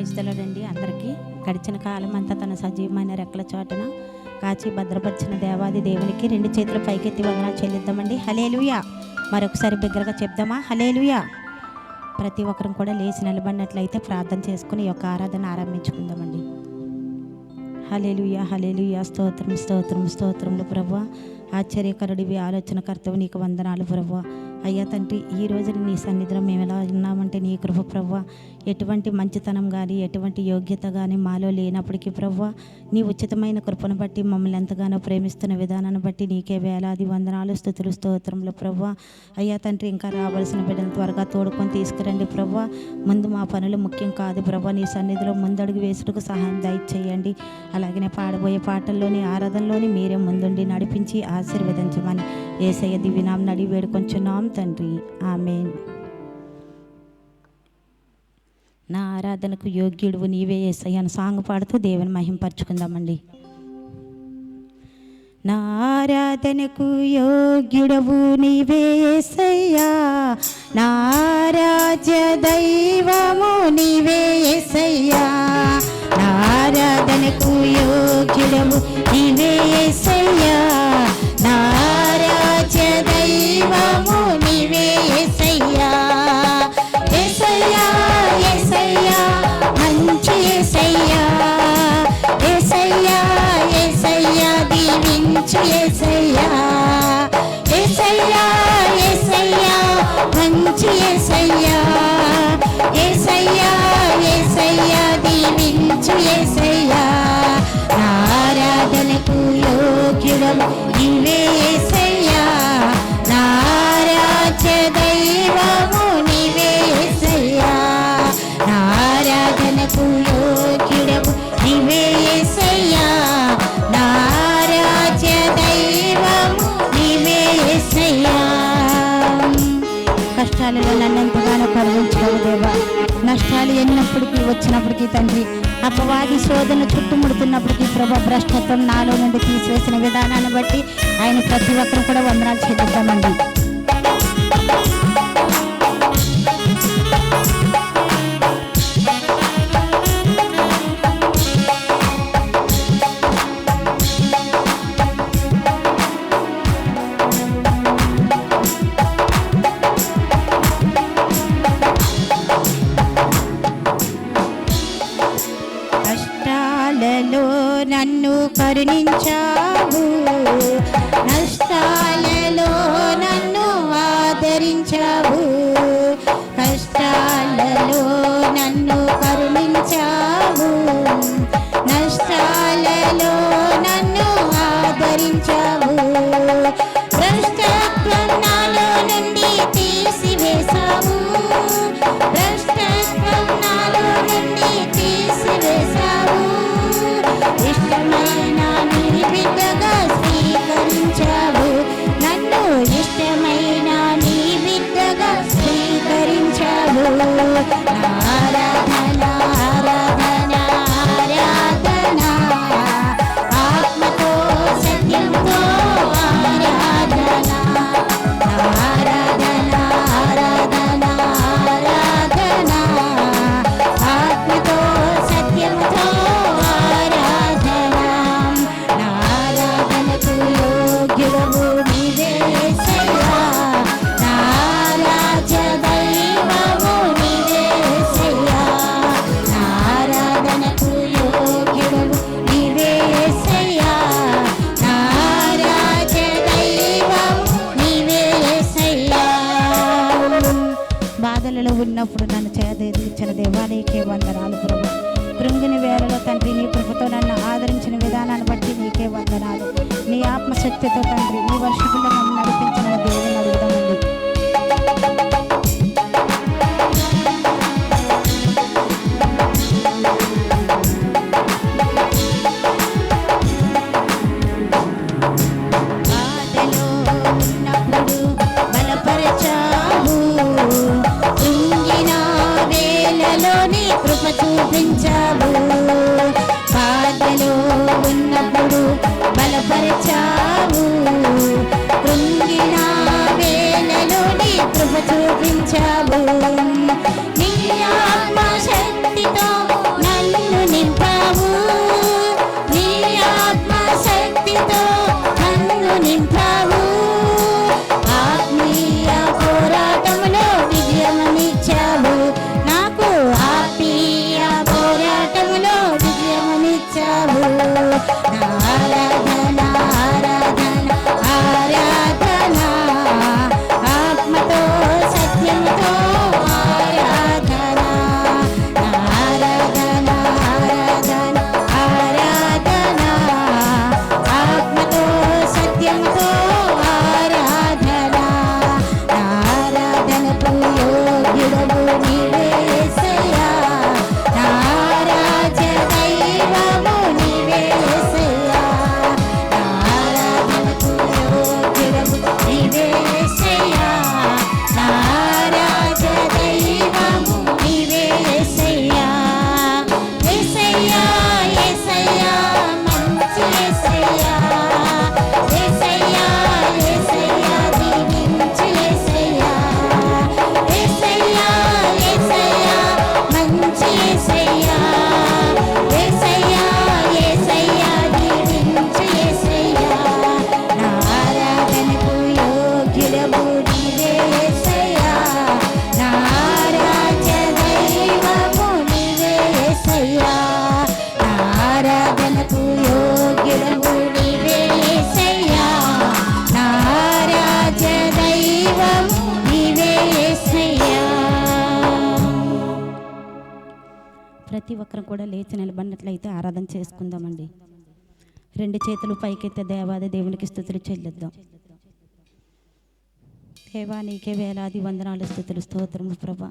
ప్రైజ్దలండి అందరికీ. గడిచిన కాలం అంతా తన సజీవమైన రెక్కల చాటున కాచి భద్రపరిచిన దేవాది దేవునికి రెండు చేతులు పైకెత్తి వందనాలు చెల్లిద్దామండి. హల్లెలూయా. మరొకసారి బిగ్గరగా చెప్దామా? హల్లెలూయా. ప్రతి ఒక్కరం కూడా లేచి నిలబడినట్లయితే ప్రార్థన చేసుకుని ఈ యొక్క ఆరాధన ఆరంభించుకుందామండి. హల్లెలూయా, హల్లెలూయా. స్తోత్రం, స్తోత్రం, స్తోత్రములు ప్రభువా. ఆశ్చర్యకరుడివి, ఆలోచనకర్తవు, నీకు వందనాలు ప్రభువా. అయ్యా తండ్రి, ఈ రోజు నీ సన్నిధిలో మేము ఎలా ఉన్నామంటే నీ కృప ప్రభువా. ఎటువంటి మంచితనం కానీ ఎటువంటి యోగ్యత కానీ మాలో లేనప్పటికీ ప్రభువా, నీ ఉచితమైన కృపను బట్టి మమ్మల్ని ఎంతగానో ప్రేమిస్తున్న విధానాన్ని బట్టి నీకే వేలాది వందనాలు, స్తుతులు, స్తోత్రములు ప్రభువా. అయ్యా తండ్రి, ఇంకా రావాల్సిన బిడ్డలు త్వరగా తోడుకొని తీసుకురండి ప్రభువా. ముందు మా పనులు ముఖ్యం కాదు ప్రభువా, నీ సన్నిధిలో ముందడుగు వేసుటకు సహాయం దయచేయండి. అలాగనే పాడబోయే పాటల్లోని ఆరాధనలోని మీరే ముందుండి నడిపించి ఆశీర్వదించమని యేసయ్య దివ్యనామమున అడిగి వేడుకొంచున్నాం తండ్రి, ఆమేన్. నా ఆరాధనకు యోగ్యుడువు నీవే యేసయ్య అని సాంగ్ పాడుతూ దేవుని మహింపరచుకుందామండి. నా ఆరాధనకు యోగ్యుడవు నీవే యేసయ్యా, నా ఆరాధ్య దైవము నీవే యేసయ్యా. నా ఆరాధనకు యోగ్యుడవు నీవే యేసయ్యా, నా ఆరాధ్య దైవము నీవే యేసయ్యా. యేసయ్యా, యేసయ్యా, మంచి యేసయ్యా. యేసయ్యా, యేసయ్యా, దీవించు యేసయ్యా. యేసయ్యా, యేసయ్యా, మంచి యేసయ్యా. యేసయ్యా, యేసయ్యా, దీవించు యేసయ్యా. నా ఆరాధనకు యోగ్యుడవు నీవే యేసయ్యా, నా ఆరాధ్య దైవము నీవే యేసయ్యా. నా ఆరాధనకు యోగ్యుడవు నీవే యేసయ్యా, నా ఆరాధ్య దైవము నీవే యేసయ్యా. కష్టాలలో నన్ను ఎంతగానో కరుణించావు దేవా. నష్టాలు ఎన్నప్పటికీ వచ్చినప్పటికీ తండ్రి, అపవాది శోధన చుట్టుముడుతున్నప్పటికీ ప్రభా, భ్రష్టత్వం నాలో నుండి తీసివేసిన విధానాన్ని బట్టి ఆయన ప్రతి ఒక్కరు కూడా వందనాలు చెల్లిద్దామండి. కష్టాలలో నన్ను కరుణించావు, నష్టాలలో నన్ను ఆదరించావు. కష్టాలలో నన్ను కరుణించావు, నష్టాలలో నన్ను ఆదరించావు. భ్రష్టత్వం నాలో నుండి తీసివేశావు, భ్రష్టత్వం నాలో నుండి తీసివేశావు. ఇష్టమైన నీ బిడ్డగా స్వీకరించావు, నన్ను ఇష్టమైన నీ బిడ్డగా స్వీకరించావు. ఆరాధన, ఆరాధన, ఆరాధన, ఆత్మతో సత్యంతో ఆరాధన. ఆరాధన, ఆరాధన, ఆరాధన, ఆత్మతో సత్యంతో ఆరాధన. నా ఆరాధనకు యోగ్యుడవు నీవే యేసయ్యా, నా ఆరాధ్య దైవము నీవే యేసయ్యా. నా ఆరాధనకు యోగ్యుడవు నీవే యేసయ్యా, నా ఆరాధ్య దైవము నీవే యేసయ్యా. బాధలలో ఉన్నప్పుడు నన్ను చేదీర్చిన దేవాలయకే వందనాలు ప్రభు. కృంగిని వేళలో తండ్రి, నీ కృపతో నన్ను ఆదరించిన విధానాన్ని బట్టి నీకే వందనాలు. నీ ఆత్మశక్తితో తండ్రి, నీ వర్షకుల్లో నన్ను నడిపించిన దేవుని అడుగుదామండి. బాధలో ఉన్నప్పుడు బలపరచావు, కృంగిన వేళలో నీ కృప చూపించావు. బాధలో ఉన్నప్పుడు బలపరచావు, కృంగిన వేళలో నీ కృప చూపించావు. నీ ఆత్మశక్తితో ప్రతి ఒక్కరు కూడా లేచి నిలబడినట్లయితే ఆరాధన చేసుకుందామండి. రెండు చేతులు పైకెత్తే దేవాది దేవునికి స్తుతులు చెల్లిద్దాం. దేవా నీకే వేలాది వందనాలు స్తుతులు స్తోత్రములు ప్రభా.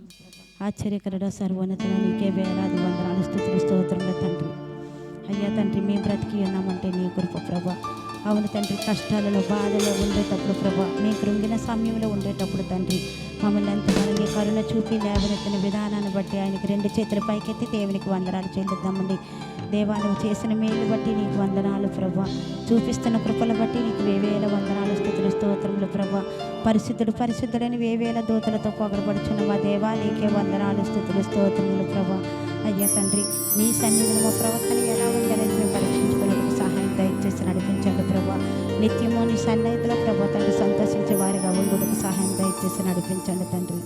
ఆశ్చర్యకరుడ సర్వోన్నతుడ నీకే వేలాది వందనాలు స్తుతులు స్తోత్రములు తండ్రి. అయ్యా తండ్రి మేము బ్రతికి ఉన్నామంటే నీ కృప ప్రభా. అవును తండ్రి, కష్టాలలో బాధలో ఉండేటప్పుడు ప్రభా, నీ కృంగిన సమయంలో ఉండేటప్పుడు తండ్రి మమ్మల్ని ఎంతగానో నీ కరుణ చూపి లేవనెత్తిన విధానాన్ని బట్టి ఆయనకి రెండు చేతుల పైకెత్తి దేవునికి వందనాలు చెల్లిద్దామండి. దేవా నువ్వు చేసిన మేలు బట్టి నీకు వందనాలు ప్రభా. చూపిస్తున్న కృపల బట్టి నీకు వేవేల వందనాలు స్తుతులు స్తోత్రములు ప్రభా. పరిశుద్ధుడని వేవేల దూతలతో పొగడబడుచున్న మా దేవా నీకే వందనాలు స్తుతులు స్తోత్రములు ప్రభా. అయ్యా తండ్రి, నీ సన్నిధిలో మా ప్రవర్తన ఎలా ఉండాలని మేము పరీక్షించుకోవడానికి సహాయం దయచేసి నడిపించండి ప్రభా. నిత్యము నీ సన్నిధిలో ప్రభా తండ్రి సంతోషించే వారిగా ఉండుటకు సహాయం దయచేసి నడిపించండి తండ్రి.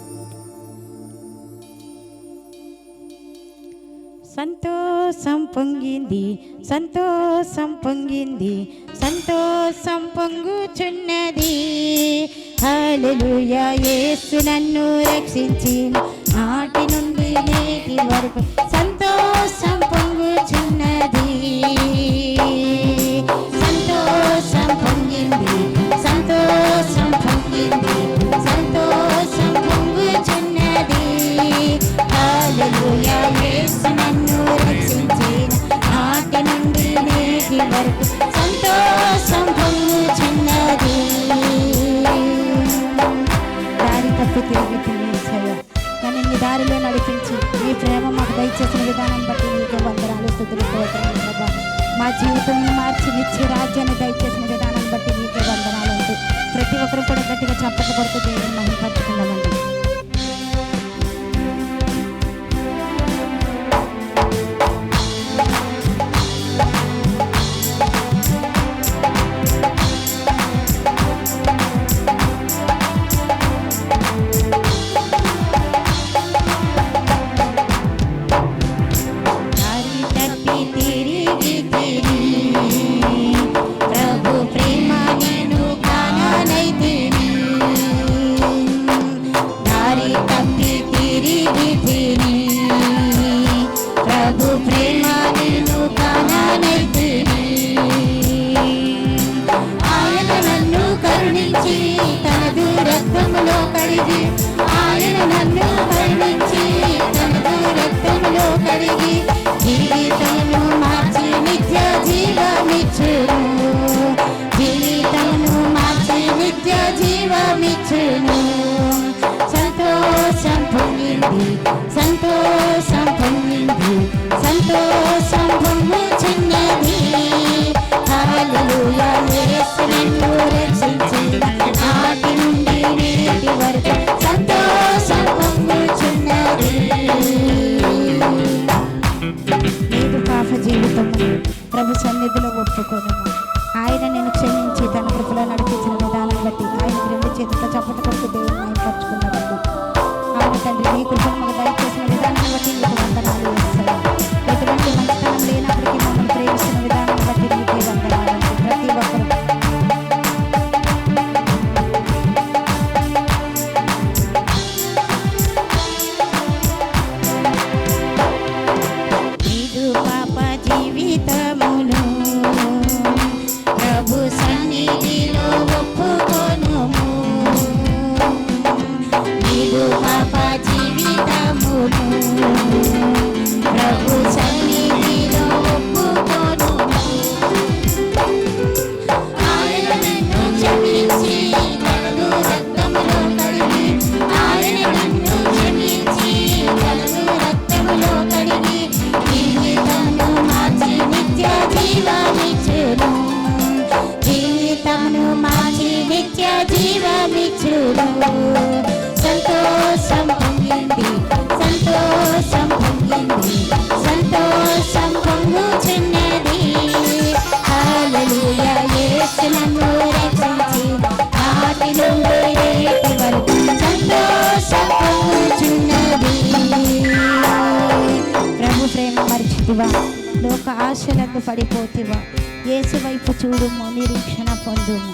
సంతోషం పొంగింది, సంతోషం పొంగింది, సంతోషం పొంగుచున్నది. హల్లెలూయా, యేసు నన్ను రక్షించిన నాటి నుండి నేటి వరకు సంతోషం పొంగుచున్నది. సంతోషం పొంగింది, సంతోషం పొంగింది, సంతోషం పొంగుచున్నది. హల్లెలూయా, యేసు నన్ను రక్షించిన నాటి నుండి నేటి వరకు సంతోషం పొంగుచున్నది. దారి తప్పి తిరిగి తినేసయ్యా, కానీ నీ దారిలో నడిపించి నీ ప్రేమ మాకు దయచేసిన విధానం బట్టి నీకు వందనాలు స్తుతులు స్తోత్రములు ప్రభా. మా జీవితం మార్చి నిత్య రాజ్యాన్ని దయచేసిన విధానం బట్టి నీకే వందనాలు అంటూ ప్రతి ఒక్కరు కూడా గట్టిగా చప్పట్లు కొడుతూ దేవుని మహిమపరచుకుందామండి. సంతోషం పొంగింది, సంతోషం పొంగింది, సంతోషం పొంగుచున్నది. హల్లెలూయా, యేసు నన్ను రక్షించిన నాటి నుండి నేటి వరకు సంతోషం పొంగుచున్నది. నీదు పాప జీవితము ప్రభు సన్నిధిలో ఒప్పుకోనము. ఆయన నేను క్షమించి తన కృపలో నడిపించిన విధానం బట్టి ఆయన రెండు చేతులతో చప్పట కొడుతూ దేవుని మహిమపరచుకున్నాడండి. అవును తండ్రి, నీ కృపను మాకు దయచేసిన విధానాన్ని బట్టి నీకు వందనాలు వేస్తాను. ఎటువంటి మంచితనం లేనప్పటికీ మమ్మల్ని ప్రేమిస్తున్న విధానం బట్టి నీకే వందనాలండి. ప్రతి ఒక్కరు నీదు పాప జీవితమును ప్రభు సన్నిధిలో ఒప్పుకొనుము. నీదు పాప జీవితమును ప్రభు సన్నిధిలో ఒప్పుకొనుము. ఆయన నన్ను క్షమించి తనదు రక్తములో కడిగి, ఆయన నన్ను క్షమించి తనదు రక్తములో కడిగి జీవితమును మార్చి నిత్య జీవమిచ్చును. జీవితమును మార్చి నిత్య జీవమిచ్చును. సంతోషం పొంగింది, సంతోషం పొంగింది, సంతోషం పొంగుచున్నది. హల్లెలూయా, యేసు నన్ను రక్షించిన నాటి నుండి నేటి వరకు సంతోషం పొంగుచున్నది. ప్రభు ప్రేమ మరిచితివా, లోక ఆశలకు పడిపోతివా, యేసు వైపు చూడుము, నిరీక్షణ పొందుము.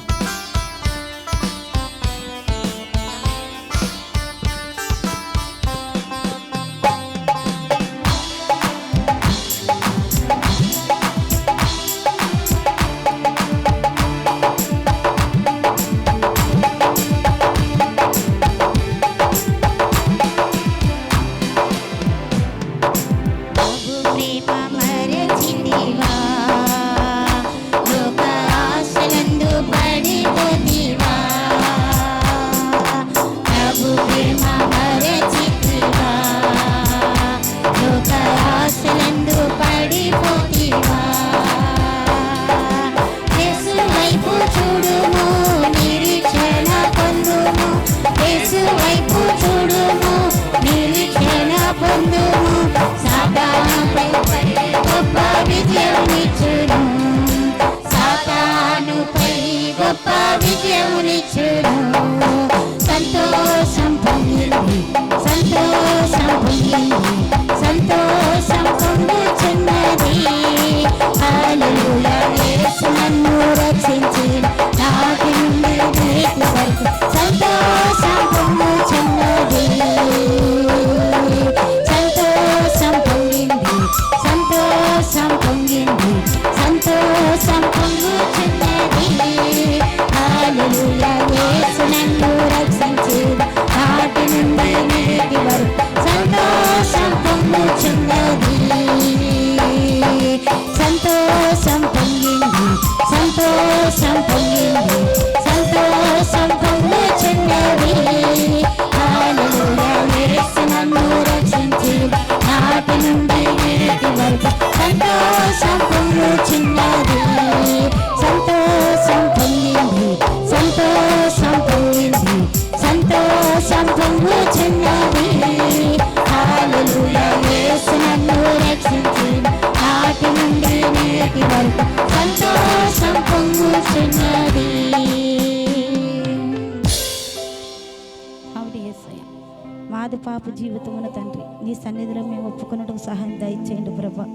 పాప జీవితమున తండ్రి నీ సన్నిధిలో మేము ఒప్పుకున్నట్టుకు సహాయం దయచేయండి ప్రభా.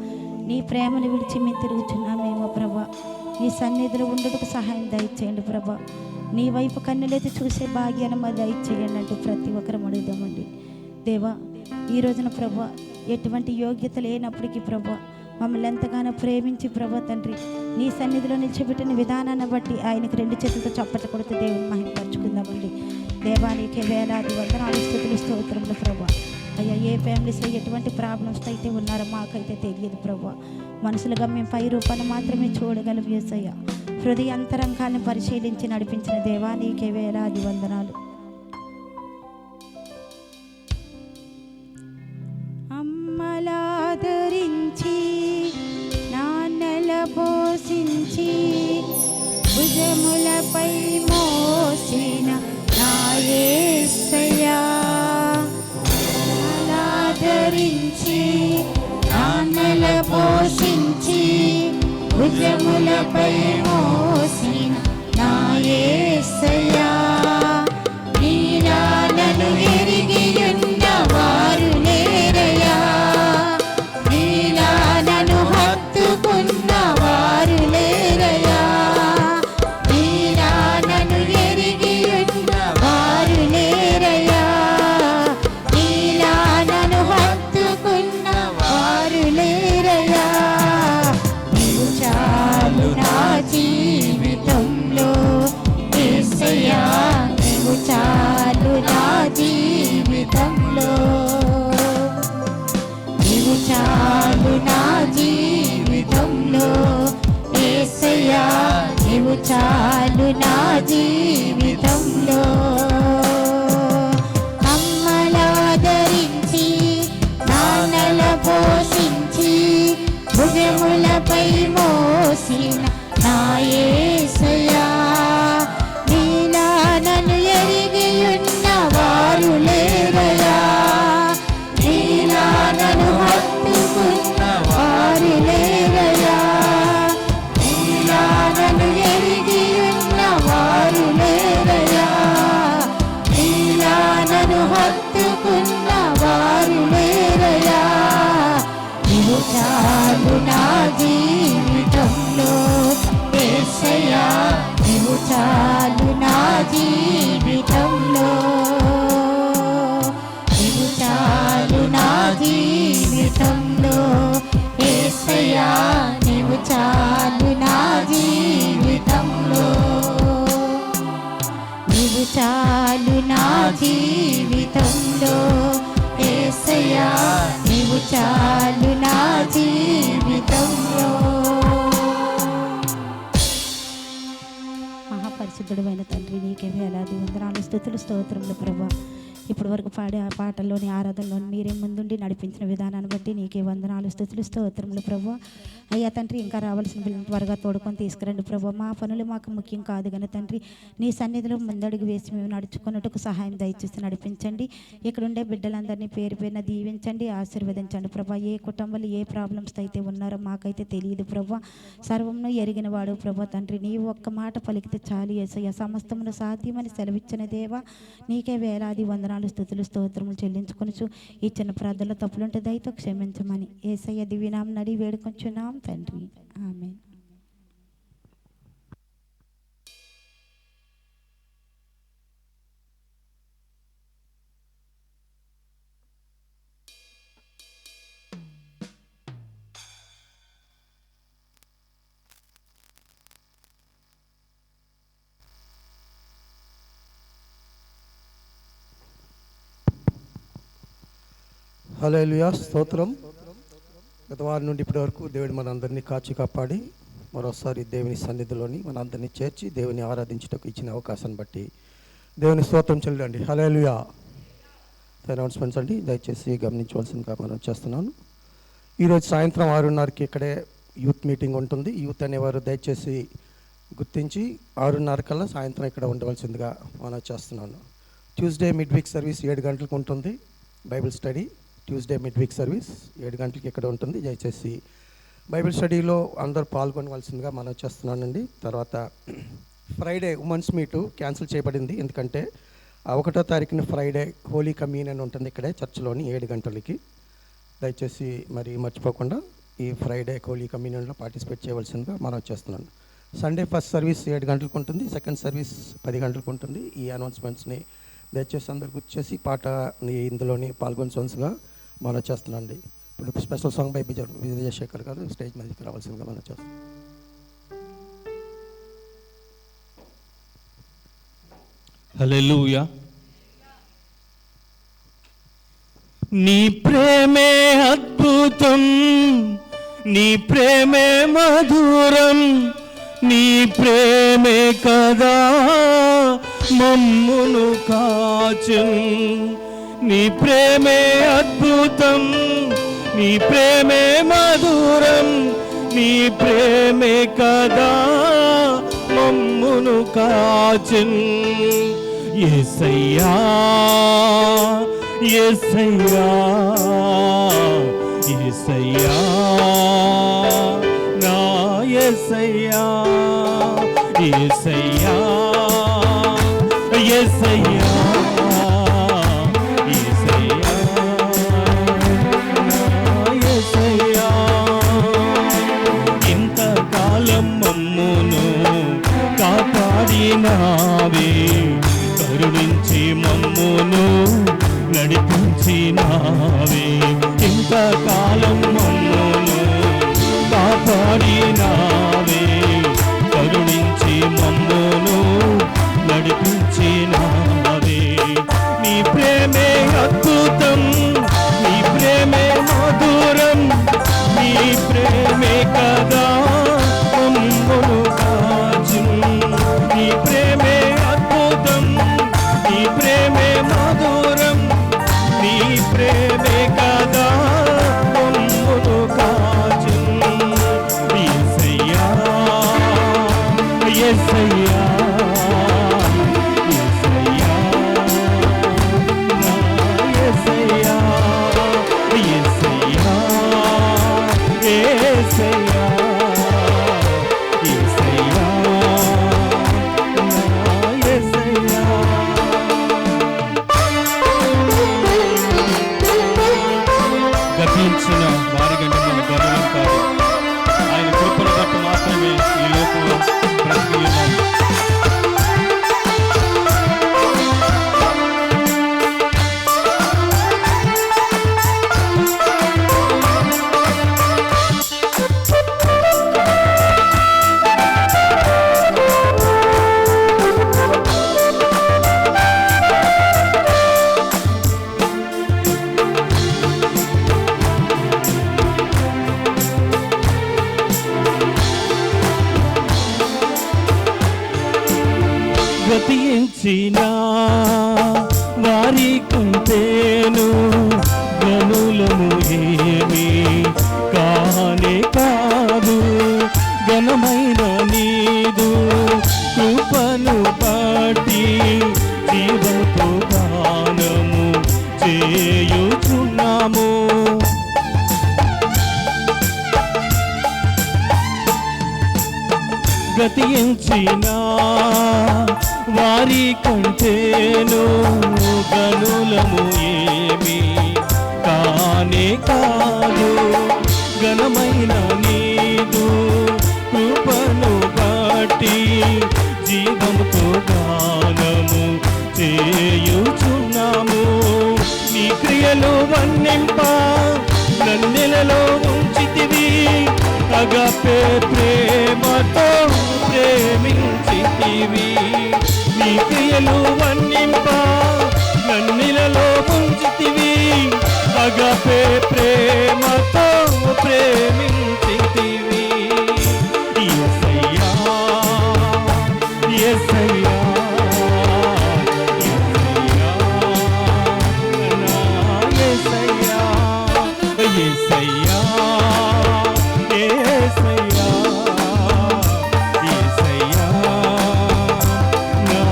నీ ప్రేమను విడిచి మేము తిరుగుతున్నామేమో ప్రభా. నీ సన్నిధిలో ఉండటకు సహాయం దయచేయండి ప్రభా. నీ వైపు కన్నులైతే చూసే భాగ్యాన్ని మా దయచేయండి అంటూ ప్రతి ఒక్కరు అడుగుదామండి. దేవా, ఈ రోజున ప్రభా ఎటువంటి యోగ్యత లేనప్పటికీ ప్రభా మమ్మల్ని ఎంతగానో ప్రేమించి ప్రభా తండ్రి నీ సన్నిధిలో నిలిచిపెట్టిన విధానాన్ని బట్టి ఆయనకు 2 చేతులతో చప్పట్లు కొడుతూ దేవుని మహిమపరచుకుందామండి. దేవానికి వేలాది వందనాలు స్తుతులు స్తోత్రములు ప్రభా. అయ్యా, ఏ ఫ్యామిలీస్లో ఎటువంటి ప్రాబ్లమ్స్ అయితే ఉన్నారో మాకైతే తెలియదు ప్రభా. మనుషులుగా మేము పై రూపాన్ని మాత్రమే చూడగలం యేసయ్య. హృదయ అంతరంగాన్ని పరిశీలించి నడిపించిన దేవానికి వేలాది వందనాలు. అమ్మలాదరించి నాన్నల పోషించి భుజములపై మోసిన నా యేసయ్యా. ఆదరించి నాన్నల పోషించి భుజములపై మోసిన నా యేసయ్యా. నీలా నన్ను ఎరిగి ఉన్న వారు లేరయ్యా. నీలా నన్ను హత్తుకున్న వారు లేరయ్యా. నీలా నన్ను ఎరిగి ఉన్న వారు లేరయ్యా. నీలా నన్ను హత్తుకున్న వారు లేరయ్యా. నీవు చాలు నా జీవితంలో యేసయ్యా. నీవు చాలు నా జీవితంలో. నీవు చాలు నా జీవితంలో యేసయ్యా. నీవు చాలు నా జీవితంలో. అమ్మలాదరించి నాన్నల పోషించి భుజములపై మోసిన నా యేసయ్యా. నీలా నన్ను ఎరిగి ఉన్న వారు లేరయ్యా. నీలా నన్ను హత్తుకున్న వారు లేరయ్యా. నీలా నన్ను ఎరిగి ఉన్న వారు లేరయ్యా. నీలా నన్ను హత్తుకున్న వారు లేరయ్యా. నీవు చాలు నా జీవితంలో యేసయ్యా. నీవు చాలు నా జీవితంలో. నీవు చాలు నా జీవితంలో యేసయ్యా. నీవు చాలు నా జీవితంలో. నీవు చాలు నా జీవితంలో యేసయ్యా. నీవు చాలు నా జీవితంలో. మహాపరిశుద్ధుడైన తండ్రి, నీకే వేలాది వందనాలు స్తుతులు స్తోత్రములు ప్రభా. ఇప్పటి వరకు పాడే ఆ పాటల్లోని ఆరాధనలోని మీరే ముందుండి నడిపించిన విధానాన్ని బట్టి నీకే వందనాలు స్తుతులు స్తోత్రములు ప్రభా. అయ్యా తండ్రి, ఇంకా రావాల్సిన పిల్లలు త్వరగా తోడుకొని తీసుకురండి ప్రభా. మా పనులు మాకు ముఖ్యం కాదు కానీ తండ్రి నీ సన్నిధిలో ముందడుగు వేసి మేము నడుచుకున్నట్టుకు సహాయం దయచేసి నడిపించండి. ఇక్కడ ఉండే బిడ్డలందరినీ పేరు పేరున దీవించండి, ఆశీర్వదించండి ప్రభా. ఏ కుటుంబాలు ఏ ప్రాబ్లమ్స్ అయితే ఉన్నారో మాకైతే తెలియదు ప్రభా. సర్వమును ఎరిగిన వాడు ప్రభా తండ్రి. నీవు ఒక్క మాట పలికితే చాలు యేసయ్య. సమస్తమును సాధ్యమని సెలవిచ్చిన దేవా, నీకే వేలాది వందనాలు స్తుతులు స్తోత్రములు చెల్లించుకొనుచు ఈ చిన్న ప్రార్థనలో తప్పులుంటే దయతో క్షమించమని యేసయ్య దివ్యనామం నడి వేడుకొంచున్నాం తండ్రి. ఆమేన్. హల్లెలూయా, స్తోత్రం. గత వారం నుండి ఇప్పటి వరకు దేవుడు మనందరినీ కాచి కాపాడి మరోసారి దేవుని సన్నిధిలోని మనందరినీ చేర్చి దేవుని ఆరాధించడానికి ఇచ్చిన అవకాశాన్ని బట్టి దేవుని స్తోత్రం చెల్లండి. హల్లెలూయా. అనౌన్స్మెంట్స్ అండి, దయచేసి గమనించవలసిందిగా మనం చేస్తున్నాను. ఈరోజు సాయంత్రం 6:30కి ఇక్కడే యూత్ మీటింగ్ ఉంటుంది. యూత్ అనేవారు దయచేసి గుర్తించి 6:30 కల్లా సాయంత్రం ఇక్కడ ఉండవలసిందిగా మనం చేస్తున్నాను. ట్యూస్డే మిడ్ వీక్ సర్వీస్ 7 గంటలకు ఉంటుంది. Bible study Tuesday mid week service 7 గంటలకి ఇక్కడ ఉంటుంది. దయచేసి బైబిల్ స్టడీలో అందరూ పాల్గొనవలసిందిగా మనం చేస్తున్నానండి. తర్వాత ఫ్రైడే ఉమెన్స్ మీటు క్యాన్సిల్ చేయబడింది, ఎందుకంటే 1వ తారీఖున ఫ్రైడే హోలీ కమ్యూనియన్ ఉంటుంది ఇక్కడే చర్చిలోని 7 గంటలకి. దయచేసి మరి మర్చిపోకుండా ఈ ఫ్రైడే హోలీ కమ్యూనియన్లో పార్టిసిపేట్ చేయవలసిందిగా మనం చేస్తున్నాను. సండే ఫస్ట్ సర్వీస్ 7 గంటలకు ఉంటుంది, సెకండ్ సర్వీస్ 10 గంటలకు ఉంటుంది. ఈ అనౌన్స్మెంట్స్ని దయచేసి అందరు గుర్తు చేసి ఇందులోని పాల్గొనవలసిందిగా మనం చేస్తున్నాండి. ఇప్పుడు స్పెషల్ సాంగ్ బై విజయశేఖర్ గారు స్టేజ్ మీదకి రావాల్సిందిగా మనం చేస్తాం. హల్లెలూయా. నీ ప్రేమే అద్భుతం, నీ ప్రేమే మధురం, నీ ప్రేమే కదా మమ్మును కాచుం. నీ ప్రేమే అద్భుతం, నీ ప్రేమే మధురం, నీ ప్రేమే కదా మమ్మును కాచుం. యేసయ్యా యేసయ్యా యేసయ్యా నా యేసయ్యా యేసయ్యా యేసయ్యా యేసయ్యా నా యేసయ్యా. ఇంతకాలం మమ్మును కాపాడినావే, కరుణించి మమ్మును నడిపించినావే. ఇంతకాలం మమ్మును కాపాడినావే, కరుణించి మమ్మును నడిపించినావే. నీ ప్రేమే అద్భుతం, నీ ప్రేమే మధురం, నీ ప్రేమే కదా మమ్మును కాచుం. నీ ప్రేమే అద్భుతం, నీ ప్రేమే మధురం, నీ ప్రేమే కదా మమ్మును కాచుం. యేసయ్యా యేసయ్యా యేసయ్యా నా యేసయ్యా యేసయ్యా యేసయ్యా యేసయ్యా నా యేసయ్యా. గతించిన వారి కంటే మన గర్వం కాదు, ఆయన కృపను బట్టి మాత్రమే ఈ లోకంలో బ్రతికి ఉన్నాం. గతించిన వారి కంటేను గనులను ఏమి కానే కాదు. ఘనమైన నీదు కృపను బట్టి జీవంతో గానము చేయుచున్నాము. గతించిన వారి కంటేను గనులము ఏమి కానే కాదు. ఘనమైన నీదు కృపను బట్టి జీవముతో గానము చేయుచున్నాము. నీ క్రియలు వర్ణింప నన్నెలలో ఉంచితివి, అగపే ప్రేమతో ప్రేమించితివి. నీ క్రియలు వర్ణింప నన్నిలలో ఉంచితివి, అగపే ప్రేమతో ప్రేమించితివి. యేసయ్యా యేసయ్యా యేసయ్యా నా యేసయ్యా యేసయ్యా యేసయ్యా యేసయ్యా నా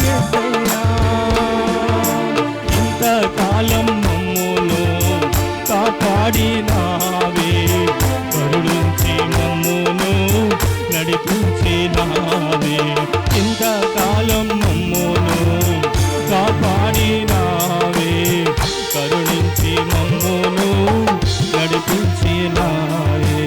యేసయ్యా. ఇంతకాలం మమ్మును కాపాడినావే, కరుణించి మమ్మును నడిపించినావే. ఇంతకాలం మమ్మును కాపాడినావే, जाए।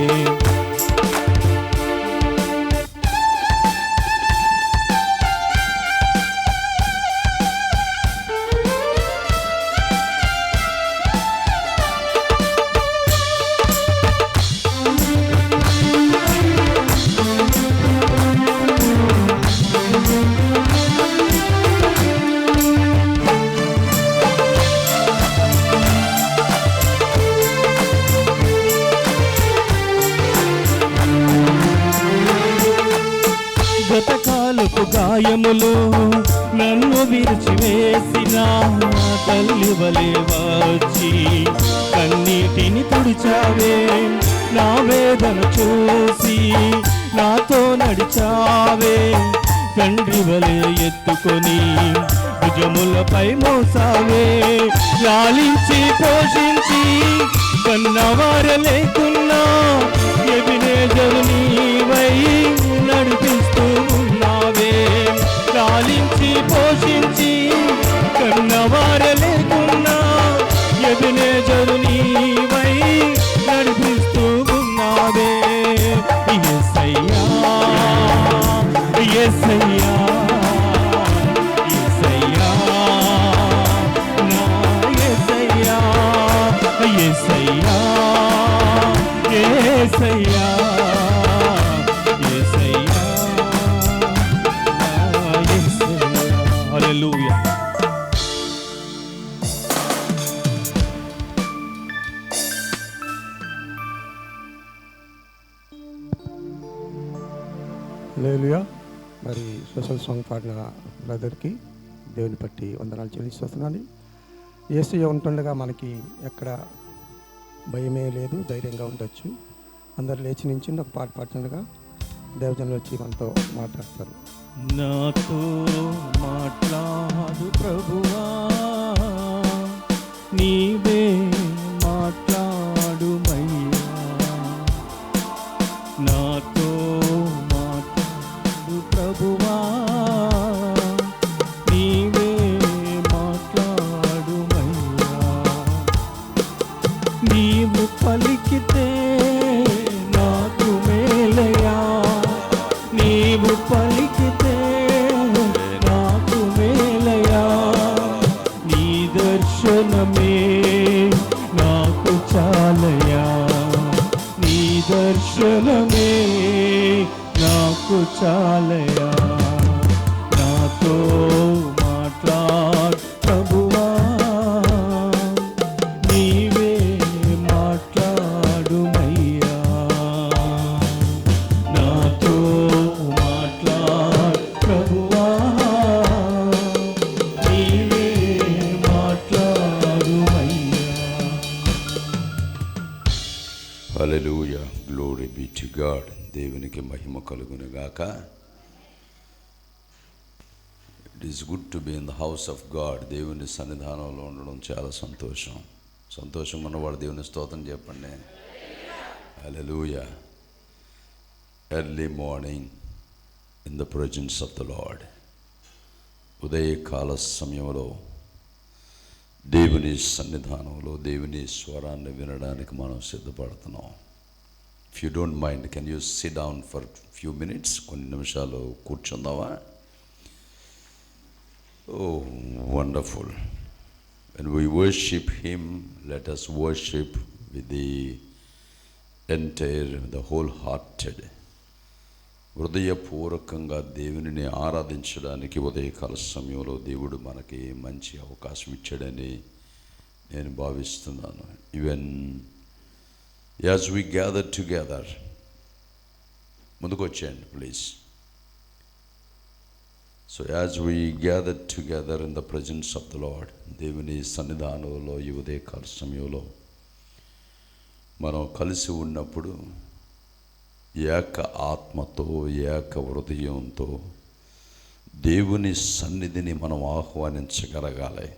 గతకాలపు గాయములు నన్ను విరిచివేసిన తల్లి వలె వచ్చి కన్నీటిని తుడిచావే, నా వేదన చూసి నాతో నడిచావే, తండ్రి వలె ఎత్తుకొని భుజములపై మోసావే, లాలించి పోషించి కన్నవారు లేకున్నా ఎబినేజరు నీవై నడిపిస్తూ ఉన్నావే, లాలించి పోషించి కన్నవారు లేకున్నా ఎబినేజరు నీవై నడిపిస్తూ ఉన్నావే. యేసయ్యా యేసయ్యా యేసయ్యా నా యేసయ్యా యేసయ్యా యేసయ్యా యేసయ్యా నా యేసయ్యా. హల్లెలూయా. హల్లెలూయా. మరి స్పెషల్ సాంగ్ పాడిన బ్రదర్కి దేవుని బట్టి వందనాలు చెల్లిస్తున్నాను. యేసయ్య ఉంటుండగా మనకి ఎక్కడ భయమే లేదు, ధైర్యంగా ఉండొచ్చు. అందరు లేచి నుంచి ఒక పాట పాడుతుండగా దేవజనులు వచ్చి మనతో మాట్లాడతారు. నాతో మాట్లాడు ప్రభువా, నీవే మాట్లాడు మయ్యా, నాతో మాట్లాడు ప్రభువా, నీవే మాట్లాడు మయ్యా, నీవు పలికితే నాకు మేలయా, నీవు పలికితే నాకు మేలయా, నీ దర్శనమే నాకు చాలయా, నీ దర్శనమే నాకు చాలయా, నాతో మాట్లాడు ప్రభువా, నీవే మాట్లాడు మయ్యా, నాతో మాట్లాడు ప్రభువా, నీవే మాట్లాడు మయ్యా. హల్లెలూయా, గ్లోరీ బి టు గాడ్. దేవునికి మహిమ కలుగును గాక. It is good to be in the house of God. దేవుని సన్నిధానంలో ఉండడం చాలా సంతోషం. సంతోషం ఉన్నవాడు దేవుని స్తోత్రం చెప్పండి. Hallelujah. Early morning in the presence of the Lord. ఉదయకాల సమయంలో దేవుని సన్నిధానంలో దేవుని స్వరాన్ని వినడానికి మనం సిద్ధపడుతున్నాం. If you don't mind, can you sit down for few minutes? కొన్ని నిమిషాలు కూర్చుందామా? Oh wonderful. When we worship him, let us worship with the whole-hearted. హృదయపూర్వకంగా దేవునిని ఆరాధించడానికి ఉదయకాల సమయంలో దేవుడు మనకి మంచి అవకాశం ఇచ్చాడని నేను భావిస్తున్నాను. Even as we gather together, ముందుకు వచ్చేయండి please. So as we gather together in the presence of the lord, దేవుని సన్నిధానంలో ఈ ఉదయకాల సమయంలో మనం కలిసి ఉన్నప్పుడు ఏక ఆత్మతో ఏక హృదయంతో దేవుని సన్నిధిని మనం ఆహ్వానించగలగాలి.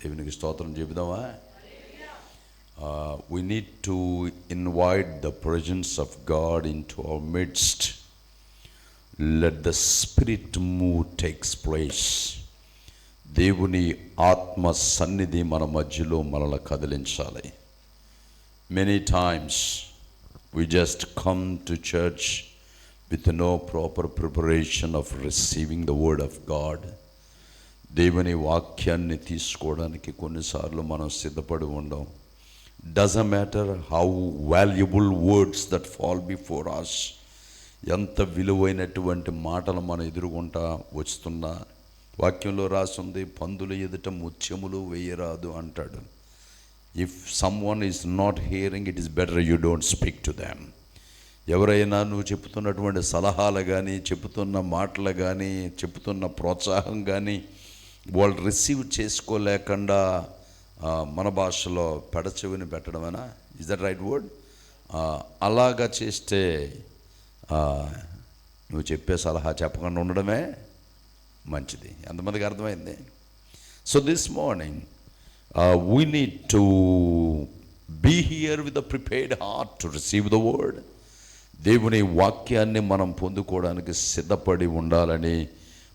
దేవునికి స్తోత్రం చెబుదామా? We need to invite the presence of God into our midst. Let the spirit move takes place. దేవుని ఆత్మ సన్నిధి మన మధ్యలో మనల్ని కదిలించాలి. Many times We just come to church with no proper preparation of receiving the word of God. దేవుని వాక్యాన్ని తీసుకోవడానికి కొన్నిసార్లు మనం సిద్ధపడి ఉండం. Doesn't matter how valuable words that fall before us, ఎంత విలువైనటువంటి మాటలు మన ఎదురుగుంటా వస్తున్నా, వాక్యంలో రాసుంది, పందుల ఎదుట ముత్యములు వేయరాదు అంటాడు. If someone is not hearing, it is better you don't speak to them. ఎవరైనా నువ్వు చెబుతున్నటువంటి సలహాలు కానీ, చెబుతున్న మాటలు కానీ, చెబుతున్న ప్రోత్సాహం కానీ వాళ్ళు రిసీవ్ చేసుకోలేకుండా మన భాషలో పెడచెవిని పెట్టడమేనా? Is that right word? అలాగా చేస్తే నువ్వు చెప్పే సలహా చెప్పకుండా ఉండడమే మంచిది. ఎంతమందికి అర్థమైంది? So this morning we need to be here with a prepared heart to receive the word. దేవుని వాక్యాన్ని మనం పొందుకోవడానికి సిద్ధపడి ఉండాలని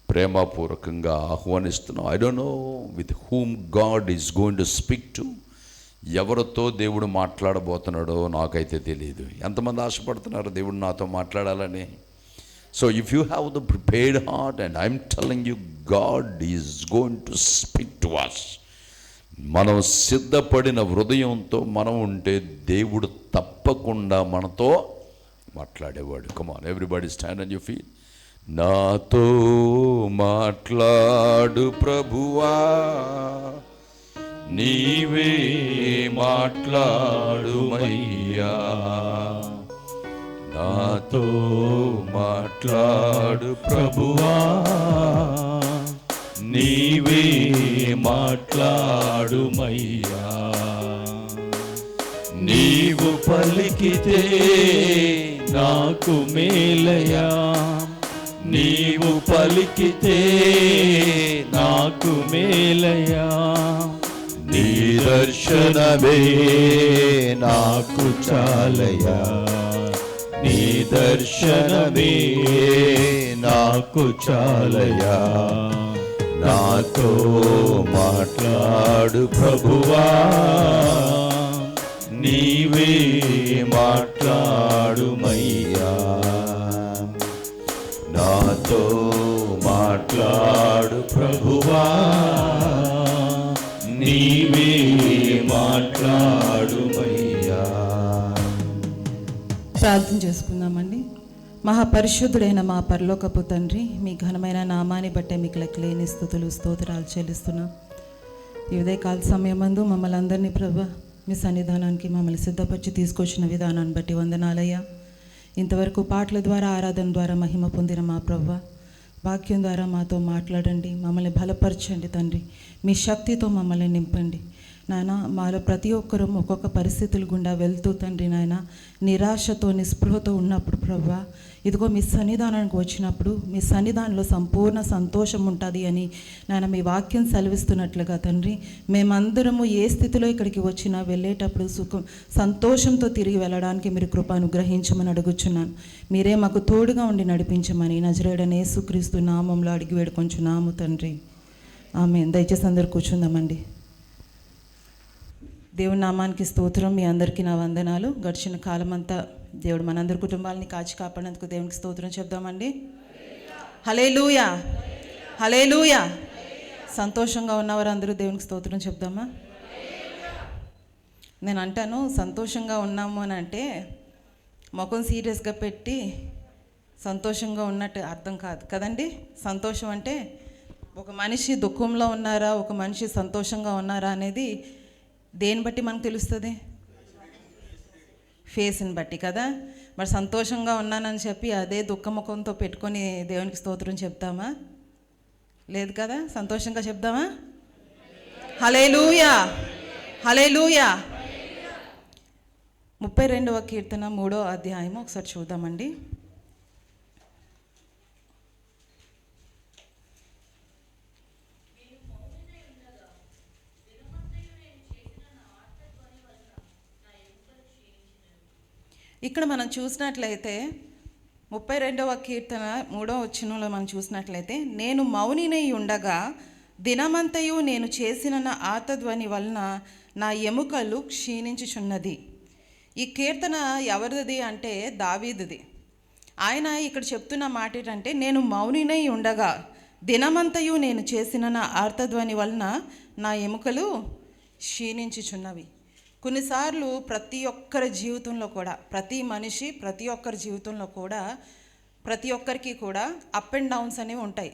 ప్రేమపూర్వకంగా ఆహ్వానిస్తున్నాం. I don't know with whom God is going to speak to. ఎవరితో దేవుడు మాట్లాడబోతున్నాడో నాకైతే తెలియదు. ఎంతమంది ఆశపడుతున్నారు దేవుడు నాతో మాట్లాడాలని? So if you have the prepared heart, and I'm telling you, God is going to speak to us. మనం సిద్ధపడిన హృదయంతో మనం ఉంటే దేవుడు తప్పకుండా మనతో మాట్లాడేవాడు. Come on everybody, stand on your feet. నాతో మాట్లాడు ప్రభువా, నీవే మాట్లాడుమయ్యా. నాతో మాట్లాడు ప్రభువా, నీవే మాట్లాడుమయ్యా. నీవు పలికితే నాకు మేలయా, నీవు పలికితే నాకు మేలయా. నీ దర్శనమే నాకు చాలయా, నీ దర్శనమే నాకు చాలయా. నాతో మాట్లాడు ప్రభువా, నీవే మాట్లాడుమయ్యా. నాతో మాట్లాడు ప్రభువా, నీవే మాట్లాడుమయ్యా. ప్రార్థన చేసుకుందామండి. మహాపరిశుద్ధుడైన మా పరలోకపు తండ్రి, మీ ఘనమైన నామాన్ని బట్టే మీకు లెక్కలేని స్తుతులు స్తోత్రాలు చెల్లిస్తున్నాం. ఈ ఉదయకాల సమయమందు మమ్మల్ని అందరినీ ప్రభా మీ సన్నిధానానికి మమ్మల్ని సిద్ధపరిచి తీసుకొచ్చిన విధానాన్ని బట్టి వందనాలయ్యా. ఇంతవరకు పాటల ద్వారా, ఆరాధన ద్వారా మహిమ పొందిన మా ప్రభువా, వాక్యం ద్వారా మాతో మాట్లాడండి, మమ్మల్ని బలపరచండి తండ్రి. మీ శక్తితో మమ్మల్ని నింపండి నాయన. మాలో ప్రతి ఒక్కరూ ఒక్కొక్క పరిస్థితుల గుండా వెళ్తూ తండ్రి నాయన, నిరాశతో నిస్పృహతో ఉన్నప్పుడు ప్రభువా, ఇదిగో మీ సన్నిధానానికి వచ్చినప్పుడు మీ సన్నిధానంలో సంపూర్ణ సంతోషం ఉంటుంది అని నాయన మీ వాక్యం సెలవిస్తున్నట్లుగా తండ్రి, మేమందరము ఏ స్థితిలో ఇక్కడికి వచ్చినా వెళ్ళేటప్పుడు సంతోషంతో తిరిగి వెళ్ళడానికి మీరు కృప అనుగ్రహించమని అడుగుచున్నాను. మీరే మాకు తోడుగా ఉండి నడిపించమని నజరేయుడైన యేసుక్రీస్తు నామంలో అడిగి వేడుకొంచున్నాము తండ్రి, ఆమేన్. దయచేసి అందరూ కూర్చుందామండి. దేవుని నామానికి స్తోత్రం. మీ అందరికీ నా వందనాలు. గడిచిన కాలం అంతా దేవుడు మనందరి కుటుంబాలని కాచి కాపాడినందుకు దేవునికి స్తోత్రం చెప్దామండి. హల్లెలూయా, హల్లెలూయా. సంతోషంగా ఉన్నవారు అందరూ దేవునికి స్తోత్రం చెప్దామా? నేను అంటాను, సంతోషంగా ఉన్నాము అని అంటే ముఖం సీరియస్గా పెట్టి సంతోషంగా ఉన్నట్టు అర్థం కాదు కదండి. సంతోషం అంటే ఒక మనిషి దుఃఖంలో ఉన్నారా, ఒక మనిషి సంతోషంగా ఉన్నారా అనేది దేని బట్టి మనకు తెలుస్తుంది? ఫేస్ని బట్టి కదా. మరి సంతోషంగా ఉన్నానని చెప్పి అదే దుఃఖముఖంతో పెట్టుకొని దేవునికి స్తోత్రం చెప్తామా? లేదు కదా. సంతోషంగా చెప్దామా? హల్లెలూయా, హల్లెలూయా. 32వ కీర్తన 3వ అధ్యాయము ఒకసారి చూద్దామండి. ఇక్కడ మనం చూసినట్లయితే 32వ కీర్తన 3వ వచనంలో మనం చూసినట్లయితే, నేను మౌనినై ఉండగా దినమంతయు నేను చేసిన నా ఆర్తధ్వని వలన నా ఎముకలు క్షీణించుచున్నది. ఈ కీర్తన ఎవరిది అంటే దావీదుది. ఆయన ఇక్కడ చెప్తున్న మాట ఏంటంటే, నేను మౌనినై ఉండగా దినమంతయు నేను చేసిన నా ఆర్తధ్వని వలన నా ఎముకలు క్షీణించుచున్నవి. కొన్నిసార్లు ప్రతి ఒక్కరి జీవితంలో కూడా, ప్రతి మనిషి ప్రతి ఒక్కరి జీవితంలో కూడా, ప్రతి ఒక్కరికి కూడా అప్ అండ్ డౌన్స్ అనేవి ఉంటాయి.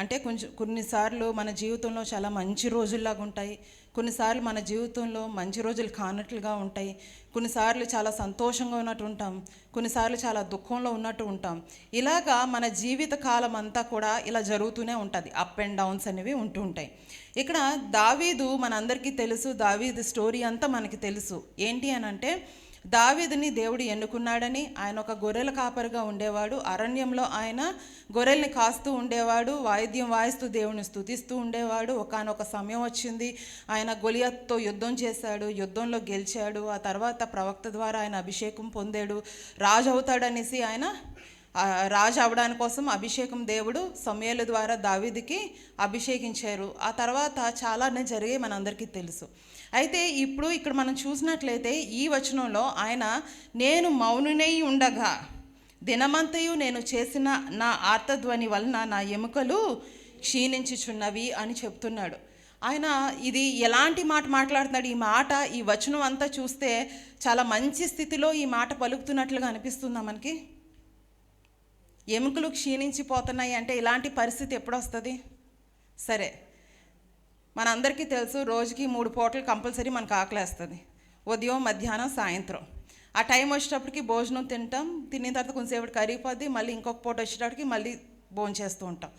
అంటే కొన్నిసార్లు మన జీవితంలో చాలా మంచి రోజుల్లాగా ఉంటాయి, కొన్నిసార్లు మన జీవితంలో మంచి రోజులు కానట్లుగా ఉంటాయి, కొన్నిసార్లు చాలా సంతోషంగా ఉన్నట్టు ఉంటాం, కొన్నిసార్లు చాలా దుఃఖంలో ఉన్నట్టు ఉంటాం. ఇలాగా మన జీవిత కాలం అంతా కూడా ఇలా జరుగుతూనే ఉంటుంది. అప్ అండ్ డౌన్స్ అనేవి ఉంటూ ఉంటాయి. ఇక్కడ దావీదు మనందరికీ తెలుసు, దావీదు స్టోరీ అంతా మనకి తెలుసు. ఏంటి అని అంటే, దావీదుని దేవుడు ఎన్నుకున్నాడని. ఆయన ఒక గొర్రెల కాపరిగా ఉండేవాడు. అరణ్యంలో ఆయన గొర్రెల్ని కాస్తూ ఉండేవాడు, వాయిద్యం వాయిస్తూ దేవుని స్తుతిస్తూ ఉండేవాడు. ఒకానొక సమయం వచ్చింది, ఆయన గొలియత్తో యుద్ధం చేశాడు, యుద్ధంలో గెలిచాడు. ఆ తర్వాత ప్రవక్త ద్వారా ఆయన అభిషేకం పొందాడు, రాజు అవుతాడనేసి ఆయన రాజు అవడానికి కోసం అభిషేకం దేవుడు సమూయేలు ద్వారా దావీదుకి అభిషేకించారు. ఆ తర్వాత చాలానే జరిగాయి, మనందరికీ తెలుసు. అయితే ఇప్పుడు ఇక్కడ మనం చూసినట్లయితే ఈ వచనంలో ఆయన నేను మౌనునై ఉండగా దినమంతయు నేను చేసిన నా ఆర్తధ్వని వలన నా ఎముకలు క్షీణించుచున్నవి అని చెప్తున్నాడు. ఆయన ఇది ఎలాంటి మాట మాట్లాడుతున్నాడు? ఈ మాట, ఈ వచనం అంతా చూస్తే చాలా మంచి స్థితిలో ఈ మాట పలుకుతున్నట్లుగా అనిపిస్తుందా మనకి? ఎముకలు క్షీణించిపోతున్నాయి అంటే ఇలాంటి పరిస్థితి ఎప్పుడు వస్తుంది? సరే, మనందరికీ తెలుసు, రోజుకి 3 పూటలు కంపల్సరీ మనకు ఆకలేస్తుంది. ఉదయం, మధ్యాహ్నం, సాయంత్రం. ఆ టైం వచ్చేటప్పటికి భోజనం తింటాం, తిన్న తర్వాత కొంచెంసేపు కరిగిపోద్ది, మళ్ళీ ఇంకొక పూట వచ్చేటప్పటికి మళ్ళీ భోజనం చేస్తూ ఉంటాం.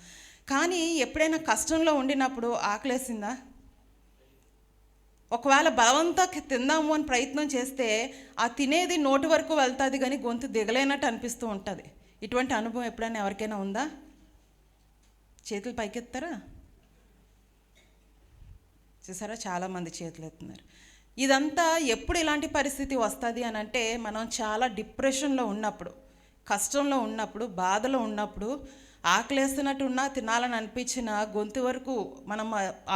కానీ ఎప్పుడైనా కష్టంలో ఉండినప్పుడు ఆకలేసిందా? ఒకవేళ బలవంతంగా తిందాము అని ప్రయత్నం చేస్తే ఆ తినేది నోటి వరకు వెళ్తుంది కానీ గొంతు దిగలేనట్టు అనిపిస్తూ ఉంటుంది. ఇటువంటి అనుభవం ఎప్పుడైనా ఎవరికైనా ఉందా? చేతులు పైకెత్తారా? చూసారా, చాలామంది చేతులు ఎత్తున్నారు. ఇదంతా ఎప్పుడు ఇలాంటి పరిస్థితి వస్తుంది అని అంటే, మనం చాలా డిప్రెషన్లో ఉన్నప్పుడు, కష్టంలో ఉన్నప్పుడు, బాధలో ఉన్నప్పుడు, ఆకలేస్తున్నట్టు ఉన్నా, తినాలని అనిపించిన గొంతు వరకు మనం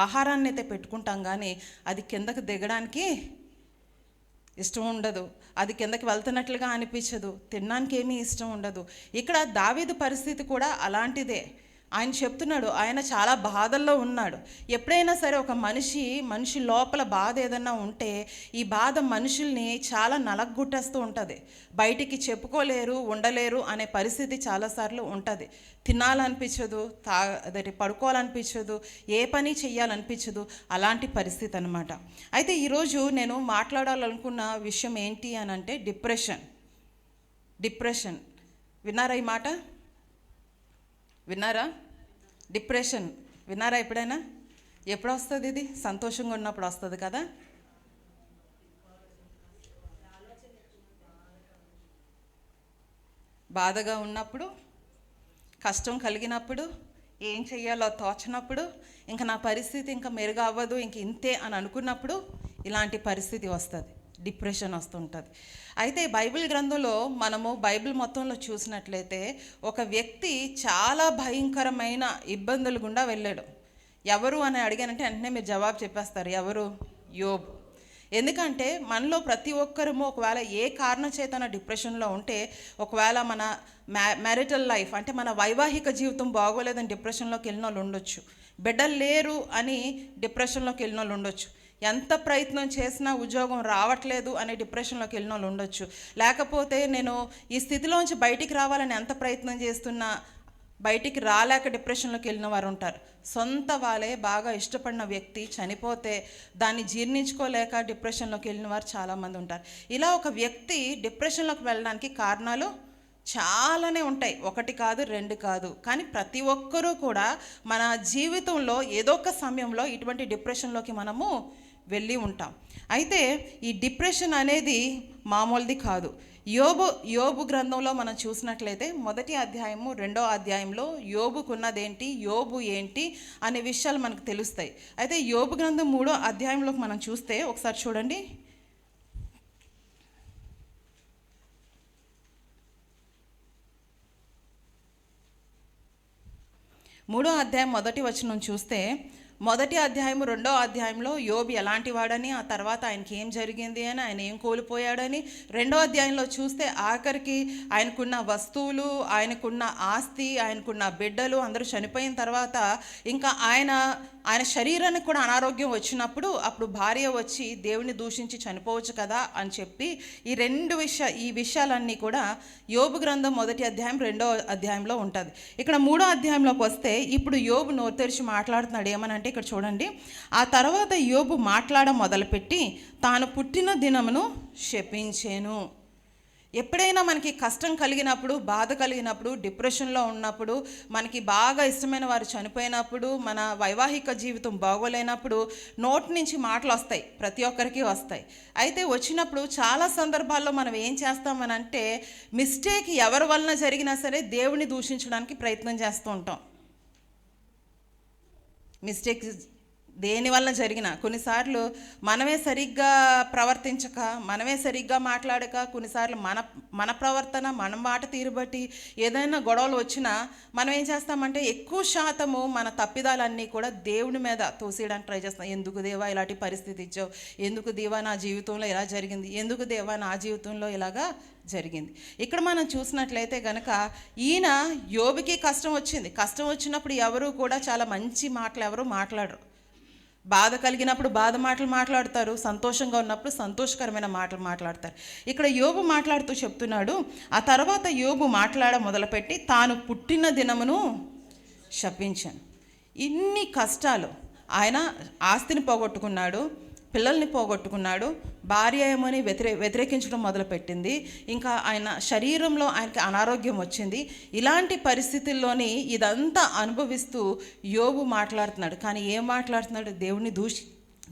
ఆహారాన్ని అయితే పెట్టుకుంటాం, కానీ అది కిందకు దిగడానికి ఇష్టం ఉండదు, అది కిందకి వెళ్తున్నట్లుగా అనిపించదు, తినడానికి ఏమీ ఇష్టం ఉండదు. ఇక్కడ దావీదు పరిస్థితి కూడా అలాంటిదే. ఆయన చెప్తున్నాడు, ఆయన చాలా బాధల్లో ఉన్నాడు. ఎప్పుడైనా సరే ఒక మనిషి లోపల బాధ ఏదన్నా ఉంటే ఈ బాధ మనుషుల్ని చాలా నలగొట్టేస్తూ ఉంటుంది. బయటికి చెప్పుకోలేరు, ఉండలేరు అనే పరిస్థితి చాలాసార్లు ఉంటుంది. తినాలనిపించదు, పడుకోవాలనిపించదు, ఏ పని చెయ్యాలనిపించదు, అలాంటి పరిస్థితి అన్నమాట. అయితే ఈరోజు నేను మాట్లాడాలనుకున్న విషయం ఏంటి అని అంటే డిప్రెషన్. విన్నారా ఈ మాట? విన్నారా? డిప్రెషన్ విన్నారా ఎప్పుడైనా? ఎప్పుడు వస్తుంది ఇది? సంతోషంగా ఉన్నప్పుడు వస్తుంది కదా. బాధగా ఉన్నప్పుడు, కష్టం కలిగినప్పుడు, ఏం చెయ్యాలో తోచనప్పుడు, ఇంకా నా పరిస్థితి ఇంకా మెరుగు అవ్వదు, ఇంక ఇంతే అని అనుకున్నప్పుడు ఇలాంటి పరిస్థితి వస్తుంది, డిప్రెషన్ వస్తుంటుంది. అయితే బైబిల్ గ్రంథంలో మనము బైబిల్ మొత్తంలో చూసినట్లయితే ఒక వ్యక్తి చాలా భయంకరమైన ఇబ్బందులు గుండా వెళ్ళాడు. ఎవరు అని అడిగానంటే వెంటనే మీరు జవాబు చెప్పేస్తారు, ఎవరు? యోబు. ఎందుకంటే మనలో ప్రతి ఒక్కరము ఒకవేళ ఏ కారణం చేతన డిప్రెషన్లో ఉంటే, ఒకవేళ మన మ్యారిటల్ లైఫ్ అంటే మన వైవాహిక జీవితం బాగోలేదని డిప్రెషన్లోకి వెళ్ళిన వాళ్ళు ఉండొచ్చు, బిడ్డలు లేరు అని డిప్రెషన్లోకి వెళ్ళిన వాళ్ళు ఉండొచ్చు, ఎంత ప్రయత్నం చేసినా ఉద్యోగం రావట్లేదు అనే డిప్రెషన్లోకి వెళ్ళిన వాళ్ళు ఉండొచ్చు, లేకపోతే నేను ఈ స్థితిలోంచి బయటికి రావాలని ఎంత ప్రయత్నం చేస్తున్నా బయటికి రాలేక డిప్రెషన్లోకి వెళ్ళిన వారు ఉంటారు. సొంత వాళ్ళే బాగా ఇష్టపడిన వ్యక్తి చనిపోతే దాన్ని జీర్ణించుకోలేక డిప్రెషన్లోకి వెళ్ళిన వారు చాలామంది ఉంటారు. ఇలా ఒక వ్యక్తి డిప్రెషన్లోకి వెళ్ళడానికి కారణాలు చాలానే ఉంటాయి, 1 కాదు 2 కాదు. కానీ ప్రతి ఒక్కరూ కూడా మన జీవితంలో ఏదో ఒక సమయంలో ఇటువంటి డిప్రెషన్లోకి మనము వెళ్ళి ఉంటాం. అయితే ఈ డిప్రెషన్ అనేది మామూలుది కాదు. యోబు గ్రంథంలో మనం చూసినట్లయితే 1వ అధ్యాయము 2వ అధ్యాయంలో యోబుకున్నదేంటి, యోబు ఏంటి అనే విషయాలు మనకు తెలుస్తాయి. అయితే యోబు గ్రంథం 3వ అధ్యాయంలోకి మనం చూస్తే ఒకసారి చూడండి. 3వ అధ్యాయం 1వ వచనం చూస్తే, మొదటి అధ్యాయము 2వ అధ్యాయంలో యోబు ఎలాంటి వాడని, ఆ తర్వాత ఆయనకి ఏం జరిగింది అని, ఆయన ఏం కోల్పోయాడని, 2వ అధ్యాయంలో చూస్తే ఆఖరికి ఆయనకున్న వస్తువులు, ఆయనకున్న ఆస్తి, ఆయనకున్న బిడ్డలు అందరూ చనిపోయిన తర్వాత ఇంకా ఆయన శరీరానికి కూడా అనారోగ్యం వచ్చినప్పుడు అప్పుడు భార్య వచ్చి దేవుని దూషించి చనిపోవచ్చు కదా అని చెప్పి ఈ విషయాలన్నీ కూడా యోబు గ్రంథం 1వ అధ్యాయం 2వ అధ్యాయంలో ఉంటుంది. ఇక్కడ 3వ అధ్యాయంలోకి వస్తే ఇప్పుడు యోబు నోరు తెరిచి మాట్లాడుతున్నాడు. ఏమనంటే ఇక్కడ చూడండి, ఆ తర్వాత యోబు మాట్లాడ మొదలుపెట్టి తాను పుట్టిన దినమును శపించెను. ఎప్పుడైనా మనకి కష్టం కలిగినప్పుడు, బాధ కలిగినప్పుడు, డిప్రెషన్లో ఉన్నప్పుడు, మనకి బాగా ఇష్టమైన వారు చనిపోయినప్పుడు, మన వైవాహిక జీవితం బాగోలేనప్పుడు నోటి నుంచి మాటలు వస్తాయి, ప్రతి ఒక్కరికి వస్తాయి. అయితే వచ్చినప్పుడు చాలా సందర్భాల్లో మనం ఏం చేస్తామనంటే మిస్టేక్ ఎవరి వలన జరిగినా సరే దేవుని దూషించడానికి ప్రయత్నం చేస్తూ ఉంటాం. మిస్టేక్ దేని వల్ల జరిగినా కొన్నిసార్లు మనమే సరిగ్గా ప్రవర్తించక, మనమే సరిగ్గా మాట్లాడక, కొన్నిసార్లు మన ప్రవర్తన, మన మాట తీరు బట్టి ఏదైనా గొడవలు వచ్చినా మనం ఏం చేస్తామంటే ఎక్కువ శాతము మన తప్పిదాలన్నీ కూడా దేవుని మీద తోసేయడానికి ట్రై చేస్తాం. ఎందుకు దేవా ఇలాంటి పరిస్థితి ఇచ్చావు, ఎందుకు దేవా నా జీవితంలో ఇలా జరిగింది, ఎందుకు దేవా నా జీవితంలో ఇలాగా జరిగింది. ఇక్కడ మనం చూసినట్లయితే కనుక ఈయన యోబుకి కష్టం వచ్చింది. కష్టం వచ్చినప్పుడు ఎవరు కూడా చాలా మంచి మాటలు ఎవరు మాట్లాడరు. బాధ కలిగినప్పుడు బాధ మాటలు మాట్లాడతారు, సంతోషంగా ఉన్నప్పుడు సంతోషకరమైన మాటలు మాట్లాడతారు. ఇక్కడ యోబు మాట్లాడుతూ చెప్తున్నాడు, ఆ తర్వాత యోబు మాట్లాడ మొదలుపెట్టి తాను పుట్టిన దినమును శపించాను. ఇన్ని కష్టాలు, ఆయన ఆస్తిని పోగొట్టుకున్నాడు, పిల్లల్ని పోగొట్టుకున్నాడు, భార్య ఏమని వ్యతిరేకించడం మొదలుపెట్టింది, ఇంకా ఆయన శరీరంలో ఆయనకి అనారోగ్యం వచ్చింది. ఇలాంటి పరిస్థితుల్లోని ఇదంతా అనుభవిస్తూ యోబు మాట్లాడుతున్నాడు. కానీ ఏం మాట్లాడుతున్నాడు? దేవుణ్ణి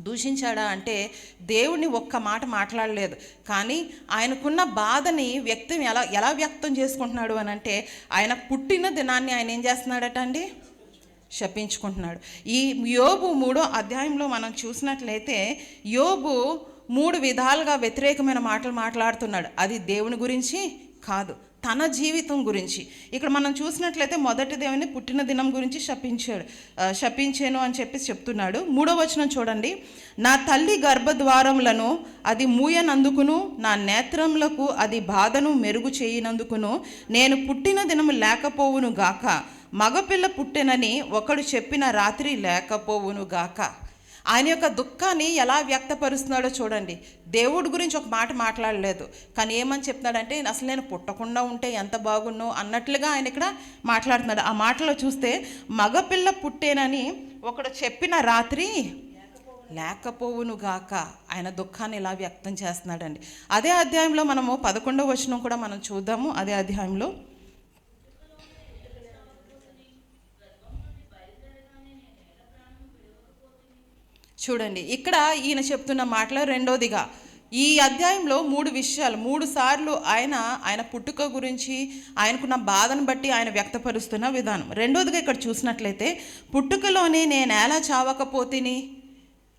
దూషించాడా అంటే దేవుణ్ణి ఒక్క మాట మాట్లాడలేదు. కానీ ఆయనకున్న బాధని ఎలా వ్యక్తం చేసుకుంటున్నాడు అని అంటే ఆయన పుట్టిన దినాన్ని ఆయన ఏం చేస్తున్నాడట అండి? శపించుకుంటున్నాడు. ఈ యోబు 3వ అధ్యాయంలో మనం చూసినట్లయితే యోబు 3 విధాలుగా వ్యతిరేకమైన మాటలు మాట్లాడుతున్నాడు. అది దేవుని గురించి కాదు, తన జీవితం గురించి. ఇక్కడ మనం చూసినట్లయితే మొదటి దేవుని పుట్టిన దినం గురించి శపించాను అని చెప్పి చెప్తున్నాడు. 3వ వచనం చూడండి, నా తల్లి గర్భద్వారములను అది మూయనందుకును, నా నేత్రములకు అది బాధను మెరుగు చేయనందుకును నేను పుట్టిన దినము లేకపోవును గాక, మగపిల్ల పుట్టెనని ఒకడు చెప్పిన రాత్రి లేకపోవును గాక. ఆయన యొక్క దుఃఖాన్ని ఎలా వ్యక్తపరుస్తున్నాడో చూడండి. దేవుడి గురించి ఒక మాట మాట్లాడలేదు, కానీ ఏమని చెప్తున్నాడంటే అసలు నేను పుట్టకుండా ఉంటే ఎంత బాగున్నో అన్నట్లుగా ఆయన ఇక్కడ మాట్లాడుతున్నాడు. ఆ మాటలో చూస్తే మగపిల్ల పుట్టేనని ఒకడు చెప్పిన రాత్రి లేకపోవును గాక, ఆయన దుఃఖాన్ని ఎలా వ్యక్తం చేస్తున్నాడండి. అదే అధ్యాయంలో మనము 11వ వచనం కూడా మనం చూద్దాము. అదే అధ్యాయంలో చూడండి, ఇక్కడ ఈయన చెప్తున్న మాటలో రెండోదిగా ఈ అధ్యాయంలో 3 విషయాలు 3 సార్లు ఆయన పుట్టుక గురించి, ఆయనకున్న బాధను బట్టి ఆయన వ్యక్తపరుస్తున్న విధానం. రెండోదిగా ఇక్కడ చూసినట్లయితే పుట్టుకలోనే నేను ఎలా చావకపోతిని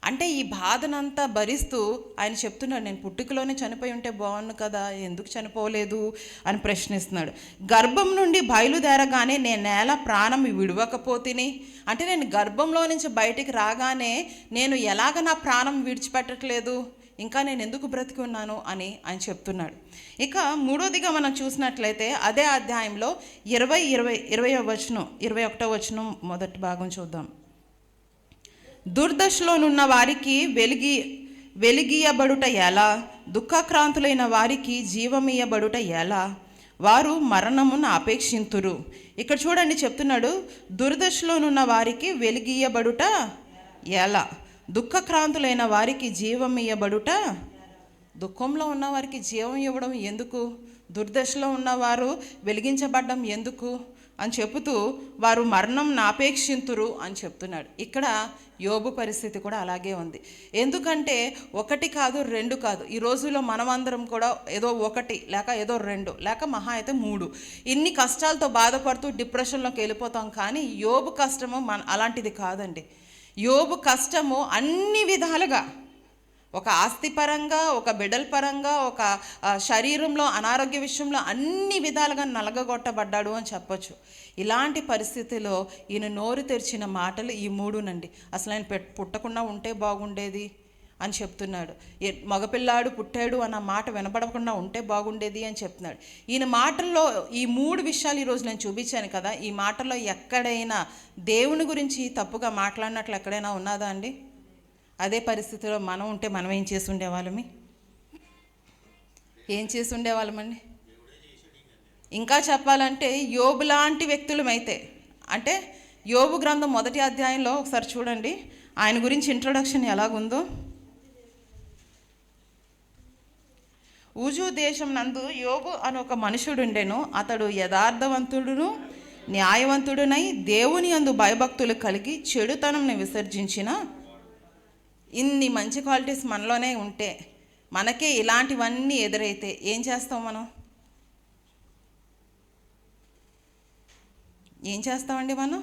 అంటే ఈ బాధనంతా భరిస్తూ ఆయన చెప్తున్నాడు, నేను పుట్టుకలోనే చనిపోయి ఉంటే బాగుండు కదా, ఎందుకు చనిపోలేదు అని ప్రశ్నిస్తున్నాడు. గర్భం నుండి బయలుదేరగానే నేను నేల ప్రాణం విడవకపోతిని అంటే నేను గర్భంలో నుంచి బయటికి రాగానే నేను ఎలాగ నా ప్రాణం విడిచిపెట్టట్లేదు, ఇంకా నేను ఎందుకు బ్రతికి ఉన్నాను అని ఆయన చెప్తున్నాడు. ఇక 3వదిగా మనం చూసినట్లయితే అదే అధ్యాయంలో 21వ వచనం మొదటి భాగం చూద్దాం. దుర్దశలోనున్న వారికి వెలిగియబడుట ఎలా, దుఃఖక్రాంతులైన వారికి జీవమియబడుట ఎలా, వారు మరణమును అపేక్షింతురు. ఇక్కడ చూడండి చెప్తున్నాడు, దుర్దశలోనున్న వారికి వెలిగియబడుట ఎలా, దుఃఖక్రాంతులైన వారికి జీవమియబడుట. దుఃఖంలో ఉన్న వారికి జీవం ఇవ్వడం ఎందుకు, దుర్దశలో ఉన్నవారు వెలిగించబడ్డం ఎందుకు అని చెబుతూ వారు మరణం నాపేక్షింతురు అని చెప్తున్నాడు. ఇక్కడ యోబు పరిస్థితి కూడా అలాగే ఉంది. ఎందుకంటే 1 కాదు 2 కాదు, ఈ రోజుల్లో మనమందరం కూడా ఏదో 1 లేక ఏదో 2 లేక మహా అయితే 3 ఇన్ని కష్టాలతో బాధపడుతూ డిప్రెషన్లోకి వెళ్ళిపోతాం. కానీ యోబు కష్టము అలాంటిది కాదండి. యోబు కష్టము అన్ని విధాలుగా ఒక ఆస్తి పరంగా, ఒక బిడ్డల పరంగా, ఒక శరీరంలో అనారోగ్య విషయంలో అన్ని విధాలుగా నలగగొట్టబడ్డాడు అని చెప్పొచ్చు. ఇలాంటి పరిస్థితిలో ఈయన నోరు తెరిచిన మాటలు ఈ మూడునండి. అసలు ఆయన పుట్టకుండా ఉంటే బాగుండేది అని చెప్తున్నాడు. మగపిల్లాడు పుట్టాడు అన్న మాట వినపడకుండా ఉంటే బాగుండేది అని చెప్తున్నాడు. ఈయన మాటల్లో ఈ 3 విషయాలు ఈరోజు నేను చూపించాను కదా, ఈ మాటల్లో ఎక్కడైనా దేవుని గురించి తప్పుగా మాట్లాడినట్లు ఎక్కడైనా ఉన్నదా అండి? అదే పరిస్థితిలో మనం ఉంటే మనం ఏం చేసి ఉండేవాళ్ళమి? ఏం చేసి ఉండేవాళ్ళమండి? ఇంకా చెప్పాలంటే యోబు లాంటి వ్యక్తులమైతే, అంటే యోబు గ్రంథం 1వ అధ్యాయంలో ఒకసారి చూడండి, ఆయన గురించి ఇంట్రొడక్షన్ ఎలాగుందో. ఊజు దేశం నందు యోబు అని ఒక మనుషుడు ఉండెను. అతడు యథార్థవంతుడును న్యాయవంతుడునై దేవుని యందు భయభక్తులు కలిగి చెడుతనంని విసర్జించిన. ఇన్ని మంచి క్వాలిటీస్ మనలోనే ఉంటే, మనకే ఇలాంటివన్నీ ఎదురైతే ఏం చేస్తాం మనం? ఏం చేస్తామండి మనం?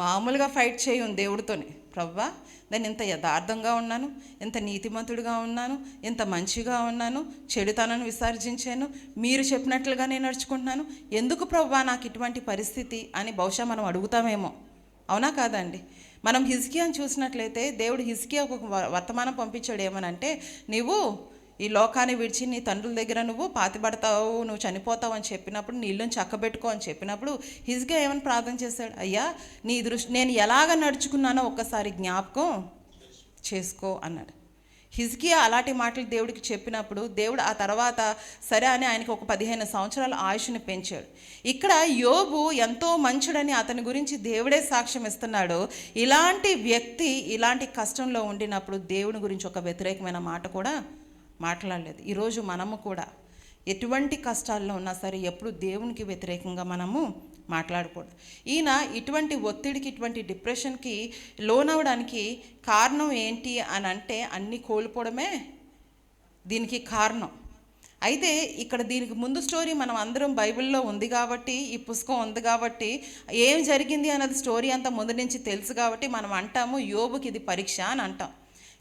మామూలుగా ఫైట్ చేయం దేవుడితోనే. ప్రవ్వా, నేను ఇంత యథార్థంగా ఉన్నాను, ఇంత నీతిమంతుడిగా ఉన్నాను, ఇంత మంచిగా ఉన్నాను, చెడుతనాన్ని విసర్జించాను, మీరు చెప్పినట్లుగా నేను నడుచుకుంటున్నాను, ఎందుకు ప్రవ్వా నాకు ఇటువంటి పరిస్థితి అని బహుశా మనం అడుగుతామేమో. అవునా కాదండి? మనం హిజ్కియాని చూసినట్లయితే దేవుడు హిజ్కియా ఒక వర్తమానం పంపించాడు. ఏమనంటే, నీవు ఈ లోకాన్ని విడిచి నీ తండ్రుల దగ్గర నువ్వు పాతిపడతావు, నువ్వు చనిపోతావు అని చెప్పినప్పుడు, నీ ఇల్లుని చక్కబెట్టుకో అని చెప్పినప్పుడు హిజ్కియా ఏమని ప్రార్థన చేశాడు? అయ్యా, నీ నేను ఎలాగ నడుచుకున్నానో ఒక్కసారి జ్ఞాపకం చేసుకో అన్నాడు. హిజ్కియా అలాంటి మాటలు దేవుడికి చెప్పినప్పుడు దేవుడు ఆ తర్వాత సరే అని ఆయనకి ఒక 15 సంవత్సరాల ఆయుష్ని పెంచాడు. ఇక్కడ యోబు ఎంతో మంచుడని అతని గురించి దేవుడే సాక్ష్యం ఇస్తున్నాడు. ఇలాంటి వ్యక్తి ఇలాంటి కష్టంలో ఉండినప్పుడు దేవుని గురించి ఒక వ్యతిరేకమైన మాట కూడా మాట్లాడలేదు. ఈరోజు మనము కూడా ఎటువంటి కష్టాల్లో ఉన్నా సరే ఎప్పుడు దేవునికి వ్యతిరేకంగా మనము మాట్లాడకూడదు. ఈయన ఇటువంటి ఒత్తిడికి, ఇటువంటి డిప్రెషన్కి లోనవడానికి కారణం ఏంటి అని అంటే, అన్నీ కోల్పోవడమే దీనికి కారణం. అయితే ఇక్కడ దీనికి ముందు స్టోరీ మనం అందరం బైబిల్లో ఉంది కాబట్టి, ఈ పుస్తకం ఉంది కాబట్టి, ఏం జరిగింది అన్నది స్టోరీ అంతా ముందు నుంచి తెలుసు కాబట్టి మనం అంటాము యోబుకి ఇది పరీక్ష అని అంటాం.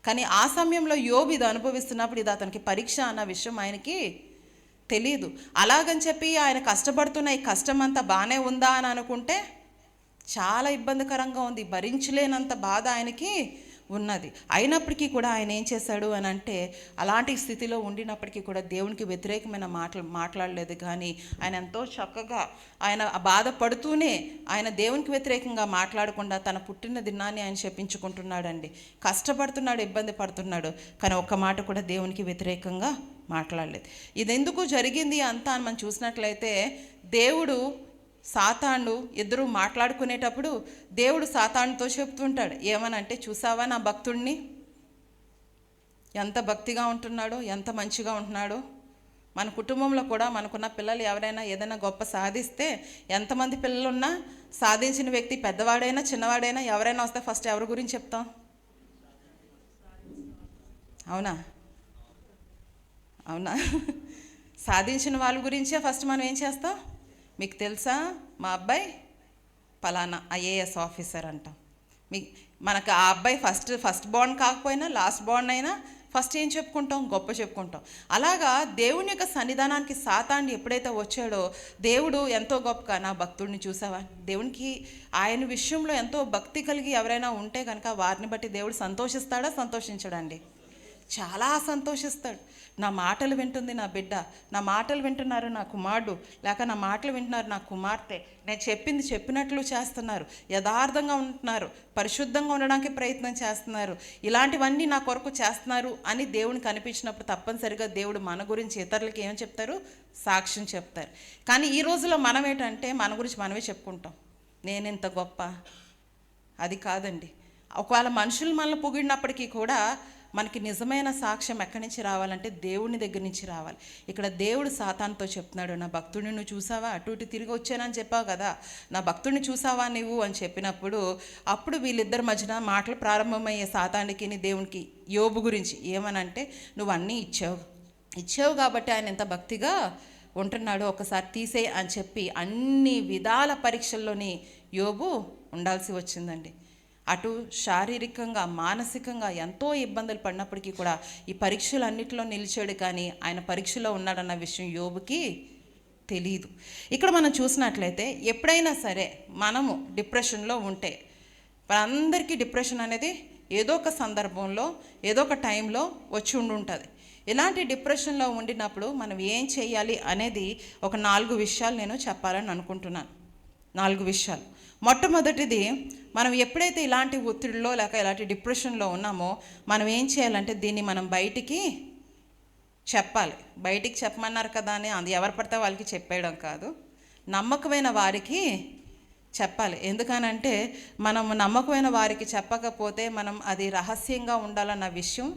కానీ ఆ సమయంలో యోబు ఇది అనుభవిస్తున్నప్పుడు ఇది అతనికి పరీక్ష అన్న విషయం ఆయనకి తెలీదు. అలాగని చెప్పి ఆయన కష్టపడుతున్న ఈ కష్టం అంతా బాగానే ఉందా అని అనుకుంటే చాలా ఇబ్బందికరంగా ఉంది, భరించలేనంత బాధ ఆయనకి ఉన్నది. అయినప్పటికీ కూడా ఆయన ఏం చేశాడు అని అంటే, అలాంటి స్థితిలో ఉండినప్పటికీ కూడా దేవునికి వ్యతిరేకమైన మాట్లాడలేదు. కానీ ఆయన ఎంతో చక్కగా ఆయన బాధపడుతూనే ఆయన దేవునికి వ్యతిరేకంగా మాట్లాడకుండా తన పుట్టిన దినాన్ని ఆయన చెప్పించుకుంటున్నాడండి. కష్టపడుతున్నాడు, ఇబ్బంది పడుతున్నాడు, కానీ ఒక్క మాట కూడా దేవునికి వ్యతిరేకంగా మాట్లాడలేదు. ఇది ఎందుకు జరిగింది అంతా అని మనం చూసినట్లయితే, దేవుడు సాతాను ఇద్దరు మాట్లాడుకునేటప్పుడు దేవుడు సాతానుతో చెప్తుంటాడు ఏమనంటే, చూసావా నా భక్తుడిని ఎంత భక్తిగా ఉంటున్నాడో, ఎంత మంచిగా ఉంటున్నాడో. మన కుటుంబంలో కూడా మనకున్న పిల్లలు ఎవరైనా ఏదైనా గొప్ప సాధిస్తే, ఎంతమంది పిల్లలున్నా సాధించిన వ్యక్తి పెద్దవాడైనా చిన్నవాడైనా ఎవరైనా వస్తే ఫస్ట్ ఎవరి గురించి చెప్తాం? అవునా? అవునా? సాధించిన వాళ్ళ గురించే ఫస్ట్ మనం ఏం చేస్తాం? మీకు తెలుసా మా అబ్బాయి పలానా ఐఏఎస్ ఆఫీసర్ అంటాం. మనకు ఆ అబ్బాయి ఫస్ట్ బాండ్ కాకపోయినా లాస్ట్ బాండ్ అయినా ఫస్ట్ ఏం చెప్పుకుంటాం? గొప్ప చెప్పుకుంటాం. అలాగా దేవుని యొక్క సన్నిధానానికి సాతాను ఎప్పుడైతే వచ్చాడో, దేవుడు ఎంతో గొప్పగా నా భక్తుడిని చూసావా, దేవునికి ఆయన విషయంలో ఎంతో భక్తి కలిగి ఎవరైనా ఉంటే కనుక వారిని బట్టి దేవుడు సంతోషిస్తాడా? సంతోషించడండి? చాలా సంతోషిస్తాడు. నా మాటలు వింటుంది నా బిడ్డ, నా మాటలు వింటున్నారు నా కుమారుడు, లేక నా మాటలు వింటున్నారు నా కుమార్తె, నేను చెప్పింది చెప్పినట్లు చేస్తున్నారు, యథార్థంగా ఉంటున్నారు, పరిశుద్ధంగా ఉండడానికి ప్రయత్నం చేస్తున్నారు, ఇలాంటివన్నీ నా కొరకు చేస్తున్నారు అని దేవునికి అనిపించినప్పుడు తప్పనిసరిగా దేవుడు మన గురించి ఇతరులకి ఏం చెప్తారు? సాక్ష్యం చెప్తారు. కానీ ఈ రోజులో మనం ఏంటంటే మన గురించి మనమే చెప్పుకుంటాం, నేనెంత గొప్ప. అది కాదండి. ఒకవేళ మనుషులు మనల్ని పొగిడినప్పటికీ కూడా మనకి నిజమైన సాక్ష్యం ఎక్కడి నుంచి రావాలంటే దేవుని దగ్గర నుంచి రావాలి. ఇక్కడ దేవుడు సాతానుతో చెప్తున్నాడు, నా భక్తుడిని నువ్వు చూసావా, అటు ఇటు తిరిగి వచ్చానని చెప్పావు కదా, నా భక్తుడిని చూసావా నువ్వు అని చెప్పినప్పుడు అప్పుడు వీళ్ళిద్దరి మధ్యన మాటలు ప్రారంభమయ్యే సాతానికి దేవునికి యోబు గురించి. ఏమనంటే, నువ్వు అన్నీ ఇచ్చావు కాబట్టి ఆయన ఎంత భక్తిగా ఉంటున్నాడో ఒకసారి తీసే అని చెప్పి అన్ని విధాల పరీక్షల్లోని యోబు ఉండాల్సి వచ్చిందండి. అటు శారీరకంగా మానసికంగా ఎంతో ఇబ్బందులు పడినప్పటికీ కూడా ఈ పరీక్షలన్నిటిలో నిలిచాడు, కానీ ఆయన పరీక్షలో ఉన్నాడన్న విషయం యోబుకి తెలియదు. ఇక్కడ మనం చూసినట్లయితే ఎప్పుడైనా సరే మనము డిప్రెషన్లో ఉంటే, అందరికీ డిప్రెషన్ అనేది ఏదో ఒక సందర్భంలో ఏదో ఒక టైంలో వచ్చి ఉంటుంది. ఇలాంటి డిప్రెషన్లో ఉండినప్పుడు మనం ఏం చేయాలి అనేది ఒక 4 విషయాలు నేను చెప్పాలని అనుకుంటున్నాను. 4 విషయాలు. మొట్టమొదటిది, మనం ఎప్పుడైతే ఇలాంటి ఒత్తిడిలో లేక ఇలాంటి డిప్రెషన్లో ఉన్నామో మనం ఏం చేయాలంటే దీన్ని మనం బయటికి చెప్పాలి. బయటికి చెప్పమన్నారు కదా అని అది ఎవరు పడితే వాళ్ళకి చెప్పేయడం కాదు, నమ్మకమైన వారికి చెప్పాలి. ఎందుకనంటే మనం నమ్మకమైన వారికి చెప్పకపోతే మనం అది రహస్యంగా ఉండాలన్న విషయం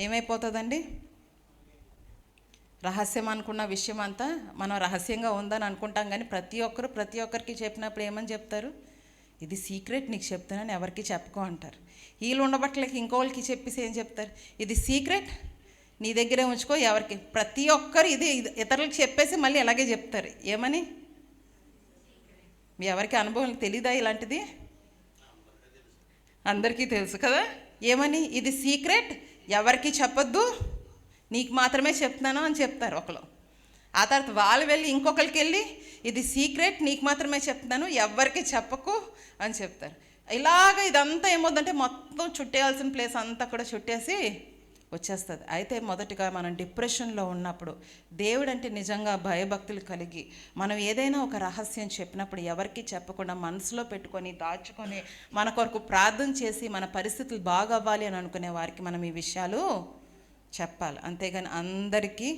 ఏమైపోతుందండి? రహస్యం అనుకున్న విషయం అంతా మనం రహస్యంగా ఉందని అనుకుంటాం, కానీ ప్రతి ఒక్కరికి చెప్పినప్పుడు ఏమని చెప్తారు? ఇది సీక్రెట్, నీకు చెప్తానని ఎవరికి చెప్పుకో అంటారు. వీళ్ళు ఉండబట్టలకి ఇంకోళ్ళకి చెప్పేసి ఏం చెప్తారు? ఇది సీక్రెట్, నీ దగ్గరే ఉంచుకో, ఎవరికి ప్రతి ఒక్కరు ఇది ఇతరులకు చెప్పేసి మళ్ళీ అలాగే చెప్తారు. ఏమని? మీ ఎవరికి అనుభవం తెలీదా ఇలాంటిది? అందరికీ తెలుసు కదా. ఏమని? ఇది సీక్రెట్, ఎవరికి చెప్పొద్దు, నీకు మాత్రమే చెప్తున్నాను అని చెప్తారు ఒకరు. ఆ తర్వాత వాళ్ళు వెళ్ళి ఇంకొకరికి వెళ్ళి ఇది సీక్రెట్, నీకు మాత్రమే చెప్తున్నాను, ఎవరికి చెప్పకు అని చెప్తారు. ఇలాగ ఇదంతా ఏమవుతుందంటే మొత్తం చుట్టేయాల్సిన ప్లేస్ అంతా కూడా చుట్టేసి వచ్చేస్తుంది. అయితే మొదటిగా మనం డిప్రెషన్లో ఉన్నప్పుడు దేవుడు అంటే నిజంగా భయభక్తులు కలిగి మనం ఏదైనా ఒక రహస్యం చెప్పినప్పుడు ఎవరికి చెప్పకుండా మనసులో పెట్టుకొని దాచుకొని మన కొరకు ప్రార్థన చేసి మన పరిస్థితులు బాగవ్వాలి అని అనుకునే వారికి మనం ఈ విషయాలు చెప్పాలి. అంతేగాని అందరికీ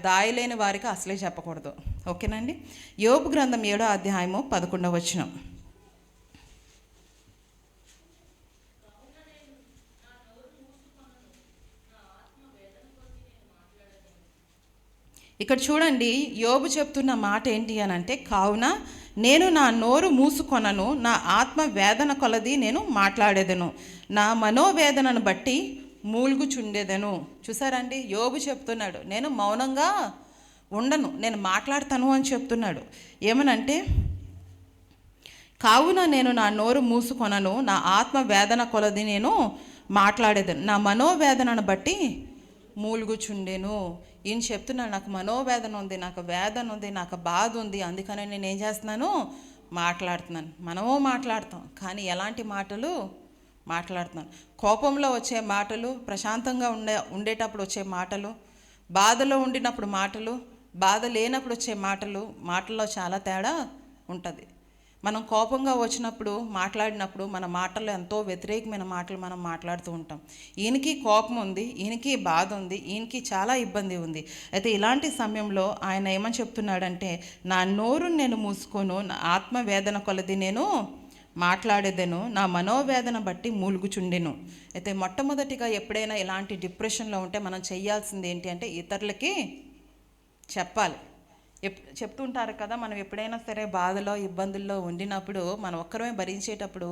దాయలేని వారికి అసలే చెప్పకూడదు. ఓకేనండి. యోబు గ్రంథం 7వ అధ్యాయము 11వ వచనం. ఇక్కడ చూడండి, యోబు చెప్తున్న మాట ఏంటి అని అంటే, కావున నేను నా నోరు మూసుకొనను, నా ఆత్మ వేదన కొలది నేను మాట్లాడేదను, నా మనోవేదనను బట్టి మూల్గుచుండేదను. చూసారండి, యోబు చెప్తున్నాడు నేను మౌనంగా ఉండను, నేను మాట్లాడతాను అని చెప్తున్నాడు. ఏమనంటే, కావున నేను నా నోరు మూసుకొనను, నా ఆత్మ వేదన కొలది నేను మాట్లాడేదను, నా మనోవేదనను బట్టి మూలుగుచుండెను. ఈయన చెప్తున్నాడు, నాకు మనోవేదన ఉంది, నాకు వేదన ఉంది, నాకు బాధ ఉంది, అందుకని నేను ఏం చేస్తున్నాను? మాట్లాడుతున్నాను. మనమో మాట్లాడతాం, కానీ ఎలాంటి మాటలు మాట్లాడుతున్నాను? కోపంలో వచ్చే మాటలు, ప్రశాంతంగా ఉండేటప్పుడు వచ్చే మాటలు, బాధలో ఉండినప్పుడు మాటలు, బాధ లేనప్పుడు వచ్చే మాటల్లో చాలా తేడా ఉంటుంది. మనం కోపంగా వచ్చినప్పుడు మాట్లాడినప్పుడు మన మాటల్లో ఎంతో వ్యతిరేకమైన మాటలు మనం మాట్లాడుతూ ఉంటాం. ఈయనకి కోపం ఉంది, ఈయనకి బాధ ఉంది, ఈయనకి చాలా ఇబ్బంది ఉంది. అయితే ఇలాంటి సమయంలో ఆయన ఏమని చెప్తున్నాడంటే, నా నోరు నేను మూసుకోను, నా ఆత్మవేదన కొలది నేను మాట్లాడేదను, నా మనోవేదన బట్టి మూలుగుచుండెను. అయితే మొట్టమొదటిగా ఎప్పుడైనా ఇలాంటి డిప్రెషన్లో ఉంటే మనం చేయాల్సింది ఏంటి అంటే ఇతరులకి చెప్పాలి. చెప్తుంటారు కదా, మనం ఎప్పుడైనా సరే బాధలో ఇబ్బందుల్లో ఉండినప్పుడు మనం ఒక్కరమే భరించేటప్పుడు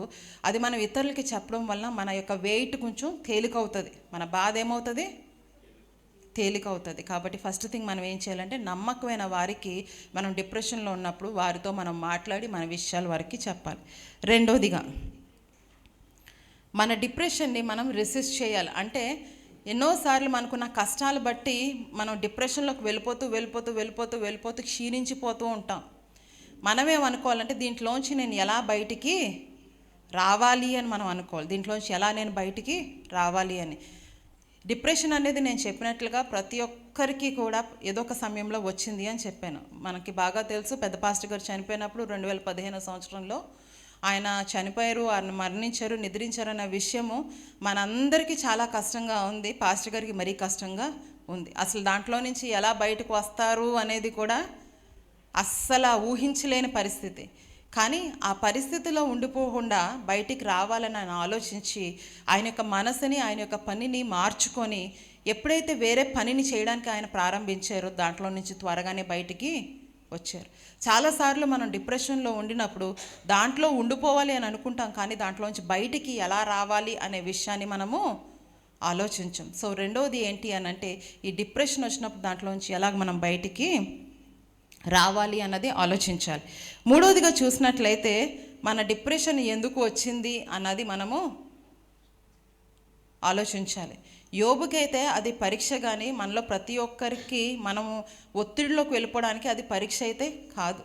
అది మనం ఇతరులకి చెప్పడం వల్ల మన యొక్క వెయిట్ కొంచెం తేలికవుతుంది, మన బాధ ఏమవుతుంది? తేలికవుతుంది. కాబట్టి ఫస్ట్ థింగ్ మనం ఏం చేయాలంటే నమ్మకమైన వారికి మనం డిప్రెషన్లో ఉన్నప్పుడు వారితో మనం మాట్లాడి మన విషయాలు వారికి చెప్పాలి. రెండోదిగా మన డిప్రెషన్ని మనం రెసిస్ట్ చేయాలి. అంటే ఎన్నోసార్లు మనకున్న కష్టాలు బట్టి మనం డిప్రెషన్లోకి వెళ్ళిపోతూ క్షీణించిపోతూ ఉంటాం. మనమేమనుకోవాలంటే దీంట్లోంచి నేను ఎలా బయటికి రావాలి అని మనం అనుకోవాలి. దీంట్లోంచి ఎలా నేను బయటికి రావాలి అని. డిప్రెషన్ అనేది నేను చెప్పినట్లుగా ప్రతి ఒక్కరికి కూడా ఏదో ఒక సమయంలో వచ్చింది అని చెప్పాను. మనకి బాగా తెలుసు, పెద్ద పాస్టర్ గారు చనిపోయినప్పుడు 2015 సంవత్సరంలో ఆయన చనిపోయారు, ఆయన మరణించారు, నిద్రించారు అన్న విషయము మనందరికీ చాలా కష్టంగా ఉంది. పాస్టర్ గారికి మరీ కష్టంగా ఉంది. అసలు దాంట్లో నుంచి ఎలా బయటకు వస్తారు అనేది కూడా అస్సలు ఊహించలేని పరిస్థితి. కానీ ఆ పరిస్థితిలో ఉండిపోకుండా బయటికి రావాలని ఆయన ఆలోచించి ఆయన యొక్క మనసుని, ఆయన యొక్క పనిని మార్చుకొని ఎప్పుడైతే వేరే పనిని చేయడానికి ఆయన ప్రారంభించారో దాంట్లో నుంచి త్వరగానే బయటికి వచ్చారు. చాలాసార్లు మనం డిప్రెషన్లో ఉండినప్పుడు దాంట్లో ఉండిపోవాలి అని అనుకుంటాం, కానీ దాంట్లోంచి బయటికి ఎలా రావాలి అనే విషయాన్ని మనము ఆలోచించాం. సో రెండవది ఏంటి అని అంటే ఈ డిప్రెషన్ వచ్చినప్పుడు దాంట్లోంచి ఎలాగ మనం బయటికి రావాలి అన్నది ఆలోచించాలి. మూడవదిగా చూసినట్లయితే మన డిప్రెషన్ ఎందుకు వచ్చింది అన్నది మనము ఆలోచించాలి. యోబుకైతే అది పరీక్ష, కానీ మనలో ప్రతి ఒక్కరికి మనము ఒత్తిడిలోకి వెళ్ళిపోవడానికి అది పరీక్ష అయితే కాదు.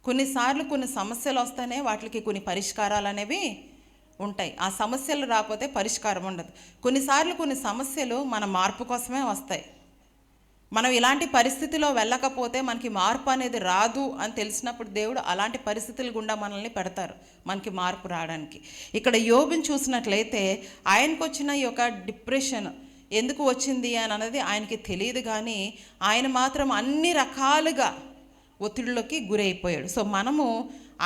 కొన్నిసార్లు కొన్ని సమస్యలు వస్తేనే వాటికి కొన్ని పరిష్కారాలు అనేవి ఉంటాయి. ఆ సమస్యలు రాకపోతే పరిష్కారం ఉండదు. కొన్నిసార్లు కొన్ని సమస్యలు మన మార్పు కోసమే వస్తాయి. మనం ఇలాంటి పరిస్థితిలో వెళ్ళకపోతే మనకి మార్పు అనేది రాదు అని తెలిసినప్పుడు దేవుడు అలాంటి పరిస్థితుల గుండా మనల్ని పెడతారు మనకి మార్పు రావడానికి. ఇక్కడ యోబుని చూసినట్లయితే ఆయనకు వచ్చిన ఈ యొక్క డిప్రెషన్ ఎందుకు వచ్చింది అని అన్నది ఆయనకి తెలియదు, కానీ ఆయన మాత్రం అన్ని రకాలుగా ఒత్తిడిలోకి గురైపోయాడు. సో మనము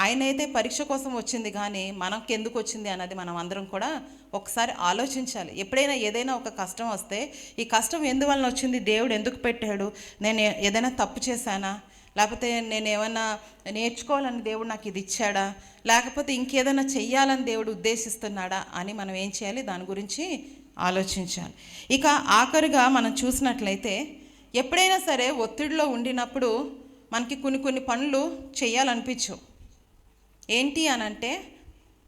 ఆయనైతే పరీక్ష కోసం వచ్చింది, కానీ మనకు ఎందుకు వచ్చింది అన్నది మనం అందరం కూడా ఒకసారి ఆలోచించాలి. ఎప్పుడైనా ఏదైనా ఒక కష్టం వస్తే ఈ కష్టం ఎందువలన వచ్చింది, దేవుడు ఎందుకు పెట్టాడు, నేను ఏదైనా తప్పు చేశానా, లేకపోతే నేను ఏమైనా నేర్చుకోవాలని దేవుడు నాకు ఇది ఇచ్చాడా, లేకపోతే ఇంకేదైనా చెయ్యాలని దేవుడు ఉద్దేశిస్తున్నాడా అని మనం ఏం చేయాలి, దాని గురించి ఆలోచించాలి. ఇక ఆఖరిగా మనం చూసినట్లయితే ఎప్పుడైనా సరే ఒత్తిడిలో ఉండినప్పుడు మనకి కొన్ని పనులు చేయాలనిపించవు. ఏంటి అని అంటే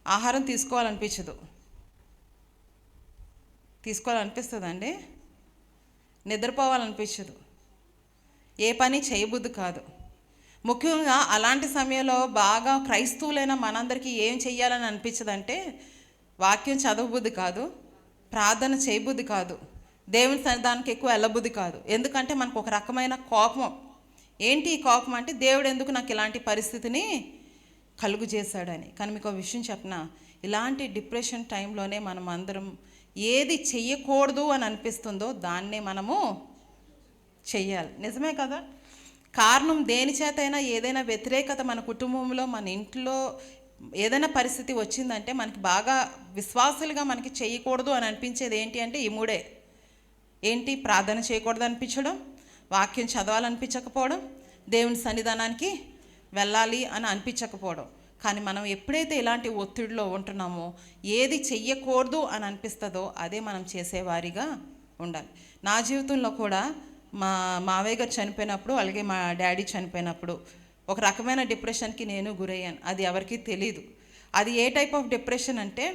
ఆహారం తీసుకోవాలనిపిస్తుందండి, నిద్రపోవాలనిపించదు, ఏ పని చేయబుద్ధి కాదు. ముఖ్యంగా అలాంటి సమయంలో బాగా క్రైస్తవులైన మనందరికీ ఏం చెయ్యాలని అనిపించదంటే వాక్యం చదవబుద్ధి కాదు, ప్రార్థన చేయబుద్ధి కాదు, దేవుని సన్నిధానానికి ఎక్కువ వెళ్ళబుద్ధి కాదు. ఎందుకంటే మనకు ఒక రకమైన కోపం. ఏంటి ఈ కోపం అంటే దేవుడు ఎందుకు నాకు ఇలాంటి పరిస్థితిని కలుగు చేశాడని. కానీ మీకు ఒక విషయం చెప్పనా, ఇలాంటి డిప్రెషన్ టైంలోనే మనం అందరం ఏది చెయ్యకూడదు అని అనిపిస్తుందో దాన్నే మనము చెయ్యాలి. నిజమే కదా? కారణం దేని చేతైనా ఏదైనా వ్యతిరేకత మన కుటుంబంలో మన ఇంట్లో ఏదైనా పరిస్థితి వచ్చిందంటే మనకి బాగా విశ్వాసులుగా మనకి చేయకూడదు అని అనిపించేది ఏంటి అంటే ఈ మూడే. ఏంటి? ప్రార్థన చేయకూడదు అనిపించడం, వాక్యం చదవాలనిపించకపోవడం, దేవుని సన్నిధానానికి వెళ్ళాలి అని అనిపించకపోవడం. కానీ మనం ఎప్పుడైతే ఇలాంటి ఒత్తిడిలో ఉంటున్నామో ఏది చెయ్యకూడదు అని అనిపిస్తుందో అదే మనం చేసేవారిగా ఉండాలి. నా జీవితంలో కూడా మా మావయ్య గారు చనిపోయినప్పుడు, అలాగే మా డాడీ చనిపోయినప్పుడు ఒక రకమైన డిప్రెషన్కి నేను గురయ్యాను. అది ఎవరికీ తెలీదు. అది ఏ టైప్ ఆఫ్ డిప్రెషన్ అంటే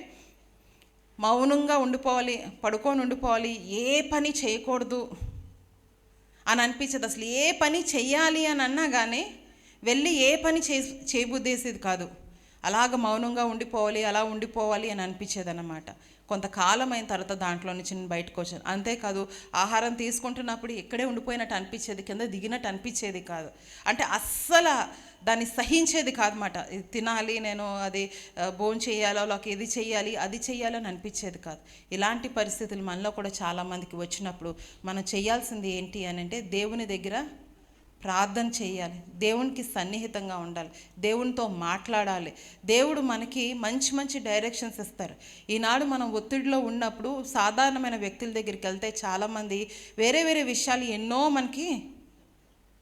మౌనంగా ఉండిపోవాలి, పడుకొని ఉండిపోవాలి, ఏ పని చేయకూడదు అని అనిపించదు. అసలు ఏ పని చెయ్యాలి అని అన్నా కానీ వెళ్ళి ఏ పని చేయబుద్దేసేది కాదు. అలాగ మౌనంగా ఉండిపోవాలి, అలా ఉండిపోవాలి అని అనిపించేది అన్నమాట. కొంతకాలం అయిన తర్వాత దాంట్లో నుంచి నేను బయటకు వచ్చాను. అంతేకాదు ఆహారం తీసుకుంటున్నప్పుడు ఇక్కడే ఉండిపోయినట్టు అనిపించేది, కింద దిగినట్టు అనిపించేది కాదు. అంటే అస్సలు దాన్ని సహించేది కాదన్నమాట. ఇది తినాలి, నేను అది భోజనం చేయాలో లేక ఇది చేయాలి అది చేయాలని అనిపించేది కాదు. ఇలాంటి పరిస్థితులు మనలో కూడా చాలామందికి వచ్చినప్పుడు మనం చేయాల్సింది ఏంటి అని అంటే దేవుని దగ్గర ప్రార్థన చేయాలి, దేవునికి సన్నిహితంగా ఉండాలి, దేవునితో మాట్లాడాలి. దేవుడు మనకి మంచి మంచి డైరెక్షన్స్ ఇస్తారు. ఈనాడు మనం ఒత్తిడిలో ఉన్నప్పుడు సాధారణమైన వ్యక్తుల దగ్గరికి వెళ్తే చాలామంది వేరే వేరే విషయాలు ఎన్నో మనకి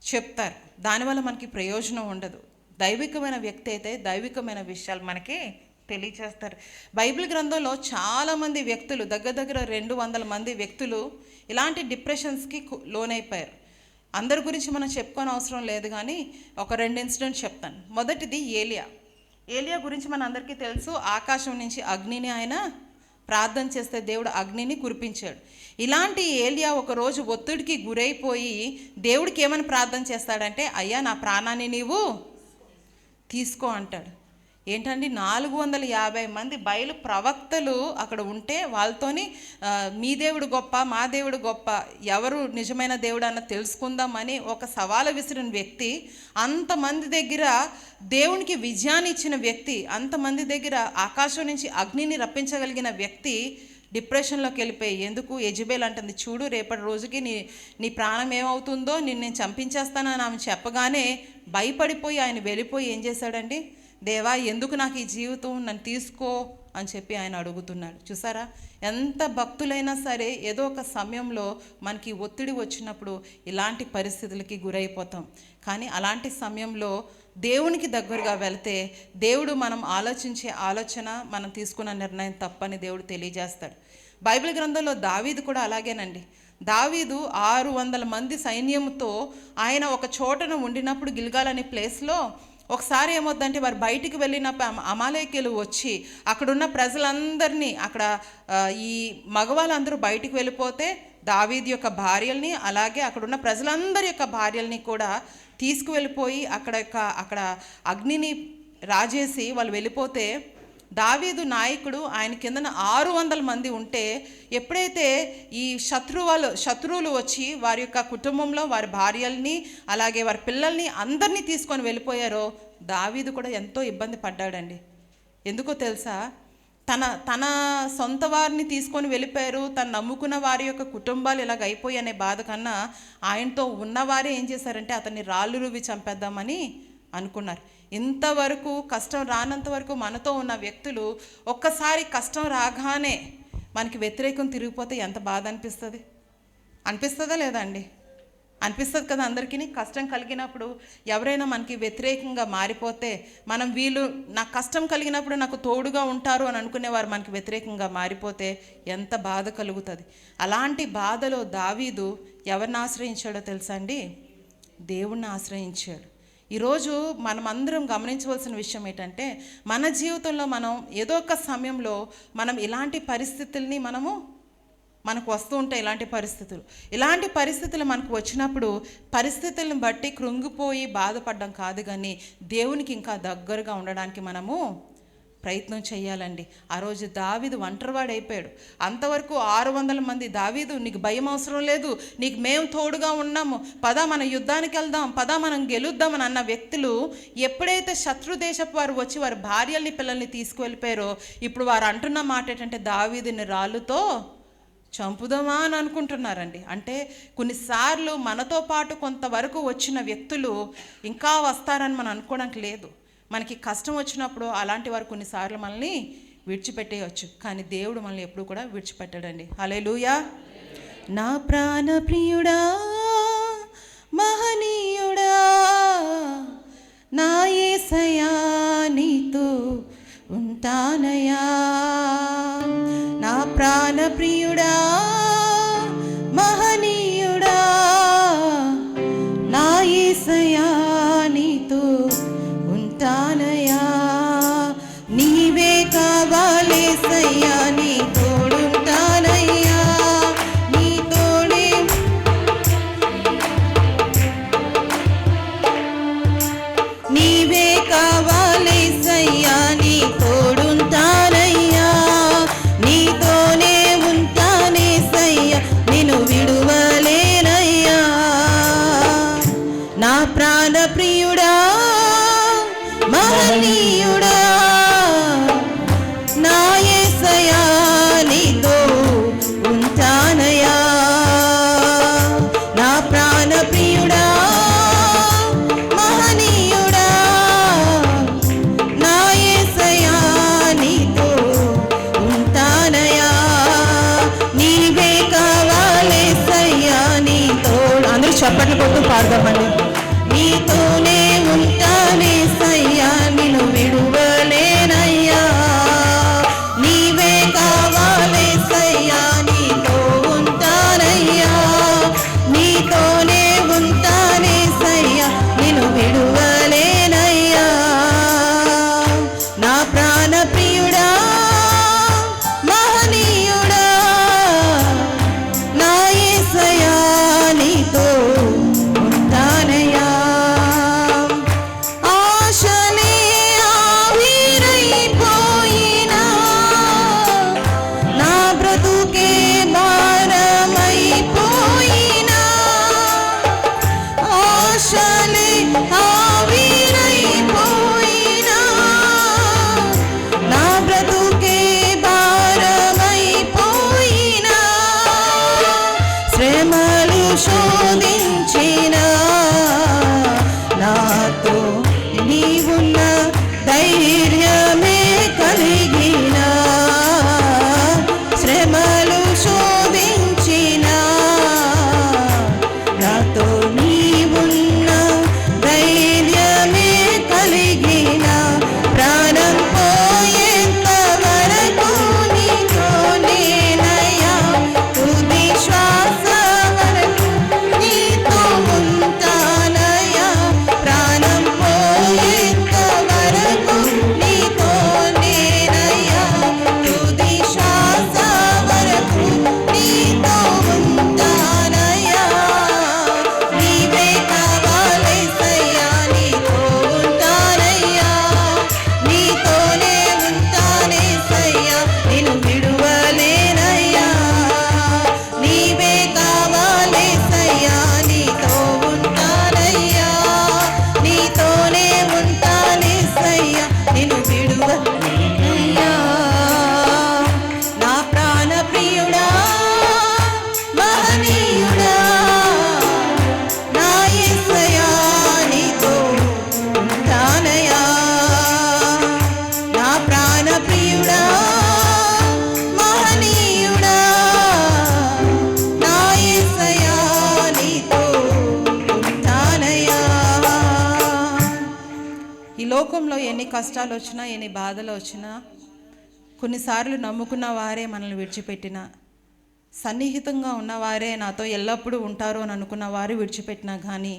చెప్తారు, దానివల్ల మనకి ప్రయోజనం ఉండదు. దైవికమైన వ్యక్తి అయితే దైవికమైన విషయాలు మనకి తెలియచేస్తారు. బైబిల్ గ్రంథంలో చాలామంది వ్యక్తులు, దగ్గర 200 మంది వ్యక్తులు ఇలాంటి డిప్రెషన్స్కి లోనైపోయారు. అందరి గురించి మనం చెప్పుకోని అవసరం లేదు, కానీ ఒక 2 ఇన్సిడెంట్స్ చెప్తాను. మొదటిది ఏలియా గురించి మన అందరికీ తెలుసు. ఆకాశం నుంచి అగ్నిని ఆయన ప్రార్థన చేస్తే దేవుడు అగ్నిని కురిపించాడు. ఇలాంటి ఏలియా ఒకరోజు ఒత్తిడికి గురైపోయి దేవుడికి ఏమని ప్రార్థన చేస్తాడంటే, అయ్యా నా ప్రాణాన్ని నీవు తీసుకో అంటాడు. ఏంటండి 450 మంది బయలు ప్రవక్తలు అక్కడ ఉంటే వాళ్ళతోని మీ దేవుడు గొప్ప, మా దేవుడు గొప్ప, ఎవరు నిజమైన దేవుడు అన్న తెలుసుకుందామని ఒక సవాలు విసిరిన వ్యక్తి, అంతమంది దగ్గర దేవునికి విజయాన్ని ఇచ్చిన వ్యక్తి, అంతమంది దగ్గర ఆకాశం నుంచి అగ్నిని రప్పించగలిగిన వ్యక్తి డిప్రెషన్లోకి వెళ్ళిపోయి, ఎందుకు యెజబెల్ అంటుంది, చూడు రేపటి రోజుకి నీ ప్రాణం ఏమవుతుందో, నేను చంపించేస్తానని ఆమె చెప్పగానే భయపడిపోయి ఆయన వెళ్ళిపోయి ఏం చేశాడండి, దేవా ఎందుకు నాకు ఈ జీవితం, నన్ను తీసుకో అని చెప్పి ఆయన అడుగుతున్నాడు. చూసారా, ఎంత భక్తులైనా సరే ఏదో ఒక సమయంలో మనకి ఒత్తిడి వచ్చినప్పుడు ఇలాంటి పరిస్థితులకి గురైపోతాం. కానీ అలాంటి సమయంలో దేవునికి దగ్గరగా వెళ్తే దేవుడు మనం ఆలోచించే ఆలోచన, మనం తీసుకున్న నిర్ణయం తప్పని దేవుడు తెలియజేస్తాడు. బైబిల్ గ్రంథంలో దావీదు కూడా అలాగేనండి. దావీదు 600 మంది సైన్యంతో ఆయన ఒక చోటన ఉండినప్పుడు గిల్గాల్ అనే ప్లేస్లో ఒకసారి ఏమవుద్దంటే వారు బయటికి వెళ్ళినప్పుడు అమాలేకీయులు వచ్చి అక్కడున్న ప్రజలందరినీ ఈ మగవాళ్ళందరూ బయటికి వెళ్ళిపోతే దావీదు యొక్క భార్యల్ని అలాగే అక్కడున్న ప్రజలందరి యొక్క భార్యల్ని కూడా తీసుకువెళ్ళిపోయి అక్కడ అగ్నిని రాజేసి వాళ్ళు వెళ్ళిపోతే దావీదు నాయకుడు ఆయన కిందన 600 మంది ఉంటే ఎప్పుడైతే ఈ శత్రువులు వచ్చి వారి యొక్క కుటుంబంలో వారి భార్యల్ని అలాగే వారి పిల్లల్ని అందరినీ తీసుకొని వెళ్ళిపోయారో దావీదు కూడా ఎంతో ఇబ్బంది పడ్డాడండి. ఎందుకో తెలుసా? తన సొంత వారిని తీసుకొని వెళ్ళిపోయారు, తను నమ్ముకున్న వారి యొక్క కుటుంబాలు ఇలాగ అయిపోయి అనే బాధ కన్నా ఆయనతో ఉన్నవారే ఏం చేశారంటే అతన్ని రాళ్ళు రువ్వి చంపేద్దామని అనుకున్నారు. ఇంతవరకు కష్టం రానంత వరకు మనతో ఉన్న వ్యక్తులు ఒక్కసారి కష్టం రాగానే మనకి వ్యతిరేకం తిరిగిపోతే ఎంత బాధ అనిపిస్తుందా లేదా అండి? అనిపిస్తుంది కదా అందరికీ. కష్టం కలిగినప్పుడు ఎవరైనా మనకి వ్యతిరేకంగా మారిపోతే నాకు కష్టం కలిగినప్పుడు నాకు తోడుగా ఉంటారు అని అనుకునేవారు మనకి వ్యతిరేకంగా మారిపోతే ఎంత బాధ కలుగుతుంది. అలాంటి బాధలో దావీదు ఎవరిని ఆశ్రయించాడో తెలుసా అండి? దేవుణ్ణి ఆశ్రయించాడు. ఈరోజు మనమందరం గమనించవలసిన విషయం ఏంటంటే మన జీవితంలో మనం ఏదో ఒక సమయంలో మనం ఇలాంటి పరిస్థితుల్ని మనకు వస్తూ ఉంటాయి. ఇలాంటి పరిస్థితులు మనకు వచ్చినప్పుడు పరిస్థితులను బట్టి కృంగిపోయి బాధపడడం కాదు, కానీ దేవునికి ఇంకా దగ్గరగా ఉండడానికి మనము ప్రయత్నం చేయాలండి. ఆ రోజు దావీదు ఒంటరివాడు అయిపోయాడు. అంతవరకు 600 మంది దావీదు నీకు భయం అవసరం లేదు, నీకు మేము తోడుగా ఉన్నాము, పద మన యుద్ధానికి వెళ్దాం, పద మనం గెలుద్దామని అన్న వ్యక్తులు ఎప్పుడైతే శత్రు దేశపు వారు వచ్చి వారి భార్యల్ని పిల్లల్ని తీసుకువెళ్ళిపోయారో ఇప్పుడు వారు అంటున్న మాట ఏంటంటే దావీదుని రాళ్ళుతో చంపుదామా అని అనుకుంటున్నారండి. అంటే కొన్నిసార్లు మనతో పాటు కొంతవరకు వచ్చిన వ్యక్తులు ఇంకా వస్తారని మనం అనుకోవడానికి లేదు. మనకి కష్టం వచ్చినప్పుడు అలాంటి వారు కొన్నిసార్లు మనల్ని విడిచిపెట్టేయచ్చు, కానీ దేవుడు మనల్ని ఎప్పుడు కూడా విడిచిపెట్టాడండి. హల్లెలూయా. నా ప్రాణ ప్రియుడా మహనీయుడా నా యేసయ్యా నీతో ఉంటానయ్యా. నా ప్రాణ ప్రియుడా మహనీయుడా నా యేసయ్యా నీతో ఉంటానయ్యా. నీవే కావాలేసయ్యా నీ తోడుంటానయ్యా. నీ తోడే నీవే కావాలేసయ్యా నీ తోడుంటానయ్యా. నీతోనే ఉంటానేసయ్యా నిన్ను విడువలేనయ్యా. నా ప్రాణ ప్రియుడా మహనీయుడా నా యేసయ్యా నీతో ఉంటానయ్యా. నా ప్రాణ ప్రియుడా మహనీయుడా నా యేసయ్యా నీతో ఉంటానయ్యా. నీవే కావాలేసయ్యా నీ తోడు. అందరూ చప్పట్లు కొట్టు పాడదామండి. నీతోనే ఉంటానేసయ్యా నిన్ను విడువలేనయ్యా. నీవే కావాలేసయ్యా నీతో ఉంటానయ్యా. నీతోనే ఉంటానేసయ్యా నిన్ను విడువలేనయ్యా. నా ప్రాణ ప్రియుడా మహనీయుడా నా యేసయ్యా నీతో ఉంటానయ్యా. ఆశలే ఆవిరైపోయినా నా బ్రతుకే భారమైపోయినా. ఆశలే ఆవిరైపోయినా నా బ్రతుకే భారమైపోయినా. శ్రమలు శోధించిన నాతో నీవున్న ధైర్యమే కలిగిన. శ్రమలు శోధించిన నాతో నీవున్న లోకంలో ఎన్ని కష్టాలు వచ్చినా, ఎన్ని బాధలు వచ్చినా, కొన్నిసార్లు నమ్ముకున్న వారే మనల్ని విడిచిపెట్టిన, సన్నిహితంగా ఉన్నవారే నాతో ఎల్లప్పుడూ ఉంటారు అని అనుకున్న వారు విడిచిపెట్టినా కానీ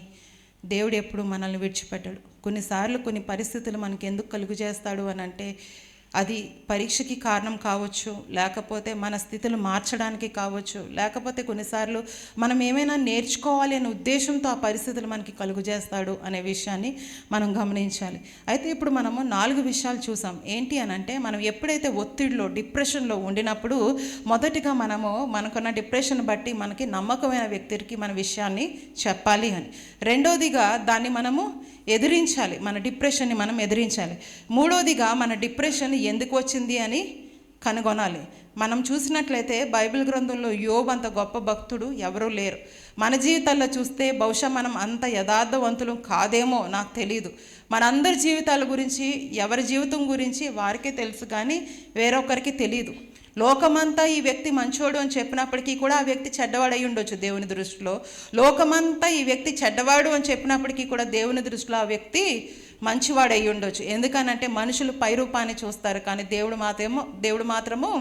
దేవుడు ఎప్పుడు మనల్ని విడిచిపెట్టాడు. కొన్నిసార్లు కొన్ని పరిస్థితులు మనకి ఎందుకు కలుగు చేస్తాడు అని అంటే అది పరీక్షకి కారణం కావచ్చు, లేకపోతే మన స్థితులు మార్చడానికి కావచ్చు, లేకపోతే కొన్నిసార్లు మనం ఏమైనా నేర్చుకోవాలి అనే ఉద్దేశంతో ఆ పరిస్థితులు మనకి కలుగు చేస్తాడు అనే విషయాన్ని మనం గమనించాలి. అయితే ఇప్పుడు మనము 4 విషయాలు చూసాం. ఏంటి అని అంటే మనం ఎప్పుడైతే ఒత్తిడిలో, డిప్రెషన్లో ఉండినప్పుడు మొదటిగా మనకున్న డిప్రెషన్ బట్టి మనకి నమ్మకమైన వ్యక్తికి మన విషయాన్ని చెప్పాలి అని. రెండోదిగా దాన్ని మనము ఎదిరించాలి, మన డిప్రెషన్ని మనం ఎదిరించాలి. మూడోదిగా మన డిప్రెషన్ ఎందుకు వచ్చింది అని కనుగొనాలి. మనం చూసినట్లయితే బైబిల్ గ్రంథంలో యోబు అంత గొప్ప భక్తుడు ఎవరూ లేరు. మన జీవితాల్లో చూస్తే బహుశా మనం అంత యథార్థవంతులు కాదేమో, నాకు తెలీదు. మనందరి జీవితాల గురించి, ఎవరి జీవితం గురించి వారికే తెలుసు కానీ వేరొకరికి తెలీదు. లోకమంతా ఈ వ్యక్తి మంచోడు అని చెప్పినప్పటికీ కూడా ఆ వ్యక్తి చెడ్డవాడు అయి ఉండొచ్చు దేవుని దృష్టిలో. లోకమంతా ఈ వ్యక్తి చెడ్డవాడు అని చెప్పినప్పటికీ కూడా దేవుని దృష్టిలో ఆ వ్యక్తి మంచివాడు అయి ఉండొచ్చు. ఎందుకనంటే మనుషులు పైరూపాన్ని చూస్తారు కానీ దేవుడు మాత్రము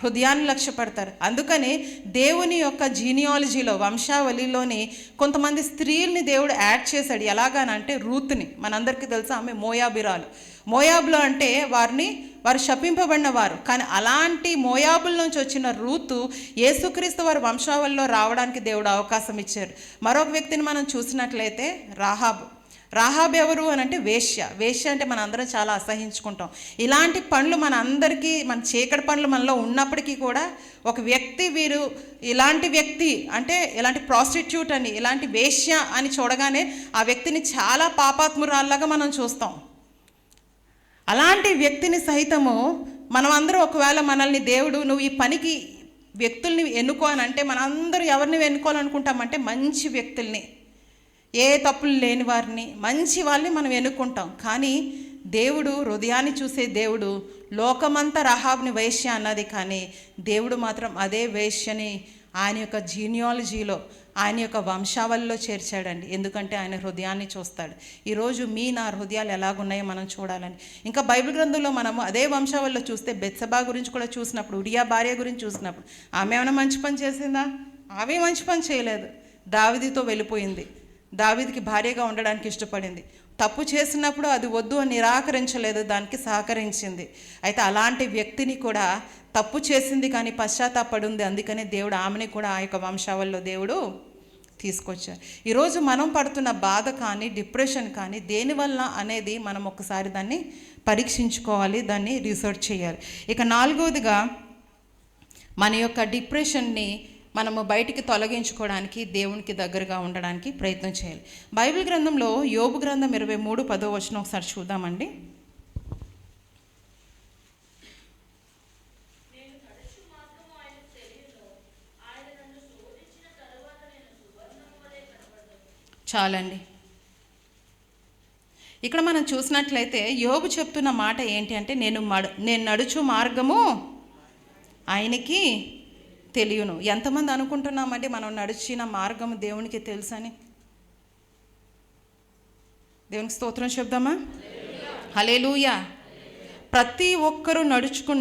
హృదయాన్ని లక్ష్యపడతారు. అందుకని దేవుని యొక్క జీనియాలజీలో, వంశావళిలోని కొంతమంది స్త్రీల్ని దేవుడు యాడ్ చేశాడు. ఎలాగానంటే రూత్ని, మనందరికీ తెలుసు, ఆమె మోయాబిరాలు. మోయాబులో అంటే వారు శపింపబడిన వారు. కానీ అలాంటి మోయాబుల నుంచి వచ్చిన రూతు యేసుక్రీస్తు వారి వంశావళిలో రావడానికి దేవుడు అవకాశం ఇచ్చారు. మరొక వ్యక్తిని మనం చూసినట్లయితే రాహాబ్ ఎవరు అని అంటే వేశ్య అంటే మన అందరం చాలా అసహించుకుంటాం. ఇలాంటి పనులు మన చీకటి పనులు మనలో ఉన్నప్పటికీ కూడా ఒక వ్యక్తి ఇలాంటి వ్యక్తి అంటే ఇలాంటి ప్రాస్టిట్యూట్ అని, ఇలాంటి వేశ్య అని చూడగానే ఆ వ్యక్తిని చాలా పాపాత్మురాల్లాగా మనం చూస్తాం. అలాంటి వ్యక్తిని సహితము మనం అందరం ఒకవేళ మనల్ని దేవుడు నువ్వు ఈ పనికి వ్యక్తుల్ని ఎన్నుకో అని అంటే మనందరూ ఎవరిని ఎన్నుకోవాలనుకుంటామంటే మంచి వ్యక్తుల్ని, ఏ తప్పులు లేని వారిని, మంచి వాళ్ళని మనం ఎన్నుకుంటాం. కానీ దేవుడు హృదయాన్ని చూసే దేవుడు. లోకమంతా రహాబ్ని వేశ్య అన్నది కానీ దేవుడు మాత్రం అదే వేశ్యని ఆయన యొక్క జీనియాలజీలో, ఆయన యొక్క వంశావళిలో చేర్చాడండి. ఎందుకంటే ఆయన హృదయాన్ని చూస్తాడు. ఈరోజు నా హృదయాలు ఎలాగున్నాయో మనం చూడాలని. ఇంకా బైబిల్ గ్రంథంలో మనము అదే వంశావళిలో చూస్తే బెత్సెబా గురించి కూడా చూసినప్పుడు, ఉరియా భార్య గురించి చూసినప్పుడు ఆమె ఏమైనా మంచి పని చేసిందా? ఆమె మంచి పని చేయలేదు. దావీదుతో వెళ్ళిపోయింది, దావీదుకి భార్యగా ఉండడానికి ఇష్టపడింది. తప్పు చేసినప్పుడు అది వద్దు అని నిరాకరించలేదు, దానికి సహకరించింది. అయితే అలాంటి వ్యక్తిని కూడా తప్పు చేసింది కానీ పశ్చాత్తాపడింది. అందుకనే దేవుడు ఆమెని కూడా ఆ యొక్క వంశావళిలో దేవుడు తీసుకొచ్చారు. ఈరోజు మనం పడుతున్న బాధ కానీ, డిప్రెషన్ కానీ దేనివల్ల అనేది మనం ఒకసారి దాన్ని పరీక్షించుకోవాలి, దాన్ని రీసెర్చ్ చేయాలి. ఇక 4వదిగా మన యొక్క డిప్రెషన్ని మనము బయటికి తొలగించుకోవడానికి, దేవునికి దగ్గరగా ఉండడానికి ప్రయత్నం చేయాలి. బైబిల్ గ్రంథంలో యోబు గ్రంథం 23:10 ఒకసారి చూద్దామండి. చాలండి. ఇక్కడ మనం చూసినట్లయితే యోబు చెప్తున్న మాట ఏంటి అంటే నేను నడుచు మార్గము ఆయనకి తెలియను. ఎంతమంది అనుకుంటున్నామంటే మనం నడిచిన మార్గము దేవునికి తెలుసని? దేవునికి స్తోత్రం చెప్దామా? హల్లెలూయా. ప్రతి ఒక్కరూ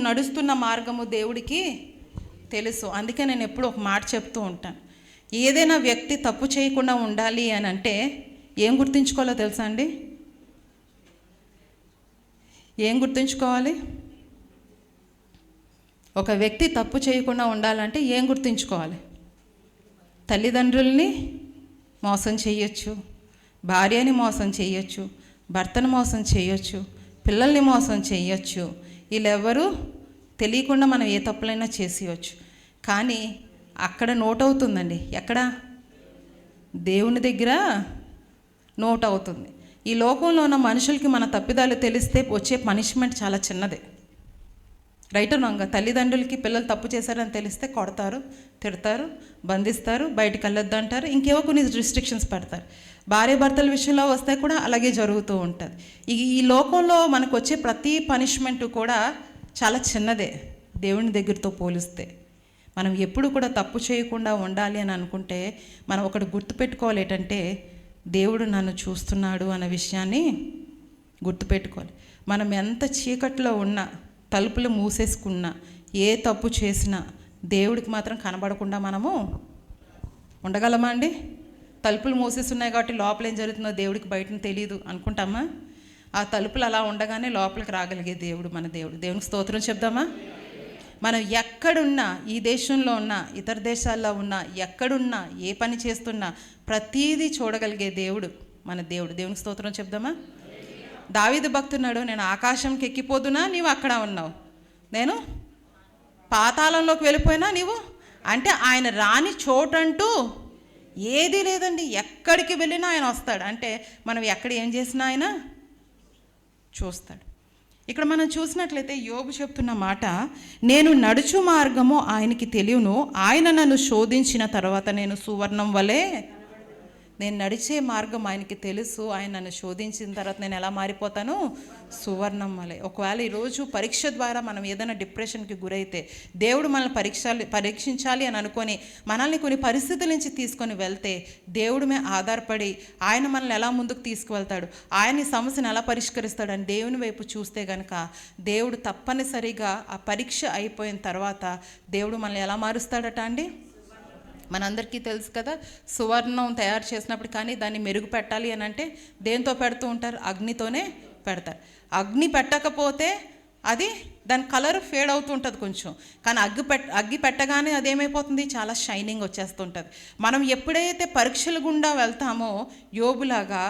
నడుస్తున్న మార్గము దేవుడికి తెలుసు. అందుకే నేను ఎప్పుడు ఒక మాట చెప్తూ ఉంటాను, ఏదైనా వ్యక్తి తప్పు చేయకుండా ఉండాలి అని అంటే ఏం గుర్తుంచుకోవాలో తెలుసా అండి? ఏం గుర్తుంచుకోవాలి? ఒక వ్యక్తి తప్పు చేయకుండా ఉండాలంటే ఏం గుర్తుంచుకోవాలి? తల్లిదండ్రుల్ని మోసం చేయొచ్చు, భార్యని మోసం చేయొచ్చు, భర్తను మోసం చేయొచ్చు, పిల్లల్ని మోసం చేయొచ్చు. వీళ్ళెవరూ తెలియకుండా మనం ఏ తప్పులైనా చేసేయచ్చు. కానీ అక్కడ నోట్ అవుతుందండి. ఎక్కడ? దేవుని దగ్గర నోట్ అవుతుంది. ఈ లోకంలో ఉన్న మనుషులకి మన తప్పిదాలు తెలిస్తే వచ్చే పనిష్మెంట్ చాలా చిన్నదే. Right wrong? తల్లిదండ్రులకి పిల్లలు తప్పు చేశారని తెలిస్తే కొడతారు, తిడతారు, బంధిస్తారు, బయటకు వెళ్ళొద్దు అంటారు, ఇంకేవో కొన్ని రిస్ట్రిక్షన్స్ పెడతారు. భార్య భర్తల విషయంలో వస్తే కూడా అలాగే జరుగుతూ ఉంటుంది. ఈ లోకంలో మనకు వచ్చే ప్రతి పనిష్మెంట్ కూడా చాలా చిన్నదే దేవుని దగ్గరతో పోలిస్తే. మనం ఎప్పుడు కూడా తప్పు చేయకుండా ఉండాలి అని అనుకుంటే మనం ఒకటి గుర్తుపెట్టుకోవాలి, ఏంటంటే దేవుడు నన్ను చూస్తున్నాడు అన్న విషయాన్ని గుర్తుపెట్టుకోవాలి. మనం ఎంత చీకట్లో ఉన్నా, తలుపులు మూసేసుకున్నా, ఏ తప్పు చేసినా దేవుడికి మాత్రం కనబడకుండా మనము ఉండగలమా అండి? తలుపులు మూసేస్తున్నాయి కాబట్టి లోపల ఏం జరుగుతుందో దేవుడికి బయటను తెలియదు అనుకుంటామా? ఆ తలుపులు అలా ఉండగానే లోపలికి రాగలిగే దేవుడు మన దేవుడు. దేవునికి స్తోత్రం చెప్దామా? మనం ఎక్కడున్నా, ఈ దేశంలో ఉన్నా, ఇతర దేశాల్లో ఉన్నా, ఎక్కడున్నా, ఏ పని చేస్తున్నా ప్రతీదీ చూడగలిగే దేవుడు మన దేవుడు. దేవునికి స్తోత్రం చెప్దామా? దావీదు భక్తున్నాడు, నేను ఆకాశంకి ఎక్కిపోదునా, నీవు అక్కడ ఉన్నావు, నేను పాతాళంలోకి వెళ్ళిపోయినా నీవు, అంటే ఆయన రాని చోటంటూ ఏదీ లేదండి. ఎక్కడికి వెళ్ళినా ఆయన వస్తాడు. అంటే మనం ఎక్కడ ఏం చేసినా ఆయన చూస్తాడు. ఇక్కడ మనం చూసినట్లయితే యోబు చెప్తున్న మాట, నేను నడుచు మార్గము ఆయనకి తెలియను, ఆయన నన్ను శోధించిన తర్వాత నేను సువర్ణం వలె, నేను నడిచే మార్గం ఆయనకి తెలుసు, ఆయన నన్ను శోధించిన తర్వాత నేను ఎలా మారిపోతాను? సువర్ణం వలె. ఒకవేళ ఈరోజు పరీక్ష ద్వారా మనం ఏదైనా డిప్రెషన్కి గురైతే, దేవుడు మనల్ని పరీక్షించాలి అని అనుకొని మనల్ని కొన్ని పరిస్థితుల నుంచి తీసుకొని వెళ్తే, దేవుడి మీద ఆధారపడి ఆయన మనల్ని ఎలా ముందుకు తీసుకువెళ్తాడు, ఆయన ఈ సమస్యను ఎలా పరిష్కరిస్తాడు అని దేవుని వైపు చూస్తే కనుక, దేవుడు తప్పనిసరిగా ఆ పరీక్ష అయిపోయిన తర్వాత దేవుడు మనల్ని ఎలా మారుస్తాడట అండి? మనందరికీ తెలుసు కదా, సువర్ణం తయారు చేసినప్పుడు కానీ దాన్ని మెరుగు పెట్టాలి అని అంటే దేంతో పెడుతూ ఉంటారు? అగ్నితోనే పెడతారు. అగ్ని పెట్టకపోతే అది దాని కలర్ ఫేడ్ అవుతూ ఉంటుంది కొంచెం, కానీ అగ్గి పెట్టగానే అదేమైపోతుంది? చాలా షైనింగ్ వచ్చేస్తుంటుంది. మనం ఎప్పుడైతే పరీక్షల గుండా వెళ్తామో యోబులాగా,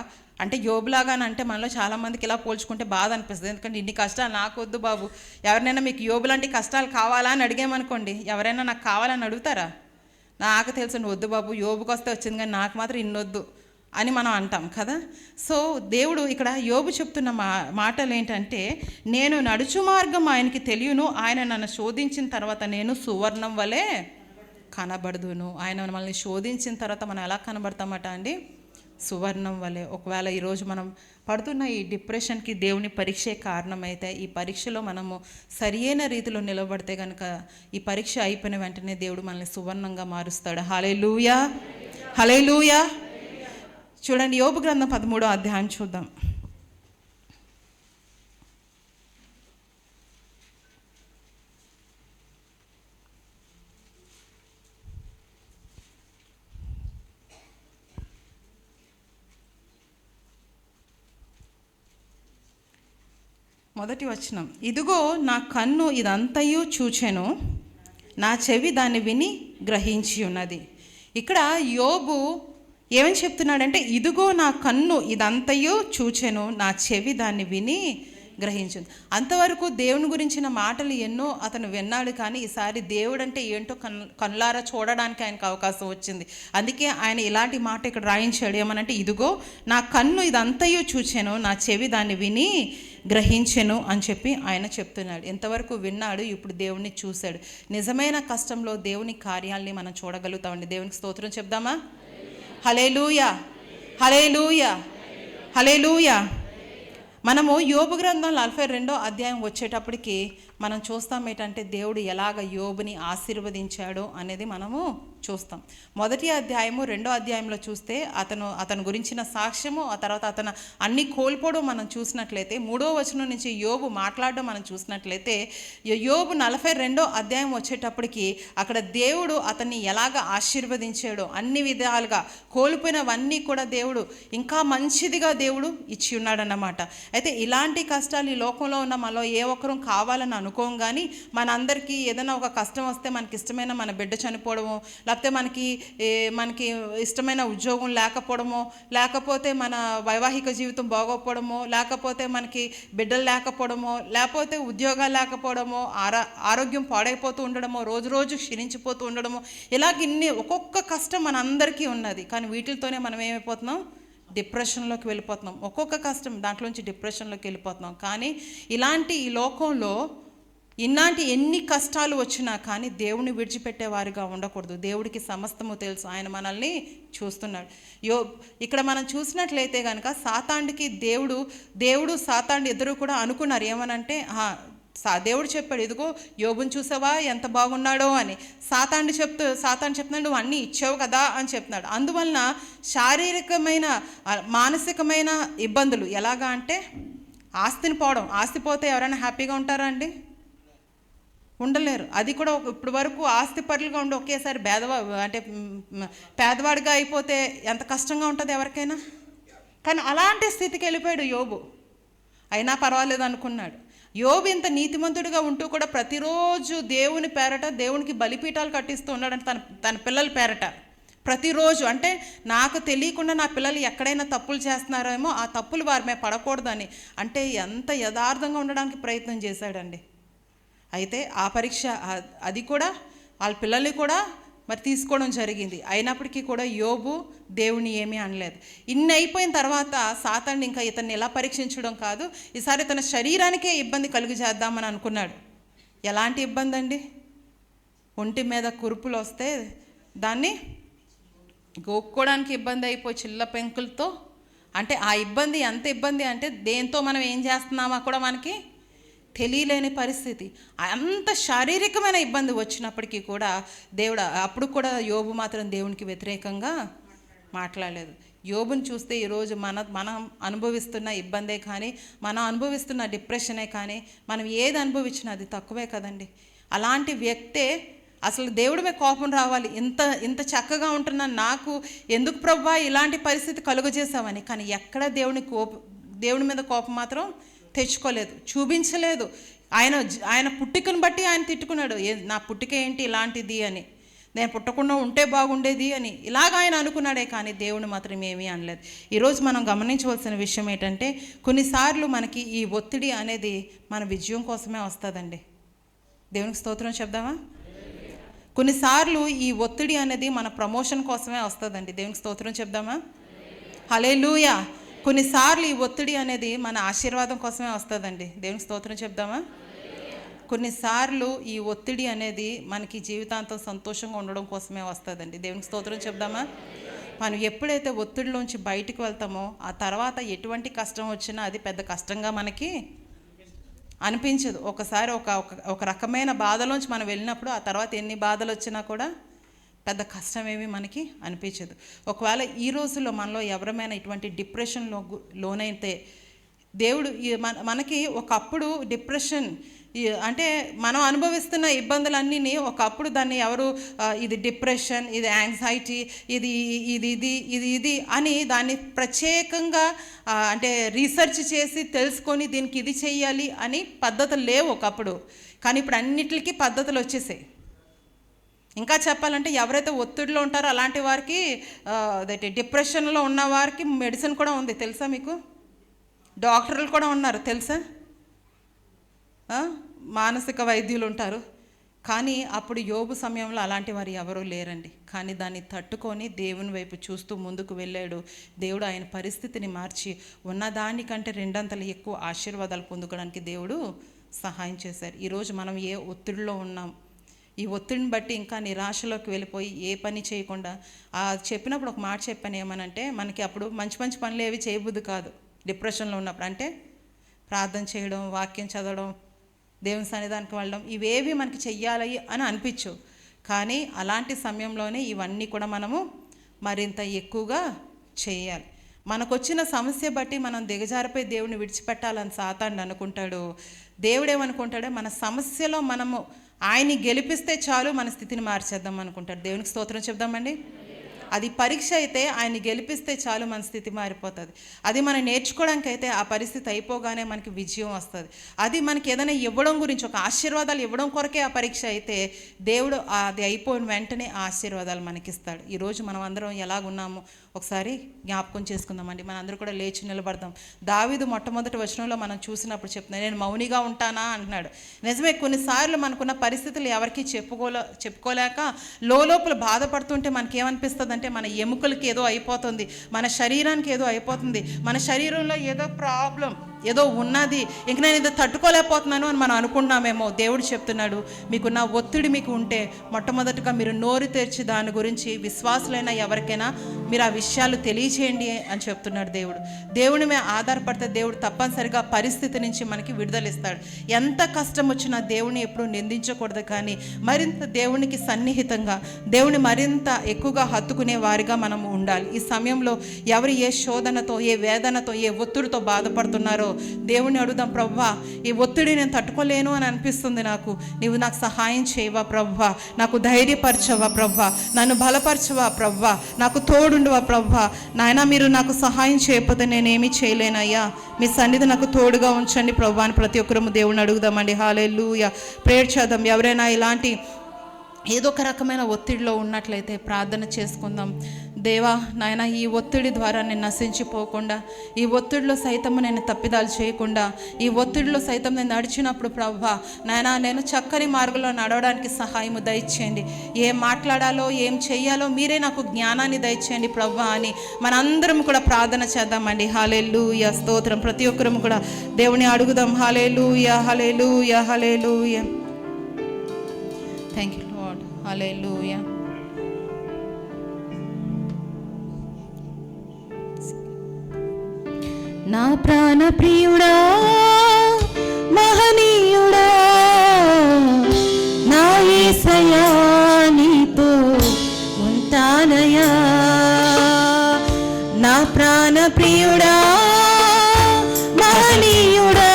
అంటే యోబులాగా అంటే మనలో చాలామందికి ఇలా పోల్చుకుంటే బాధ అనిపిస్తుంది. ఎందుకంటే ఇన్ని కష్టాలు నాకు వద్దు బాబు. ఎవరినైనా మీకు యోబు లాంటి కష్టాలు కావాలా అని అడిగామనుకోండి, ఎవరైనా నాకు కావాలని అడుగుతారా? నాకు తెలుసు వద్దు బాబు, యోబుకి వస్తే వచ్చింది కానీ నాకు మాత్రం ఇన్నొద్దు అని మనం అంటాం కదా. సో దేవుడు ఇక్కడ యోబు చెప్తున్న మాటలు ఏంటంటే, నేను నడుచు మార్గం ఆయనకి తెలియను, ఆయన నన్ను శోధించిన తర్వాత నేను సువర్ణం వలె కనబడదును. ఆయన మనల్ని శోధించిన తర్వాత మనం ఎలా కనబడతామట అండి? సువర్ణం వలె. ఒకవేళ ఈరోజు మనం పడుతున్న ఈ డిప్రెషన్కి దేవుని పరీక్షే కారణమైతే, ఈ పరీక్షలో మనము సరియైన రీతిలో నిలబడితే కనుక ఈ పరీక్ష అయిపోయిన వెంటనే దేవుడు మనల్ని సువర్ణంగా మారుస్తాడు. హల్లెలూయా, హల్లెలూయా. చూడండి, యోబు గ్రంథం 13వ అధ్యాయం చూద్దాం. మొదటి వచనం, ఇదిగో నా కన్ను ఇదంతయు చూచెను, నా చెవి దాన్ని విని గ్రహించి ఉన్నది. ఇక్కడ యోబు ఏమని చెప్తున్నాడంటే, ఇదిగో నా కన్ను ఇదంతయు చూచెను, నా చెవి దాన్ని విని గ్రహించింది. అంతవరకు దేవుని గురించిన మాటలు ఎన్నో అతను విన్నాడు, కానీ ఈసారి దేవుడు అంటే ఏంటో కళ్ళారా చూడడానికి ఆయనకు అవకాశం వచ్చింది. అందుకే ఆయన ఇలాంటి మాట ఇక్కడ రాయించాడు. ఏమనంటే, ఇదిగో నా కన్ను ఇదంతయు చూచెను, నా చెవి దాన్ని విని గ్రహించెను అని చెప్పి ఆయన చెప్తున్నాడు. ఎంతవరకు విన్నాడు, ఇప్పుడు దేవుణ్ణి చూశాడు. నిజమైన కష్టంలో దేవుని కార్యాలని మనం చూడగలుగుతామండి. దేవునికి స్తోత్రం చెప్దామా? హల్లెలూయా, హల్లెలూయా, హల్లెలూయా. మనము యోబు గ్రంథం 42వ అధ్యాయం వచ్చేటప్పటికి మనం చూస్తాం ఏంటంటే, దేవుడు ఎలాగ యోబుని ఆశీర్వదించాడో అనేది మనము చూస్తాం. మొదటి అధ్యాయము 2వ అధ్యాయంలో చూస్తే అతను గురించిన సాక్ష్యము, ఆ తర్వాత అతను అన్ని కోల్పోవడం మనం చూసినట్లయితే, 3వ వచనం నుంచి యోబు మాట్లాడడం మనం చూసినట్లయితే, యోబు 42వ అధ్యాయం వచ్చేటప్పటికి అక్కడ దేవుడు అతన్ని ఎలాగ ఆశీర్వదించాడో, అన్ని విధాలుగా కోల్పోయినవన్నీ కూడా దేవుడు ఇంకా మంచిదిగా దేవుడు ఇచ్చి ఉన్నాడన్నమాట. అయితే ఇలాంటి కష్టాలు ఈ లోకంలో ఉన్న మనలో ఏ ఒక్కరూ కావాలని అనుకోం, కానీ మనందరికీ ఏదైనా ఒక కష్టం వస్తే, మనకి ఇష్టమైన మన బిడ్డ చనిపోవడమో, లేకపోతే మనకి ఇష్టమైన ఉద్యోగం లేకపోవడమో, లేకపోతే మన వైవాహిక జీవితం బాగోకపోవడమో, లేకపోతే మనకి బిడ్డలు లేకపోవడమో, లేకపోతే ఉద్యోగాలు లేకపోవడమో, ఆరోగ్యం పాడైపోతూ ఉండడమో, రోజు రోజు క్షీణించిపోతూ ఉండడమో, ఇలాగ ఒక్కొక్క కష్టం మనందరికీ ఉన్నది. కానీ వీటితోనే మనం ఏమైపోతున్నాం? డిప్రెషన్లోకి వెళ్ళిపోతున్నాం. ఒక్కొక్క కష్టం దాంట్లోంచి డిప్రెషన్లోకి వెళ్ళిపోతున్నాం. కానీ ఈ లోకంలో ఎన్ని కష్టాలు వచ్చినా కానీ దేవుని విడిచిపెట్టేవారుగా ఉండకూడదు. దేవుడికి సమస్తము తెలుసు, ఆయన మనల్ని చూస్తున్నాడు. ఇక్కడ మనం చూసినట్లయితే కనుక సాతానుడికి దేవుడు సాతాను ఇద్దరు కూడా అనుకున్నారు. ఏమనంటే, దేవుడు చెప్పాడు, ఇదిగో యోబుని చూసావా ఎంత బాగున్నాడో అని. సాతాను చెప్తున్నాడు, నువ్వు అన్నీ ఇచ్చావు కదా అని చెప్తున్నాడు. అందువలన శారీరకమైన మానసికమైన ఇబ్బందులు ఎలాగా అంటే, ఆస్తిని పోవడం. ఆస్తి పోతే ఎవరైనా హ్యాపీగా ఉంటారా అండి? ఉండలేరు. అది కూడా ఇప్పుడు వరకు ఆస్తి పరులుగా ఉండి ఒకేసారి పేదవాడిగా అయిపోతే ఎంత కష్టంగా ఉంటుంది ఎవరికైనా. కానీ అలాంటి స్థితికి వెళ్ళిపోయాడు యోబు. అయినా పర్వాలేదు అనుకున్నాడు. యోబు ఇంత నీతిమంతుడిగా ఉంటూ కూడా ప్రతిరోజు దేవుని పేరట దేవునికి బలిపీఠాలు కట్టిస్తూ ఉన్నాడంటే తన పిల్లల పేరట ప్రతిరోజు. అంటే నాకు తెలియకుండా నా పిల్లలు ఎక్కడైనా తప్పులు చేస్తున్నారేమో, ఆ తప్పులు వారి మీద పడకూడదని. అంటే ఎంత యథార్థంగా ఉండడానికి ప్రయత్నం చేశాడండి. అయితే ఆ పరీక్ష అది కూడా వాళ్ళ పిల్లల్ని కూడా మరి తీసుకోవడం జరిగింది. అయినప్పటికీ కూడా యోబు దేవుని ఏమీ అనలేదు. ఇన్ని అయిపోయిన తర్వాత సాతాను ఇంకా ఇతన్ని ఎలా పరీక్షించడం కాదు, ఈసారి తన శరీరానికే ఇబ్బంది కలుగు చేద్దామని అనుకున్నాడు. ఎలాంటి ఇబ్బంది అండి? ఒంటి మీద కురుపులు వస్తే దాన్ని గోక్కోవడానికి ఇబ్బంది అయిపోయి చిల్ల పెంకులతో. అంటే ఆ ఇబ్బంది ఎంత ఇబ్బంది అంటే దేంతో మనం ఏం చేస్తున్నామో కూడా మనకి తెలియలేని పరిస్థితి. అంత శారీరకమైన ఇబ్బంది వచ్చినప్పటికీ కూడా దేవుడు అప్పుడు కూడా యోబు మాత్రం దేవునికి వ్యతిరేకంగా మాట్లాడలేదు. యోబుని చూస్తే ఈరోజు మనం అనుభవిస్తున్న ఇబ్బందే కానీ, మనం అనుభవిస్తున్న డిప్రెషనే కానీ, మనం ఏది అనుభవించినా అది తక్కువే కదండి. అలాంటి వ్యక్తే అసలు దేవుడి మీద కోపం రావాలి. ఇంత చక్కగా ఉంటున్న నాకు ఎందుకు ప్రభువా ఇలాంటి పరిస్థితి కలుగజేసామని. కానీ ఎక్కడ దేవుడి మీద కోపం మాత్రం తెచ్చుకోలేదు, చూపించలేదు. ఆయన పుట్టికను బట్టి ఆయన తిట్టుకున్నాడు. నా పుట్టిక ఏంటి ఇలాంటిది అని, నేను పుట్టకుండా ఉంటే బాగుండేది అని ఇలాగ ఆయన అనుకున్నాడే కానీ దేవుని మాత్రం ఏమీ అనలేదు. ఈరోజు మనం గమనించవలసిన విషయం ఏంటంటే కొన్నిసార్లు మనకి ఈ ఒత్తిడి అనేది మన విజయం కోసమే వస్తుందండి. దేవునికి స్తోత్రం చెప్దామా? కొన్నిసార్లు ఈ ఒత్తిడి అనేది మన ప్రమోషన్ కోసమే వస్తుందండి. దేవునికి స్తోత్రం చెప్దామా? హల్లెలూయా. కొన్నిసార్లు ఈ ఒత్తిడి అనేది మన ఆశీర్వాదం కోసమే వస్తుందండి. దేవునికి స్తోత్రం చెప్దామా? కొన్నిసార్లు ఈ ఒత్తిడి అనేది మనకి జీవితాంతం సంతోషంగా ఉండడం కోసమే వస్తుందండి. దేవునికి స్తోత్రం చెప్దామా? మనం ఎప్పుడైతే ఒత్తిడిలోంచి బయటికి వెళ్తామో ఆ తర్వాత ఎటువంటి కష్టం వచ్చినా అది పెద్ద కష్టంగా మనకి అనిపించదు. ఒకసారి ఒక రకమైన బాధలోంచి మనం వెళ్ళినప్పుడు ఆ తర్వాత ఎన్ని బాధలు వచ్చినా కూడా పెద్ద కష్టమేమీ మనకి అనిపించదు. ఒకవేళ ఈ రోజుల్లో మనలో ఎవరమైనా ఇటువంటి డిప్రెషన్లో లోనైతే దేవుడు మనకి ఒకప్పుడు డిప్రెషన్ అంటే మనం అనుభవిస్తున్న ఇబ్బందులన్నీ ఒకప్పుడు దాన్ని ఎవరు ఇది డిప్రెషన్, ఇది యాంగ్జైటీ, ఇది అని దాన్ని ప్రత్యేకంగా అంటే రీసెర్చ్ చేసి తెలుసుకొని దీనికి ఇది చెయ్యాలి అని పద్ధతులు లేవు ఒకప్పుడు. కానీ ఇప్పుడు అన్నిటికీ పద్ధతులు వచ్చేసాయి. ఇంకా చెప్పాలంటే ఎవరైతే ఒత్తిడిలో ఉంటారో అలాంటి వారికి డిప్రెషన్లో ఉన్న వారికి మెడిసిన్ కూడా ఉంది తెలుసా మీకు? డాక్టర్లు కూడా ఉన్నారు తెలుసా? మానసిక వైద్యులు ఉంటారు. కానీ అప్పుడు యోబు సమయంలో అలాంటి వారు ఎవరూ లేరండి. కానీ దాన్ని తట్టుకొని దేవుని వైపు చూస్తూ ముందుకు వెళ్ళాడు. దేవుడు ఆయన పరిస్థితిని మార్చి ఉన్నదానికంటే 2 అంతలు ఎక్కువ ఆశీర్వాదాలు పొందుకోవడానికి దేవుడు సహాయం చేశారు. ఈరోజు మనం ఏ ఒత్తిడిలో ఉన్నాం, ఈ ఒత్తిడిని బట్టి ఇంకా నిరాశలోకి వెళ్ళిపోయి ఏ పని చేయకుండా చెప్పినప్పుడు ఒక మాట చెప్పాను ఏమనంటే, మనకి అప్పుడు మంచి మంచి పనులు ఏవి చేయబుద్ది కాదు డిప్రెషన్లో ఉన్నప్పుడు. అంటే ప్రార్థన చేయడం, వాక్యం చదవడం, దేవుని సన్నిధానికి వెళ్ళడం, ఇవేవి మనకి చెయ్యాలి అని అనిపించవు. కానీ అలాంటి సమయంలోనే ఇవన్నీ కూడా మనము మరింత ఎక్కువగా చేయాలి. మనకొచ్చిన సమస్య బట్టి మనం దిగజారిపోయి దేవుని విడిచిపెట్టాలని సాతాను అనుకుంటాడు. దేవుడేమనుకుంటాడో మన సమస్యలో మనము ఆయన్ని గెలిపిస్తే చాలు మన స్థితిని మార్చేద్దాం అనుకుంటాడు. దేవునికి స్తోత్రం చెప్దామండి. అది పరీక్ష అయితే ఆయన్ని గెలిపిస్తే చాలు మన స్థితి మారిపోతుంది. అది మనం నేర్చుకోవడానికి అయితే ఆ పరిస్థితి అయిపోగానే మనకి విజయం వస్తుంది. అది మనకి ఏదైనా ఇవ్వడం గురించి ఒక ఆశీర్వాదాలు ఇవ్వడం కొరకే ఆ పరీక్ష అయితే దేవుడు అది అయిపోయిన వెంటనే ఆ ఆశీర్వాదాలు మనకిస్తాడు. ఈరోజు మనం అందరం ఎలాగున్నామో ఒకసారి జ్ఞాపకం చేసుకుందామండి. మనందరూ కూడా లేచి నిలబడదాం. దావీదు మొట్టమొదటి వచనంలో మనం చూసినప్పుడు చెప్తున్నాడు, నేను మౌనిగా ఉంటానా అంటున్నాడు. నిజమే, కొన్నిసార్లు మనకున్న పరిస్థితులు ఎవరికి చెప్పుకోలేక లోపల బాధపడుతుంటే మనకేమనిపిస్తుంది అంటే మన ఎముకలకి ఏదో అయిపోతుంది, మన శరీరానికి ఏదో అయిపోతుంది, మన శరీరంలో ఏదో ప్రాబ్లం ఏదో ఉన్నది, ఇంక నేను ఇది తట్టుకోలేకపోతున్నాను అని మనం అనుకుంటున్నామేమో. దేవుడు చెప్తున్నాడు, మీకున్న ఒత్తిడి మీకు ఉంటే మొట్టమొదటిగా మీరు నోరు తెరిచి దాని గురించి విశ్వాసులైనా ఎవరికైనా మీరు ఆ విషయాలు తెలియచేయండి అని చెప్తున్నాడు దేవుడు. దేవుని మీద ఆధారపడితే దేవుడు తప్పనిసరిగా పరిస్థితి నుంచి మనకి విడుదలిస్తాడు. ఎంత కష్టం వచ్చినా దేవుని ఎప్పుడూ నిందించకూడదు, కానీ మరింత దేవునికి సన్నిహితంగా దేవుని మరింత ఎక్కువగా హత్తుకునే వారిగా మనము ఉండాలి. ఈ సమయంలో ఎవరు ఏ శోధనతో, ఏ వేదనతో, ఏ ఒత్తిడితో బాధపడుతున్నారో ఉన్నాడో దేవుణ్ణి అడుగుదాం. ప్రవ్వా, ఈ ఒత్తిడి నేను తట్టుకోలేను అని అనిపిస్తుంది నాకు, నీవు నాకు సహాయం చేయవా ప్రవ్వా, నాకు ధైర్యపరచవా ప్రవ్వా, నన్ను బలపరచవా ప్రవ్వా, నాకు తోడుండువా ప్రవ్వా. నాయన, మీరు నాకు సహాయం చేయకపోతే నేనేమీ చేయలేనయ్యా, మీ సన్నిధి నాకు తోడుగా ఉంచండి ప్రవ్వా అని ప్రతి ఒక్కరము దేవుణ్ణి అడుగుదామండి. హల్లెలూయా. ప్రేయర్ చేద్దాం. ఎవరైనా ఇలాంటి ఏదో ఒక రకమైన ఒత్తిడిలో ఉన్నట్లయితే ప్రార్థన చేసుకుందాం. దేవా నాయన, ఈ ఒత్తిడి ద్వారా నేను నశించిపోకుండా, ఈ ఒత్తిడిలో సైతము నేను తప్పిదాలు చేయకుండా, ఈ ఒత్తిడిలో సైతం నేను నడిచినప్పుడు ప్రభువా నాయన, నేను చక్కని మార్గంలో నడవడానికి సహాయము దయచేయండి. ఏం మాట్లాడాలో ఏం చెయ్యాలో మీరే నాకు జ్ఞానాన్ని దయచేయండి ప్రభువా అని మనందరం కూడా ప్రార్థన చేద్దామండి. హల్లెలూయా, స్తోత్రం. ప్రతి ఒక్కరము కూడా దేవుని అడుగుదాం. Hallelujah, hallelujah, hallelujah. Thank you Lord. Hallelujah. నా ప్రాణ ప్రియుడా, మహనీయుడా, నా యేసయ్యా నీతో ఉంటానయ్యా. నా ప్రాణ ప్రియుడా, మహనీయుడా,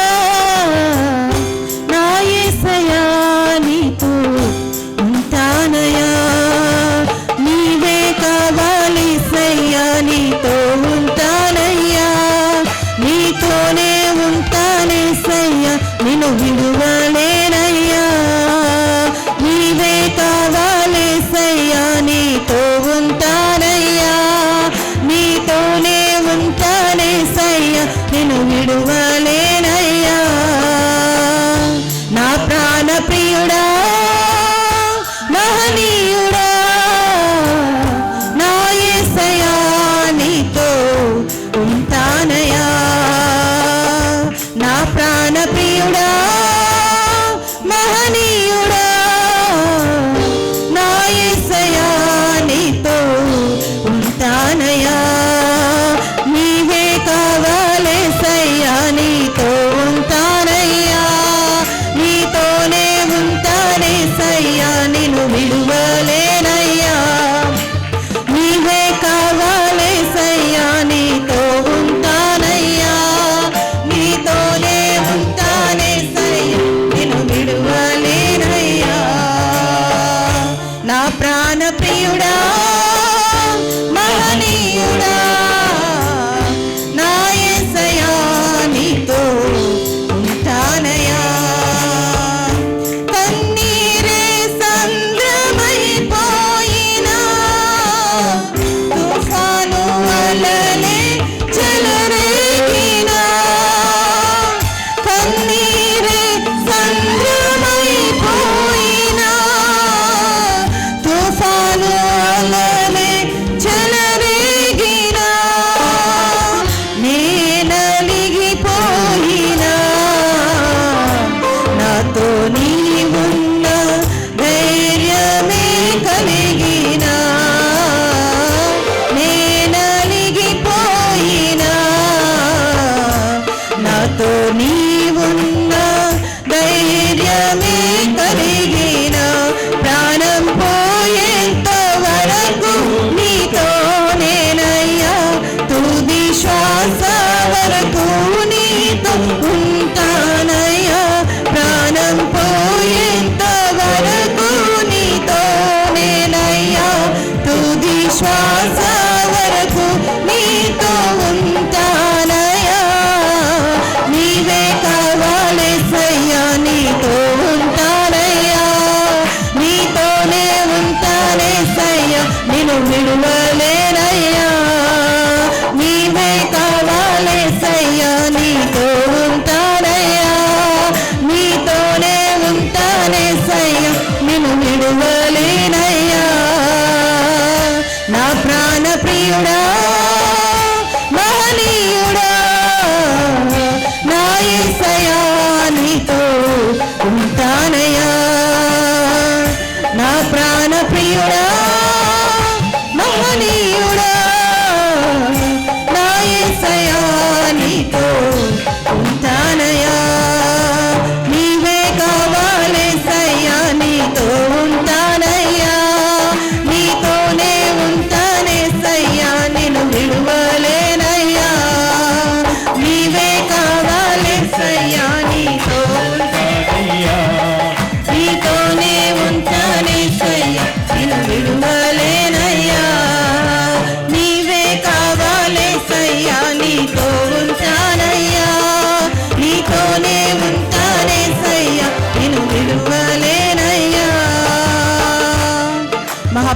నా యేసయ్యా నీతో ఉంటానయ్యా. నీవే కావాలి సయ్యా, నీతో ఉంటానయ్యా, నీతోనే ఉంటానే సయ్యా, నిన్ను విడువలేనయ్యా. నీవే కావాలి సయ్యా, నీతో ఉంటానయ్యా, నీతోనే ఉంటానే సయ్యా, నిన్ను విడువలేనయ్యా. నా ప్రాణ ప్రియుడా, మహనీయుడా, నా యేసయ్యా నీతో ఉంటానయ్యా. నా ప్రాణ ప్రియుడా,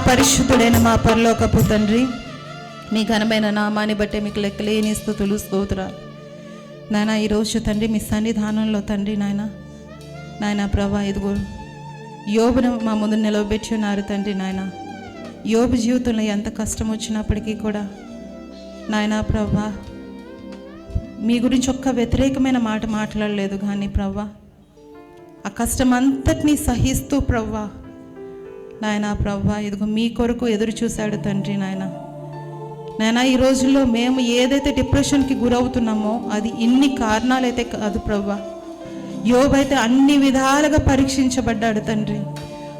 మహాపరిశుద్ధుడైన మా పరలోకపు తండ్రి, మీ ఘనమైన నామాన్ని బట్టి మీకు లెక్కలేని స్తుతులు స్తోత్రాలు నాయన. ఈరోజు తండ్రి మీ సన్నిధానంలో తండ్రి నాయన ప్రభా, ఇదిగో యోబును మా ముందు నిలవబెట్టి ఉన్నారు తండ్రి నాయన. యోబు జీవితంలో ఎంత కష్టం వచ్చినప్పటికీ కూడా నాయన ప్రభా, మీ గురించి ఒక్క వ్యతిరేకమైన మాట మాట్లాడలేదు. కానీ ప్రభా, ఆ కష్టం అంతటినీ సహిస్తూ ప్రభా నాయన ప్రభా, ఇదిగో మీ కొరకు ఎదురు చూశాడు తండ్రి నాయన. ఈ రోజుల్లో మేము ఏదైతే డిప్రెషన్కి గురవుతున్నామో అది ఇన్ని కారణాలైతే కాదు ప్రభా. యోబు అయితే అన్ని విధాలుగా పరీక్షించబడ్డాడు తండ్రి.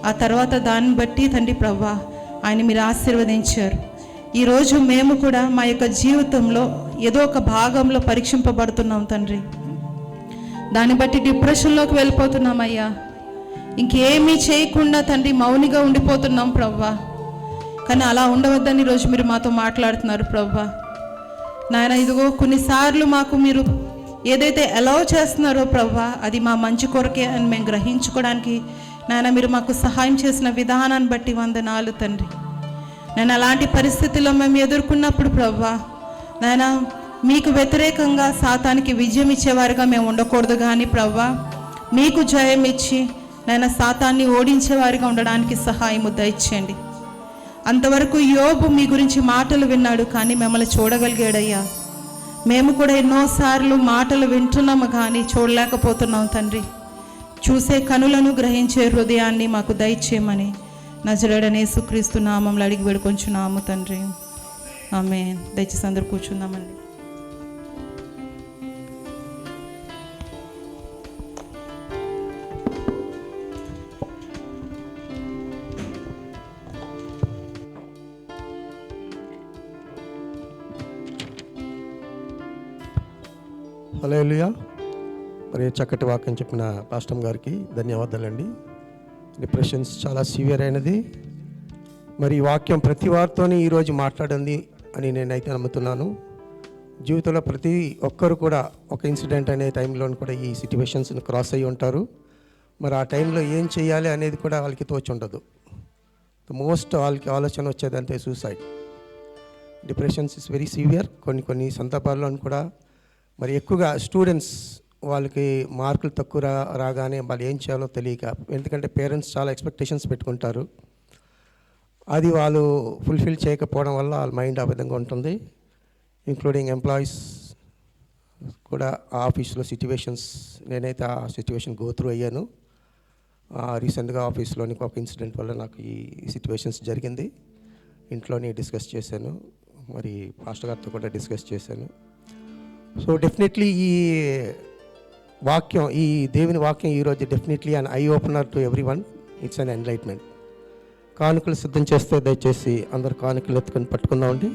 ఆ తర్వాత దాన్ని బట్టి తండ్రి ప్రభా ఆయన మీరు ఆశీర్వదించారు. ఈరోజు మేము కూడా మా యొక్క జీవితంలో ఏదో ఒక భాగంలో పరీక్షింపబడుతున్నాం తండ్రి. దాన్ని బట్టి డిప్రెషన్లోకి వెళ్ళిపోతున్నామయ్యా. ఇంకేమీ చేయకుండా తండ్రి మౌనిగా ఉండిపోతున్నాం ప్రవ్వా. కానీ అలా ఉండవద్దని ఈరోజు మీరు మాతో మాట్లాడుతున్నారు ప్రవ్వా. నాయన ఇదిగో కొన్నిసార్లు మాకు మీరు ఏదైతే అలౌ చేస్తున్నారో ప్రవ్వా అది మా మంచి కొరకే అని మేము గ్రహించుకోవడానికి నాయన మీరు మాకు సహాయం చేసిన విధానాన్ని బట్టి వందనాలు తండ్రి. నేను అలాంటి పరిస్థితుల్లో మేము ఎదుర్కొన్నప్పుడు ప్రవ్వా నాయన మీకు వ్యతిరేకంగా సాతానికి విజయం ఇచ్చేవారుగా మేము ఉండకూడదు. కానీ ప్రవ్వా మీకు జయం ఇచ్చి నాయన సాతాన్ని ఓడించేవారిగా ఉండడానికి సహాయము దయచేయండి. అంతవరకు యోబు మీ గురించి మాటలు విన్నాడు, కానీ మిమ్మల్ని చూడగలిగాడయ్యా. మేము కూడా ఎన్నోసార్లు మాటలు వింటున్నాము కానీ చూడలేకపోతున్నాం తండ్రి. చూసే కనులను గ్రహించే హృదయాన్ని మాకు దయచేయమని నజరేయుడైన యేసుక్రీస్తు నామములో అడిగి వేడుకొంచున్నాము తండ్రి. ఆమేన్. దయచేసి అందరూ కూర్చుందామండి. హల్లెలూయా. మరి చక్కటి వాక్యం చెప్పిన పాస్టర్ గారికి ధన్యవాదాలండి. డిప్రెషన్స్ చాలా సివియర్ అయినది. మరి ఈ వాక్యం ప్రతి వారితోని ఈరోజు మాట్లాడింది అని నేనైతే నమ్ముతున్నాను. జీవితంలో ప్రతి ఒక్కరు కూడా ఒక ఇన్సిడెంట్ అనే టైంలో కూడా ఈ సిట్యువేషన్స్ని క్రాస్ అయ్యి ఉంటారు. మరి ఆ టైంలో ఏం చేయాలి అనేది కూడా వాళ్ళకి తోచి ఉండదు. మోస్ట్ వాళ్ళకి ఆలోచన వచ్చేదంటే suicide. Depressions is very severe. కొన్ని సందర్భాల్లో కూడా మరి ఎక్కువగా స్టూడెంట్స్ వాళ్ళకి మార్కులు తక్కువ రాగానే వాళ్ళు ఏం చేయాలో తెలియక, ఎందుకంటే పేరెంట్స్ చాలా ఎక్స్పెక్టేషన్స్ పెట్టుకుంటారు, అది వాళ్ళు ఫుల్ఫిల్ చేయకపోవడం వల్ల వాళ్ళ మైండ్ ఆ విధంగా ఉంటుంది. ఇంక్లూడింగ్ ఎంప్లాయీస్ కూడా ఆ ఆఫీస్లో సిట్యువేషన్స్, నేనైతే ఆ సిట్యువేషన్ గో త్రూ అయ్యాను. రీసెంట్గా ఆఫీస్లోని ఒక ఇన్సిడెంట్ వల్ల నాకు ఈ సిట్యువేషన్స్ జరిగింది. ఇంట్లోని డిస్కస్ చేశాను, మరి పాస్టర్ గారితో కూడా డిస్కస్ చేశాను. సో డెఫినెట్లీ ఈ వాక్యం, ఈ దేవుని వాక్యం ఈరోజు definitely an eye opener to every one. It's an enlightenment. కానుకలు సిద్ధం చేస్తే దయచేసి అందరు కానుకలు ఎత్తుకొని పట్టుకుందామండి.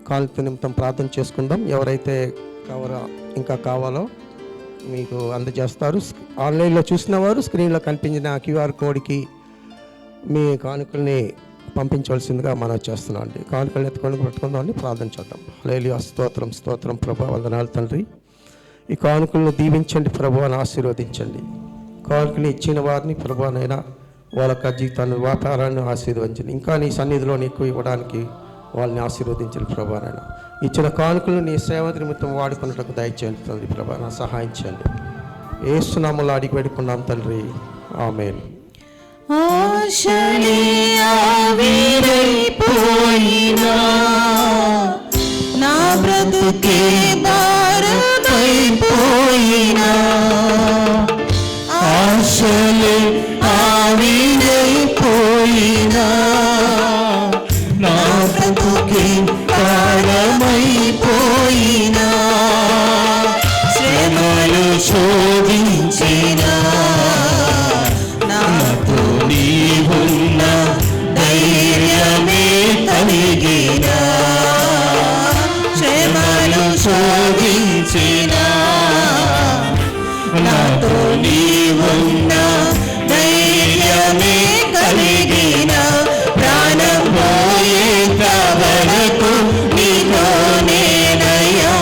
కానుక నిమిత్తం ప్రార్థన చేసుకుందాం. ఎవరైతే ఇంకా కావాలో మీకు అందజేస్తారు. ఆన్లైన్లో చూసిన వారు స్క్రీన్లో కనిపించిన క్యూఆర్ కోడ్కి మీ కానుకల్ని పంపించవలసిందిగా మనం చేస్తున్నాం అండి. కానుకలు ఎత్తుకొని పట్టుకుందామని ప్రార్థన చేద్దాం. హల్లెలూయా. స్తోత్రం స్తోత్రం ప్రభా, వందనాలు తండ్రి. ఈ కానుకలను దీవించండి ప్రభువాని ఆశీర్వదించండి. కానుకలు ఇచ్చిన వారిని ప్రభువానైనా వాళ్ళ యొక్క జీవితాన్ని, వ్యాపారాన్ని ఆశీర్వదించండి. ఇంకా నీ సన్నిధిలో నీకు ఇవ్వడానికి వాళ్ళని ఆశీర్వదించండి ప్రభువానైనా. ఇచ్చిన కానుకలు నీ సేవ నిమిత్తం వాడుకున్నట్టు దయచేయండి తండ్రి. ప్రభా సహాయం చేయండి. యేసు నామములో అడిగి పెట్టుకున్నాం తండ్రి. ఆమేన్. ఆశలే ఆవిరైపోయినా నా బ్రతుకే భారమైపోయినా, ఆశలే ఆవిరైపోయినా నా బ్రతుకే భారమైపోయినా, శ్రమలు శోధించినా నాతో నీవున్న ధైర్యమే కలిగినా, శ్రమలు శోధించినా నాతో నీవున్న ధైర్యమే కలిగినా, ప్రాణం పోయేంత వరకు నీతో నేనయ్యా,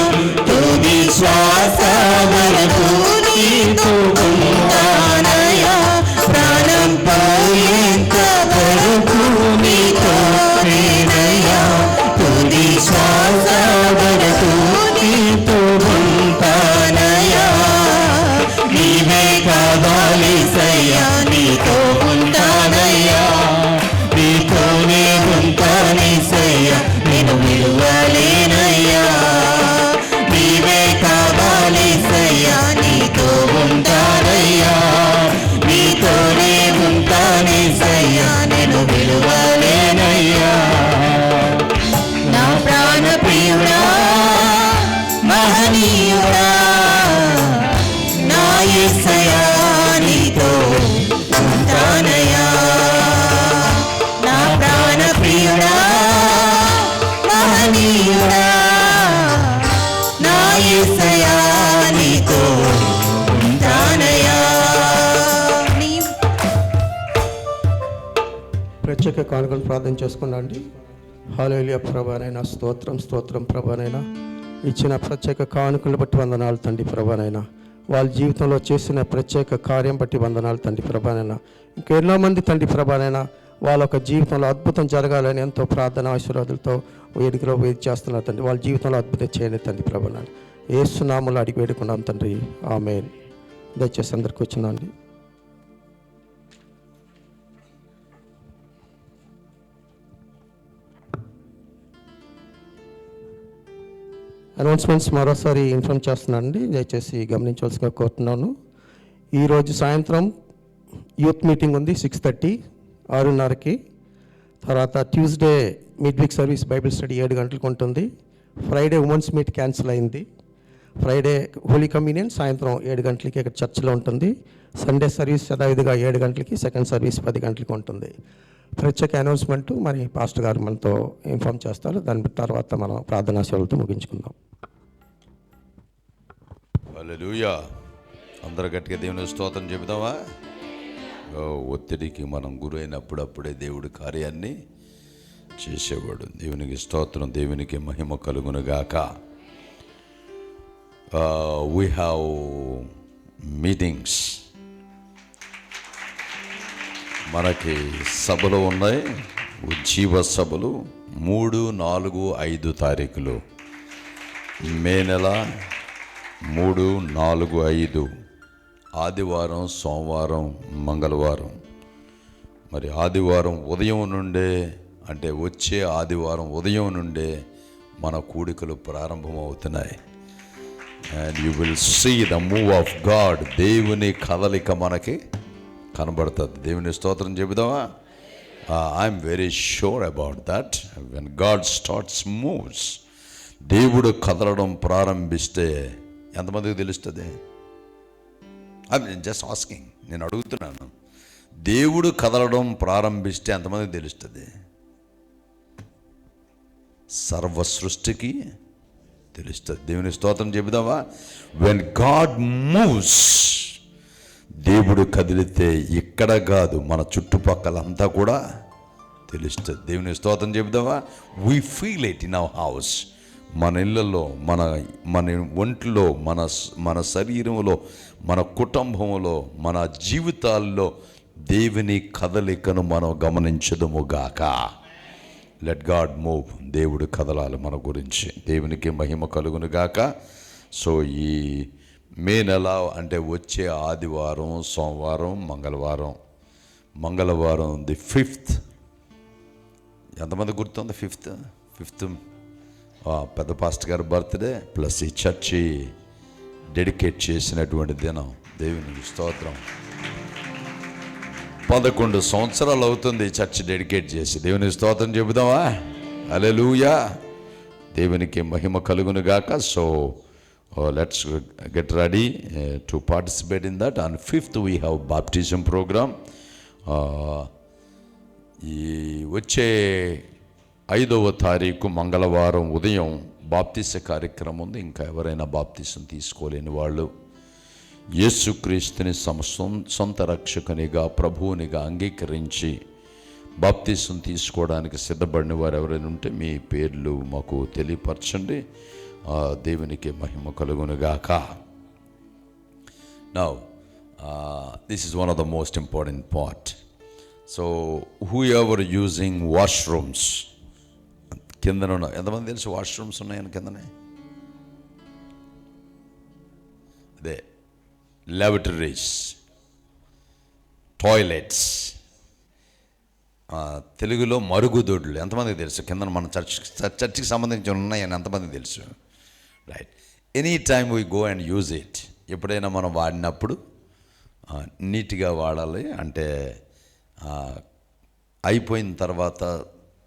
తుది శ్వాస వరకు నీతో ఉంటానయ్యా, ప్రాణం పోయేంత వరకు నీతో మహనీయుడా నా యేసయ్యా నీతో ఉంటానయ్యా నా ప్రాణ ప్రియుడా మహనీయుడా నా యేసయ్యా నీతో ఉంటానయ్యా. ప్రత్యేక కానుకలు ప్రార్థన చేసుకున్నాండి. హల్లెలూయా ప్రభానైనా స్తోత్రం స్తోత్రం ప్రభానైనా ఇచ్చిన ప్రత్యేక కానుకలు బట్టి వందనాలు తండ్రి ప్రభానైనా వాళ్ళ జీవితంలో చేసిన ప్రత్యేక కార్యం బట్టి వందనాలు తండ్రి ప్రభానైనా ఇంకెన్నో మంది తండ్రి ప్రభానైనా వాళ్ళ యొక్క జీవితంలో అద్భుతం జరగాలని ఎంతో ప్రార్థన ఆశీర్వాదాలతో వేదికలో వెయిట్ చేస్తున్నారు తండ్రి. వాళ్ళ జీవితంలో అద్భుతం చేయండి తండ్రి ప్రభానైనా యేసు నామములో అడిగి వేడుకున్నాం తండ్రి ఆమేన్. దయచేసి అందరికి వచ్చినండి. అనౌన్స్మెంట్స్ మరోసారి ఇన్ఫార్మ్ చేస్తున్నానండి, దయచేసి గమనించవలసిగా కోరుతున్నాను. ఈరోజు సాయంత్రం యూత్ మీటింగ్ ఉంది 6:30 6:30కి. తర్వాత Tuesday mid week service Bible study 7 గంటలకు ఉంటుంది. ఫ్రైడే ఉమెన్స్ మీట్ క్యాన్సిల్ అయింది. ఫ్రైడే హోలీ కమ్యూనియన్ సాయంత్రం 7 గంటలకి ఇక్కడ చర్చిలో ఉంటుంది. సండే సర్వీస్ యథావిధిగా 7 గంటలకి, సెకండ్ సర్వీస్ 10 గంటలకు ఉంటుంది. ప్రత్యేక అనౌన్స్మెంట్ మరి పాస్టర్ గారు మనతో ఇన్ఫార్మ్ చేస్తారు. దాని తర్వాత మనం ప్రార్థనా సేవలతో ముగించుకుందాం. హల్లెలూయా. అందరూ గట్టిగా దేవుని స్తోత్రం చెబుదామా? ఒత్తిడికి మనం గురైనప్పుడు అప్పుడే దేవుడి కార్యాన్ని చేసేవాడు. దేవునికి స్తోత్రం, దేవునికి మహిమ కలుగునుగాక. వీ హ్యావ్ మీటింగ్స్, మనకి సభలు ఉన్నాయి, ఉజ్జీవ సభలు 3, 4, 5 తారీఖులు మే నెల 3, 4, 5 ఆదివారం, సోమవారం, మంగళవారం. మరి ఆదివారం ఉదయం నుండే అంటే వచ్చే ఆదివారం ఉదయం నుండే మన కూడికలు ప్రారంభమవుతున్నాయి. And you will see the move of God. దేవుని కదలిక మనకి కనబడుతుంది. దేవుని స్తోత్రం చెబుదామా? I'm very sure about that. When God starts moves, దేవుడు కదలడం ప్రారంభిస్తే ఎంతమందికి తెలుస్తుంది? జస్ట్ ఆస్కింగ్, నేను అడుగుతున్నాను. దేవుడు కదలడం ప్రారంభిస్తే ఎంతమందికి తెలుస్తుంది? సర్వ సృష్టికి తెలుస్తుంది. దేవుని స్తోత్రం చెబుదామా? వెన్ గాడ్ మూవ్స్, దేవుడు కదిలితే ఇక్కడ కాదు మన చుట్టుపక్కలంతా కూడా తెలుస్తుంది. దేవుని స్తోత్రం చెబుదామా? We feel it in our house. మన ఇళ్ళల్లో, మన ఒంట్లో, మన శరీరంలో, మన కుటుంబంలో, మన జీవితాల్లో దేవుని కదలికను మనం గమనించదుముగాక. Let God move. దేవుడు కదలాలి మన గురించి. దేవునికి మహిమ కలుగునుగాక. సో ఈ మే నెల అంటే వచ్చే ఆదివారం, సోమవారం, మంగళవారం ది 5th. ఎంతమంది గుర్తుంది? 5th పెద్ద పాస్టర్ గారి బర్త్డే ప్లస్ ఈ చర్చి డెడికేట్ చేసినటువంటి దినం. దేవునికి స్తోత్రం. 11 సంవత్సరాలు అవుతుంది ఈ చర్చి డెడికేట్ చేసి. దేవునికి స్తోత్రం చెబుదామా? హల్లెలూయా. దేవునికి మహిమ కలుగునుగాక. So let's get ready to participate in that. On 5th we have baptism program. ఈ వచ్చే 5వ తారీఖు మంగళవారం ఉదయం బాప్తిస కార్యక్రమం ఉంది. ఇంకా ఎవరైనా బాప్తిసం తీసుకోలేని వాళ్ళు, యేసుక్రీస్తుని సొంత రక్షకునిగా, ప్రభువునిగా అంగీకరించి బాప్తిసం తీసుకోవడానికి సిద్ధపడిన వారు ఎవరైనా ఉంటే మీ పేర్లు మాకు తెలియపరచండి. దేవునికి మహిమ కలుగునుగాక. Now this is one of the most important part. So who ever using washrooms, కిందన ఎంతమంది తెలుసు వాష్రూమ్స్ ఉన్నాయని? కిందనే అదే ల్యాబొరేటరీస్, టాయిలెట్స్, తెలుగులో మరుగుదొడ్లు. ఎంతమందికి తెలుసు? కింద మన చర్చికి సంబంధించి ఉన్నాయని ఎంతమందికి తెలుసు? Right. Any time we go and use it. ఎప్పుడైనా మనం వాడినప్పుడు నీట్గా వాడాలి. అంటే అయిపోయిన తర్వాత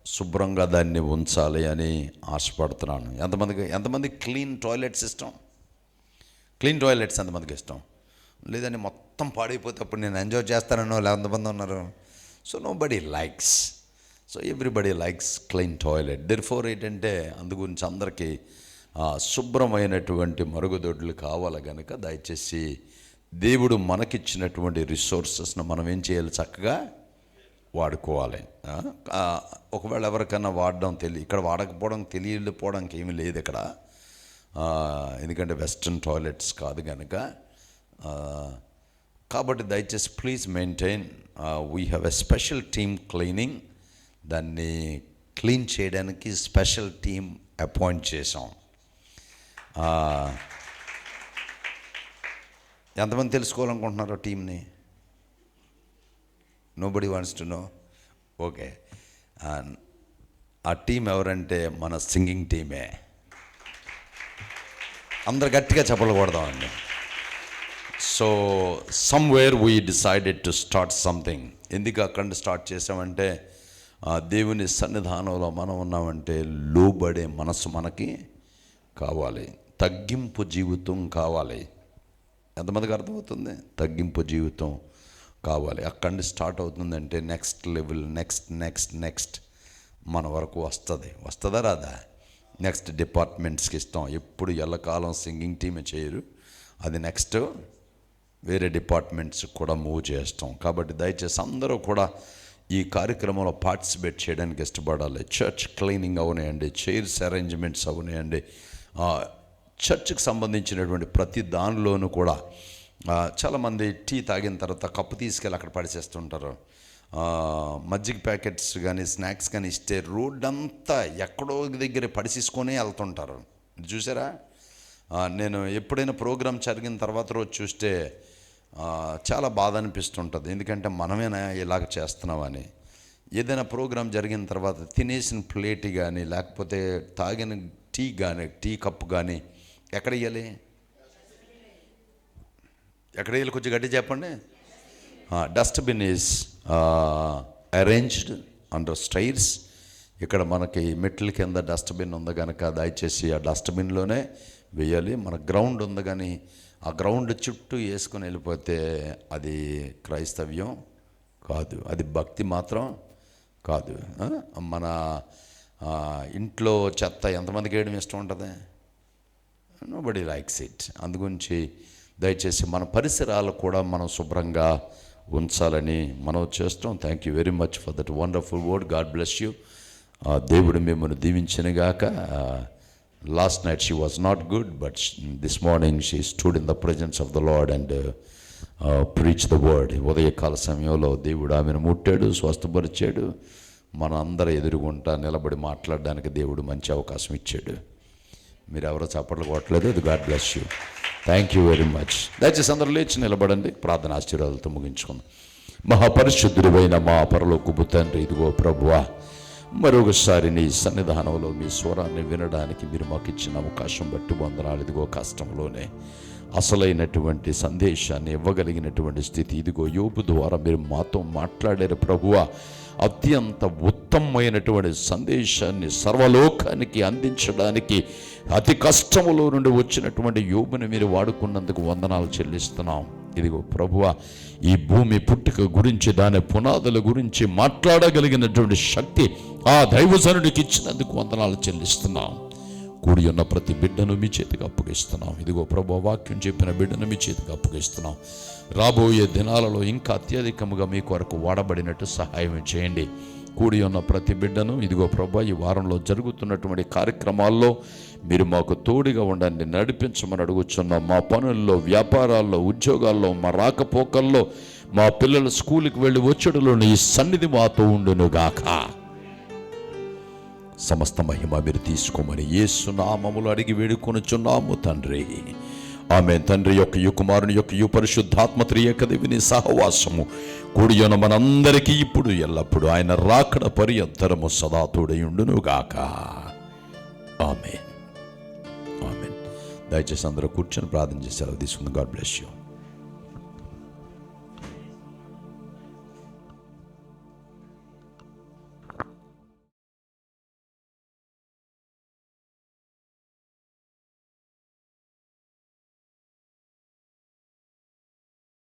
శుభ్రంగా దాన్ని ఉంచాలి అని ఆశపడుతున్నాను. ఎంతమంది clean toilet system? Clean toilets ఎంతమందికి ఇష్టం? లేదండి మొత్తం పాడైపోతే అప్పుడు నేను ఎంజాయ్ చేస్తానో ఎంతమంది ఉన్నారు? So nobody likes, so everybody likes clean toilet. Therefore ఏంటంటే అందు గురించి అందరికీ శుభ్రమైనటువంటి మరుగుదొడ్లు కావాలి కనుక దయచేసి దేవుడు మనకిచ్చినటువంటి రిసోర్సెస్ను మనం ఏం చేయాలి? చక్కగా వాడుకోవాలి. ఒకవేళ ఎవరికైనా వాడడం ఇక్కడ వాడకపోవడం తెలియకపోవడానికి ఏమీ లేదు ఇక్కడ, ఎందుకంటే వెస్ట్రన్ టాయిలెట్స్ కాదు కనుక. కాబట్టి దయచేసి please maintain. We have a special team cleaning. దాన్ని క్లీన్ చేయడానికి స్పెషల్ టీమ్ అపాయింట్ చేసాం. ఎంతమంది తెలుసుకోవాలనుకుంటున్నారో టీంని? Nobody wants to know? Okay. ఆ టీం ఎవరంటే మన సింగింగ్ టీమే. అందరు గట్టిగా చెప్పలు కొడదామండి. So somewhere we decided to start something. ఎందుకు అక్కడ స్టార్ట్ చేసామంటే దేవుని సన్నిధానంలో మనం ఉన్నామంటే లోబడే మనసు మనకి కావాలి, తగ్గింపు జీవితం కావాలి. ఎంతమందికి అర్థమవుతుంది? తగ్గింపు జీవితం కావాలి. అక్కడి స్టార్ట్ అవుతుందంటే next level, next next next మన వరకు వస్తుందా రాదా? నెక్స్ట్ డిపార్ట్మెంట్స్కి ఇస్తాం. ఎప్పుడు ఎల్లకాలం సింగింగ్ టీమే చేయరు, అది నెక్స్ట్ వేరే డిపార్ట్మెంట్స్ కూడా మూవ్ చేస్తాం. కాబట్టి దయచేసి అందరూ కూడా ఈ కార్యక్రమంలో పార్టిసిపేట్ చేయడానికి ఇష్టపడాలి. చర్చ్ క్లీనింగ్ అవునాయండి, చైర్స్ అరేంజ్మెంట్స్ అవునాయండి, చర్చ్కి సంబంధించినటువంటి ప్రతి దానిలోనూ కూడా చాలామంది టీ తాగిన తర్వాత కప్పు తీసుకెళ్ళి అక్కడ పడిచేస్తుంటారు. మజ్జిగ ప్యాకెట్స్ కానీ స్నాక్స్ కానీ ఇస్తే రోడ్ అంతా ఎక్కడో దగ్గర పడిసేసుకొని వెళ్తుంటారు. చూసారా? నేను ఎప్పుడైనా ప్రోగ్రాం జరిగిన తర్వాత రోజు చూస్తే చాలా బాధ అనిపిస్తుంటుంది. ఎందుకంటే మనమేనా ఇలాగ చేస్తున్నామని. ఏదైనా ప్రోగ్రాం జరిగిన తర్వాత తినేసిన ప్లేట్ కానీ లేకపోతే తాగిన టీ కప్పు కానీ ఎక్కడ వేయాలి? కొంచెం గట్టి చెప్పండి. Dustbin is arranged under stairs. ఇక్కడ మనకి మెట్ల కింద డస్ట్బిన్ ఉంది కనుక దయచేసి ఆ డస్ట్బిన్లోనే వేయాలి. మన గ్రౌండ్ ఉంది కానీ ఆ గ్రౌండ్ చుట్టూ వేసుకొని వెళ్ళిపోతే అది క్రైస్తవ్యం కాదు, అది భక్తి మాత్రం కాదు. మన ఇంట్లో చెత్త ఎంతమందికి వేయడం ఇష్టం ఉంటుంది? Nobody likes it. అందుగురించి దయచేసి మన పరిసరాలు కూడా మనం శుభ్రంగా ఉంచాలని మనం చేస్తాం. Thank you very much for that wonderful word. God bless you. దేవుడు మిమ్మల్ని దీవించినగాక. Last night she was not good, but this morning she stood in the presence of the Lord and preach the word. ఉదయకాల సమయంలో దేవుడు ఆమెను ముట్టాడు, స్వస్థపరిచాడు. మన అందరూ ఎదురుగుంటా నిలబడి మాట్లాడడానికి దేవుడు మంచి అవకాశం ఇచ్చాడు. మీరు ఎవరో చప్పట్లు కొట్టలేదు. అది God bless you. Thank you very much. దయచేసి అందరూ లేచి నిలబడండి. ప్రార్థన ఆశీర్వాదాలతో ముగించుకుందాం. మహాపరిశుద్ధుడైన మా పరలోకపు తండ్రి, ఇదిగో ప్రభువా, మరొకసారి నీ సన్నిధానంలో మీ స్వరాన్ని వినడానికి మీరు మాకు ఇచ్చిన అవకాశం బట్టి వందనాలు. ఇదిగో కష్టంలోనే అసలైనటువంటి సందేశాన్ని ఇవ్వగలిగినటువంటి స్థితి ఇదిగో యోబు ద్వారా మీరు మాతో మాట్లాడారు ప్రభువా. అత్యంత ఉత్తమమైనటువంటి సందేశాన్ని సర్వలోకానికి అందించడానికి అతి కష్టములో నుండి వచ్చినటువంటి యోబుని మీరు వాడుకున్నందుకు వందనాలు చెల్లిస్తున్నాం. ఇదిగో ప్రభువా, ఈ భూమి పుట్టుక గురించి దాని పునాదుల గురించి మాట్లాడగలిగినటువంటి శక్తి ఆ దైవజనుడికి ఇచ్చినందుకు వందనాలు చెల్లిస్తున్నాం. కూడి ఉన్న ప్రతి బిడ్డను మీ చేతికి అప్పగిస్తున్నాం. ఇదిగో ప్రభువా, వాక్యం చెప్పిన బిడ్డను మీ చేతికి అప్పగిస్తున్నాం. రాబోయే దినాలలో ఇంకా అత్యధికముగా మీ కొరకు వాడబడినట్టు సహాయం చేయండి. కూడి ఉన్న ప్రతి బిడ్డను ఇదిగో ప్రభువా, ఈ వారంలో జరుగుతున్నటువంటి కార్యక్రమాల్లో మీరు మాకు తోడుగా ఉండండి, నడిపించమని అడుగుచున్నాం. మా పనుల్లో, వ్యాపారాల్లో, ఉద్యోగాల్లో, మా రాకపోకల్లో, మా పిల్లల స్కూల్కి వెళ్ళి వచ్చేటలో ఈ సన్నిధి మాతో ఉండునుగాక. సమస్త మహిమ మీరు తీసుకోమని యేసు నామములో అడిగి వేడుకొనుచున్నాము తండ్రి. ఆమె తండ్రి యొక్క కుమారుని యొక్క పరిశుద్ధాత్మ త్రియేక దేవుని సహవాసము కూడియున్న మనందరికీ ఇప్పుడు ఎల్లప్పుడు ఆయన రాకడ పర్యంతరము సదా తోడై ఉండునుగాక. ఆమేన్. ఆమేన్. దయచేసి అందరూ కూర్చొని ప్రార్థన చేసి సెలవు తీసుకుందాం. God bless you.